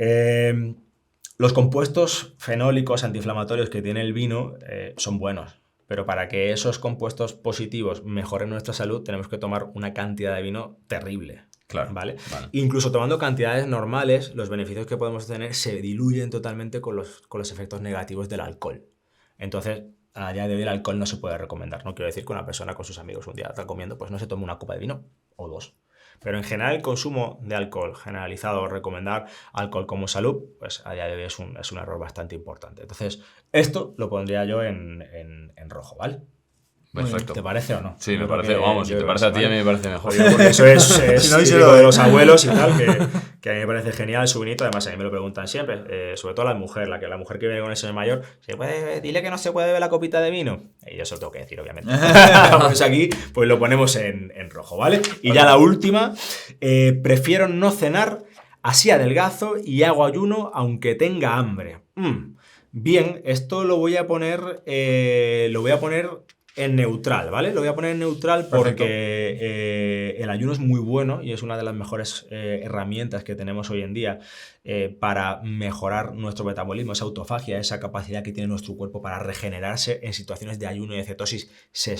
los compuestos fenólicos antiinflamatorios que tiene el vino son buenos. Pero para que esos compuestos positivos mejoren nuestra salud, tenemos que tomar una cantidad de vino terrible. Claro. ¿Vale? Incluso tomando cantidades normales, los beneficios que podemos tener se diluyen totalmente con los efectos negativos del alcohol. Entonces, a día de hoy el alcohol no se puede recomendar. No quiero decir que una persona con sus amigos un día está comiendo, pues no se tome una copa de vino o 2. Pero en general el consumo de alcohol generalizado, recomendar alcohol como salud, pues a día de hoy es un error bastante importante. Entonces, esto lo pondría yo en rojo, ¿vale? Perfecto. ¿Te parece o no? Sí, me parece, vamos, si te parece a ti, a mí me parece mejor. Porque eso es si no, típico de los abuelos y tal, que a mí me parece genial su vinito. Además, a mí me lo preguntan siempre, sobre todo la mujer que viene con el señor mayor, dile que no se puede beber la copita de vino. Y yo se lo tengo que decir, obviamente. Pues aquí pues lo ponemos en rojo, ¿vale? Y ya la última, prefiero no cenar, así adelgazo y hago ayuno aunque tenga hambre. Bien, esto lo voy a poner en neutral, ¿vale? Lo voy a poner en neutral porque el ayuno es muy bueno y es una de las mejores herramientas que tenemos hoy en día para mejorar nuestro metabolismo, esa autofagia, esa capacidad que tiene nuestro cuerpo para regenerarse en situaciones de ayuno y de cetosis se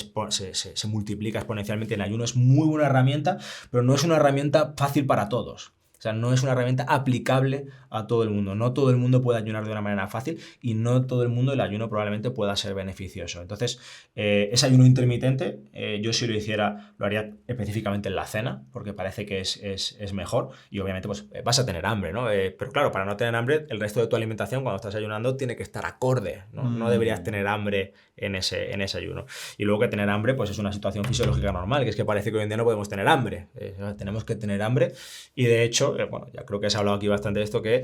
multiplica exponencialmente. El ayuno es muy buena herramienta, pero no es una herramienta fácil para todos. O sea, no es una herramienta aplicable a todo el mundo. No todo el mundo puede ayunar de una manera fácil y no todo el mundo el ayuno probablemente pueda ser beneficioso. Entonces, ese ayuno intermitente, yo si lo hiciera, lo haría específicamente en la cena, porque parece que es mejor y obviamente pues vas a tener hambre, ¿no? Pero claro, para no tener hambre, el resto de tu alimentación cuando estás ayunando tiene que estar acorde, ¿no? No deberías tener hambre en ese ayuno. Y luego que tener hambre pues es una situación fisiológica normal, que es que parece que hoy en día no podemos tener hambre. Tenemos que tener hambre y de hecho, bueno, ya creo que se ha hablado aquí bastante de esto, que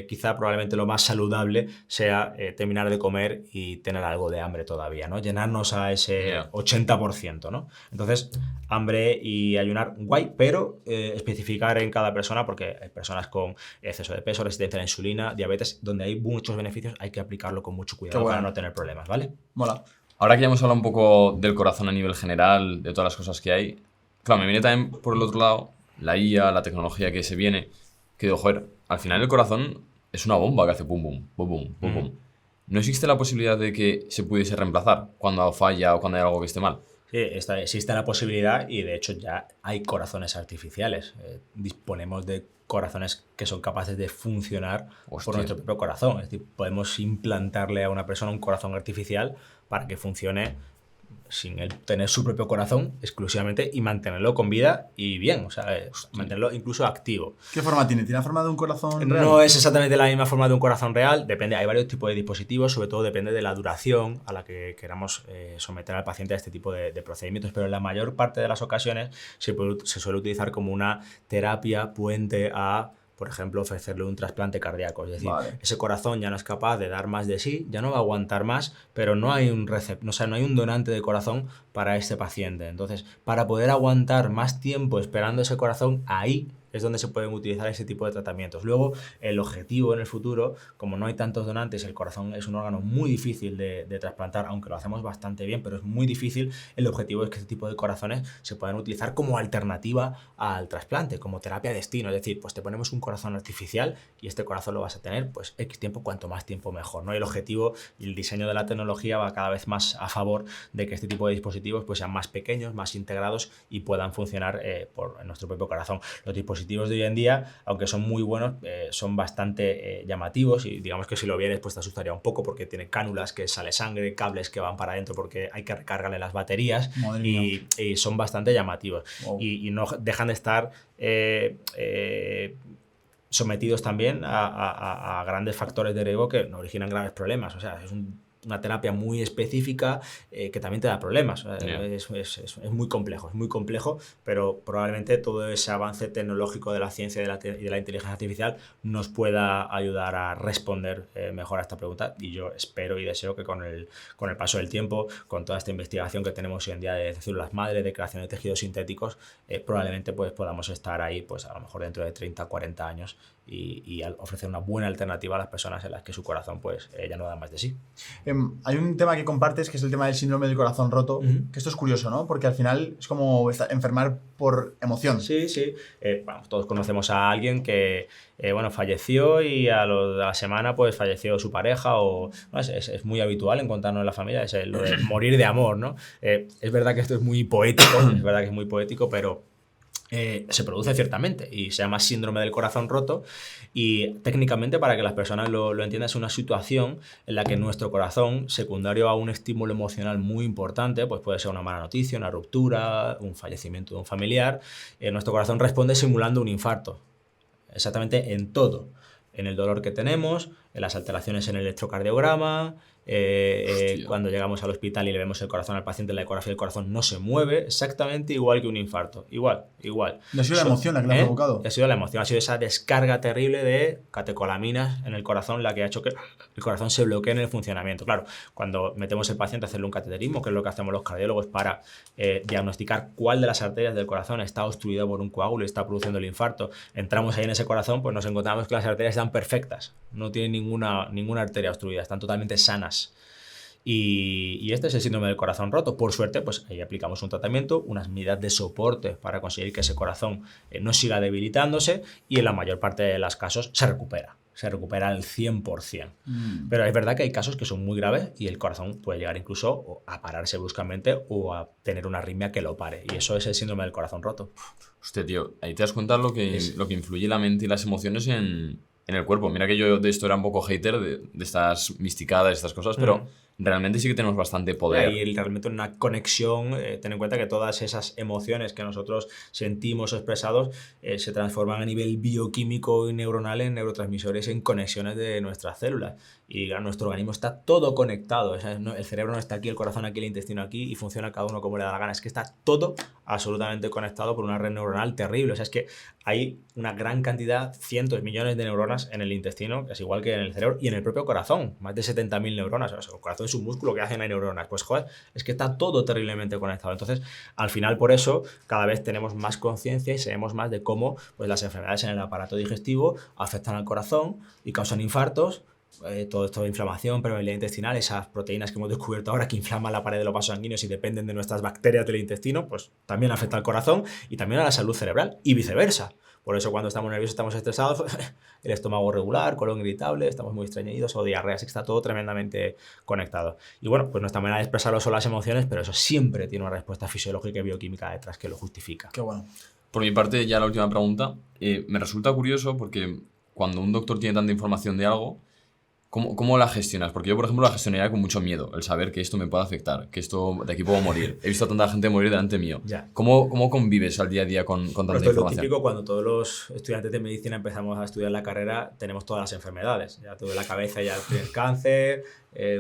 quizá probablemente lo más saludable sea terminar de comer y tener algo de hambre todavía, ¿no? Llenarnos a ese 80%, ¿no? Entonces, hambre y ayunar, guay, pero especificar en cada persona, porque hay personas con exceso de peso, resistencia a la insulina, diabetes, donde hay muchos beneficios, hay que aplicarlo con mucho cuidado para no tener problemas, ¿vale? Mola. Ahora que ya hemos hablado un poco del corazón a nivel general, de todas las cosas que hay, claro, me viene también por el otro lado la IA, la tecnología que se viene, que digo, joder, al final el corazón es una bomba que hace pum, pum, pum, pum, pum, pum. ¿No existe la posibilidad de que se pudiese reemplazar cuando falla o cuando hay algo que esté mal? Sí, existe la posibilidad y de hecho ya hay corazones artificiales. Disponemos de corazones que son capaces de funcionar por nuestro propio corazón. Es decir, podemos implantarle a una persona un corazón artificial para que funcione sin él tener su propio corazón exclusivamente y mantenerlo con vida y bien, o sea, mantenerlo incluso activo. ¿Qué forma tiene? ¿Tiene la forma de un corazón real? No es exactamente la misma forma de un corazón real, depende, hay varios tipos de dispositivos, sobre todo depende de la duración a la que queramos someter al paciente a este tipo de procedimientos, pero en la mayor parte de las ocasiones se suele utilizar como una terapia puente a, por ejemplo, ofrecerle un trasplante cardíaco. Es decir, ese corazón ya no es capaz de dar más de sí, ya no va a aguantar más, pero no hay un no hay un donante de corazón para este paciente. Entonces, para poder aguantar más tiempo esperando ese corazón, ahí es donde se pueden utilizar ese tipo de tratamientos. Luego, el objetivo en el futuro, como no hay tantos donantes, el corazón es un órgano muy difícil de trasplantar, aunque lo hacemos bastante bien, pero es muy difícil. El objetivo es que este tipo de corazones se puedan utilizar como alternativa al trasplante, como terapia de destino. Es decir, pues te ponemos un corazón artificial y este corazón lo vas a tener pues X tiempo, cuanto más tiempo mejor, ¿no? Y el objetivo y el diseño de la tecnología va cada vez más a favor de que este tipo de dispositivos pues sean más pequeños, más integrados y puedan funcionar por nuestro propio corazón. Los dispositivos de hoy en día, aunque son muy buenos, son bastante llamativos y digamos que si lo vieres pues te asustaría un poco porque tiene cánulas que sale sangre, cables que van para adentro porque hay que recargarle las baterías y son bastante llamativos. Wow. Y no dejan de estar sometidos también a grandes factores de riesgo que originan graves problemas. O sea, es una terapia muy específica que también te da problemas. Es muy complejo, pero probablemente todo ese avance tecnológico de la ciencia y de la inteligencia artificial nos pueda ayudar a responder mejor a esta pregunta y yo espero y deseo que con el paso del tiempo, con toda esta investigación que tenemos hoy en día de células madre, de creación de tejidos sintéticos, probablemente pues podamos estar ahí pues a lo mejor dentro de 30, 40 años y ofrecer una buena alternativa a las personas en las que su corazón pues ya no da más de sí. Hay un tema que compartes que es el tema del síndrome del corazón roto, que esto es curioso, ¿no? Porque al final es como enfermar por emoción. Sí. Bueno, todos conocemos a alguien que falleció y a la semana pues falleció su pareja o es muy habitual encontrarnos en la familia, es lo de morir de amor, ¿no? Es verdad que esto es muy poético, pero se produce ciertamente y se llama síndrome del corazón roto y técnicamente para que las personas lo entiendan es una situación en la que nuestro corazón, secundario a un estímulo emocional muy importante, pues puede ser una mala noticia, una ruptura, un fallecimiento de un familiar, nuestro corazón responde simulando un infarto, exactamente en todo, en el dolor que tenemos, en las alteraciones en el electrocardiograma, cuando llegamos al hospital y le vemos el corazón al paciente, la ecografía del corazón no se mueve exactamente igual que un infarto, igual. ¿Y ha sido la emoción la que le ha provocado? Ha sido la emoción, ha sido esa descarga terrible de catecolaminas en el corazón la que ha hecho que el corazón se bloquee en el funcionamiento. Claro, cuando metemos al paciente a hacerle un cateterismo, que es lo que hacemos los cardiólogos para diagnosticar cuál de las arterias del corazón está obstruida por un coágulo y está produciendo el infarto, entramos ahí en ese corazón, pues nos encontramos que las arterias están perfectas, no tienen ninguna arteria obstruida, están totalmente sanas. Y este es el síndrome del corazón roto. Por suerte, pues ahí aplicamos un tratamiento, unas medidas de soporte para conseguir que ese corazón no siga debilitándose y en la mayor parte de los casos se recupera al 100%. Pero es verdad que hay casos que son muy graves y el corazón puede llegar incluso a pararse bruscamente o a tener una arritmia que lo pare. Y eso es el síndrome del corazón roto. Hostia, tío, ahí te das cuenta lo que influye la mente y las emociones en el cuerpo. Mira que yo de esto era un poco hater de estas misticadas, de estas cosas, pero realmente sí que tenemos bastante poder. Y realmente una conexión, ten en cuenta que todas esas emociones que nosotros sentimos o expresados se transforman a nivel bioquímico y neuronal en neurotransmisores, en conexiones de nuestras células. Y nuestro organismo está todo conectado. O sea, el cerebro no está aquí, el corazón aquí, el intestino aquí y funciona cada uno como le da la gana. Es que está todo absolutamente conectado por una red neuronal terrible. O sea, es que hay una gran cantidad, cientos, millones de neuronas en el intestino, que es igual que en el cerebro y en el propio corazón. Más de 70.000 neuronas. O sea, el corazón es un músculo que hacen hay neuronas. Pues joder, es que está todo terriblemente conectado. Entonces, al final, por eso, cada vez tenemos más conciencia y sabemos más de cómo pues, las enfermedades en el aparato digestivo afectan al corazón y causan infartos. Todo esto de inflamación, permeabilidad intestinal, esas proteínas que hemos descubierto ahora que inflaman la pared de los vasos sanguíneos y dependen de nuestras bacterias del intestino, pues también afecta al corazón y también a la salud cerebral y viceversa. Por eso cuando estamos nerviosos, estamos estresados, el estómago regular, colon irritable, estamos muy estreñidos o diarrea, así que está todo tremendamente conectado. Y bueno, pues nuestra manera de expresarlo son las emociones, pero eso siempre tiene una respuesta fisiológica y bioquímica detrás que lo justifica. Qué bueno. Por mi parte, ya la última pregunta, me resulta curioso porque cuando un doctor tiene tanta información de algo, ¿cómo la gestionas? Porque yo, por ejemplo, la gestionaría con mucho miedo, el saber que esto me puede afectar, que esto de aquí puedo morir. He visto a tanta gente morir delante mío. Ya. ¿Cómo convives al día a día con tanta Esto es lo información? típico cuando todos los estudiantes de medicina empezamos a estudiar la carrera, tenemos todas las enfermedades. Ya te duele la cabeza, ya tienes cáncer,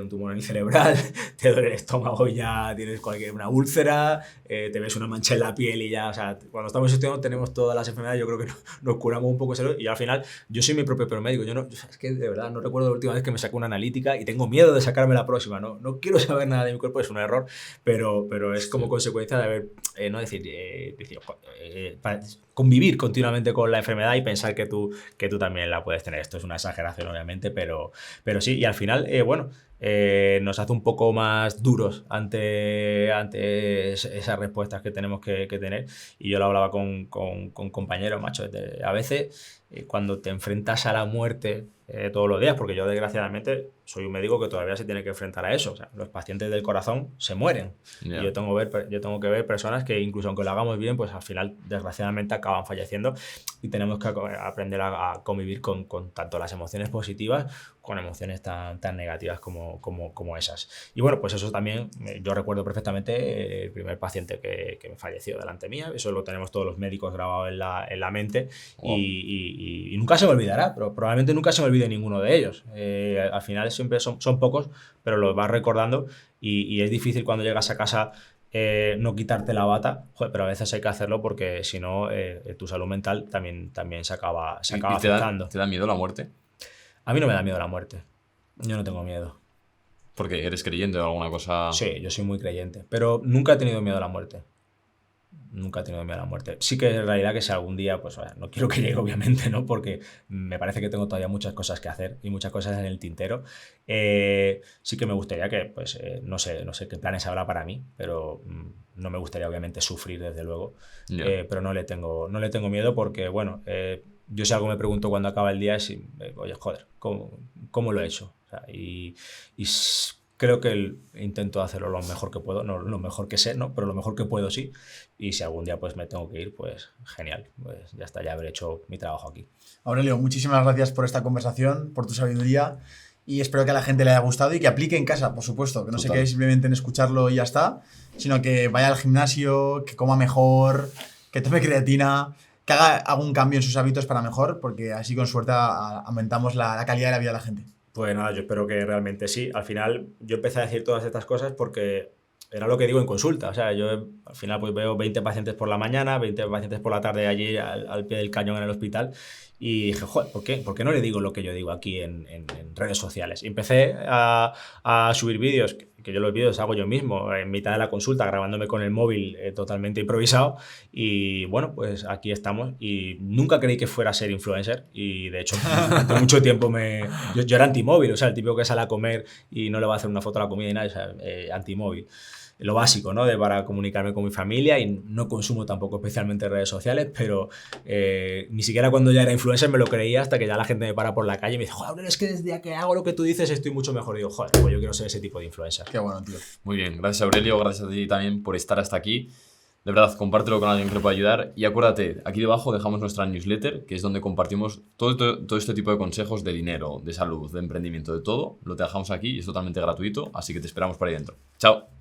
un tumor en el cerebral, te duele el estómago y ya tienes una úlcera, te ves una mancha en la piel y ya, o sea, cuando estamos estudiando tenemos todas las enfermedades, yo creo que nos curamos un poco eso y al final yo soy mi propio médico, es que de verdad no recuerdo la última vez que me saqué una analítica y tengo miedo de sacarme la próxima, no quiero saber nada de mi cuerpo, es un error, pero es como consecuencia de haber, convivir continuamente con la enfermedad y pensar que tú también la puedes tener. Esto es una exageración obviamente, pero sí, y al final, nos hace un poco más duros ante esas respuestas que tenemos que tener. Y yo lo hablaba con compañeros, macho, a veces cuando te enfrentas a la muerte todos los días, porque yo desgraciadamente soy un médico que todavía se tiene que enfrentar a eso. O sea, los pacientes del corazón se mueren. Yeah. Y yo tengo que ver personas que incluso aunque lo hagamos bien, pues al final desgraciadamente acaban falleciendo y tenemos que aprender a convivir con tanto las emociones positivas con emociones tan negativas como esas. Y bueno, pues eso también, yo recuerdo perfectamente el primer paciente que me falleció delante mía, eso lo tenemos todos los médicos grabado en la mente. Oh. Y nunca se me olvidará, pero probablemente nunca se me olvide ninguno de ellos. Al final siempre son pocos, pero los vas recordando y es difícil cuando llegas a casa no quitarte la bata, joder, pero a veces hay que hacerlo porque si no tu salud mental también se acaba afectando. ¿Te da miedo la muerte? A mí no me da miedo la muerte. Yo no tengo miedo. ¿Porque eres creyente o alguna cosa? Sí, yo soy muy creyente, pero nunca he tenido miedo a la muerte. Nunca he tenido miedo a la muerte. Sí que en realidad que si algún día, pues no quiero que llegue obviamente, ¿no? Porque me parece que tengo todavía muchas cosas que hacer y muchas cosas en el tintero. Sí que me gustaría que, pues, no sé qué planes habrá para mí, pero no me gustaría obviamente sufrir desde luego. Yeah. Pero no le tengo miedo porque, bueno, yo si algo me pregunto cuando acaba el día es, oye, joder, ¿cómo lo he hecho? O sea, y creo que intento hacerlo lo mejor que puedo, no lo mejor que sé, ¿no? Pero lo mejor que puedo sí. Y si algún día pues me tengo que ir, pues genial. Pues ya está, ya habré hecho mi trabajo aquí. Aurelio, muchísimas gracias por esta conversación, por tu sabiduría y espero que a la gente le haya gustado y que aplique en casa, por supuesto. Que no se quede simplemente en escucharlo y ya está, sino que vaya al gimnasio, que coma mejor, que tome creatina, que haga un cambio en sus hábitos para mejor, porque así con suerte aumentamos la calidad de la vida de la gente. Pues nada, yo espero que realmente sí. Al final yo empecé a decir todas estas cosas porque era lo que digo en consulta. O sea, yo al final pues veo 20 pacientes por la mañana, 20 pacientes por la tarde allí al pie del cañón en el hospital y dije, joder, ¿por qué no le digo lo que yo digo aquí en redes sociales? Y empecé a subir vídeos que yo los vídeos hago yo mismo, en mitad de la consulta, grabándome con el móvil totalmente improvisado. Y bueno, pues aquí estamos. Y nunca creí que fuera a ser influencer. Y de hecho, durante mucho tiempo yo era antimóvil, o sea, el típico que sale a comer y no le va a hacer una foto a la comida y nada, o sea, antimóvil. Lo básico, ¿no? Para comunicarme con mi familia, y no consumo tampoco especialmente redes sociales, pero ni siquiera cuando ya era influencer me lo creía, hasta que ya la gente me para por la calle y me dice, joder, es que desde que hago lo que tú dices estoy mucho mejor. Y digo, joder, pues yo quiero ser ese tipo de influencer. Qué bueno, tío. Muy bien, gracias Aurelio, gracias a ti también por estar hasta aquí. De verdad, compártelo con alguien que le pueda ayudar. Y acuérdate, aquí debajo dejamos nuestra newsletter, que es donde compartimos todo este tipo de consejos de dinero, de salud, de emprendimiento, de todo. Lo dejamos aquí y es totalmente gratuito, así que te esperamos por ahí dentro. ¡Chao!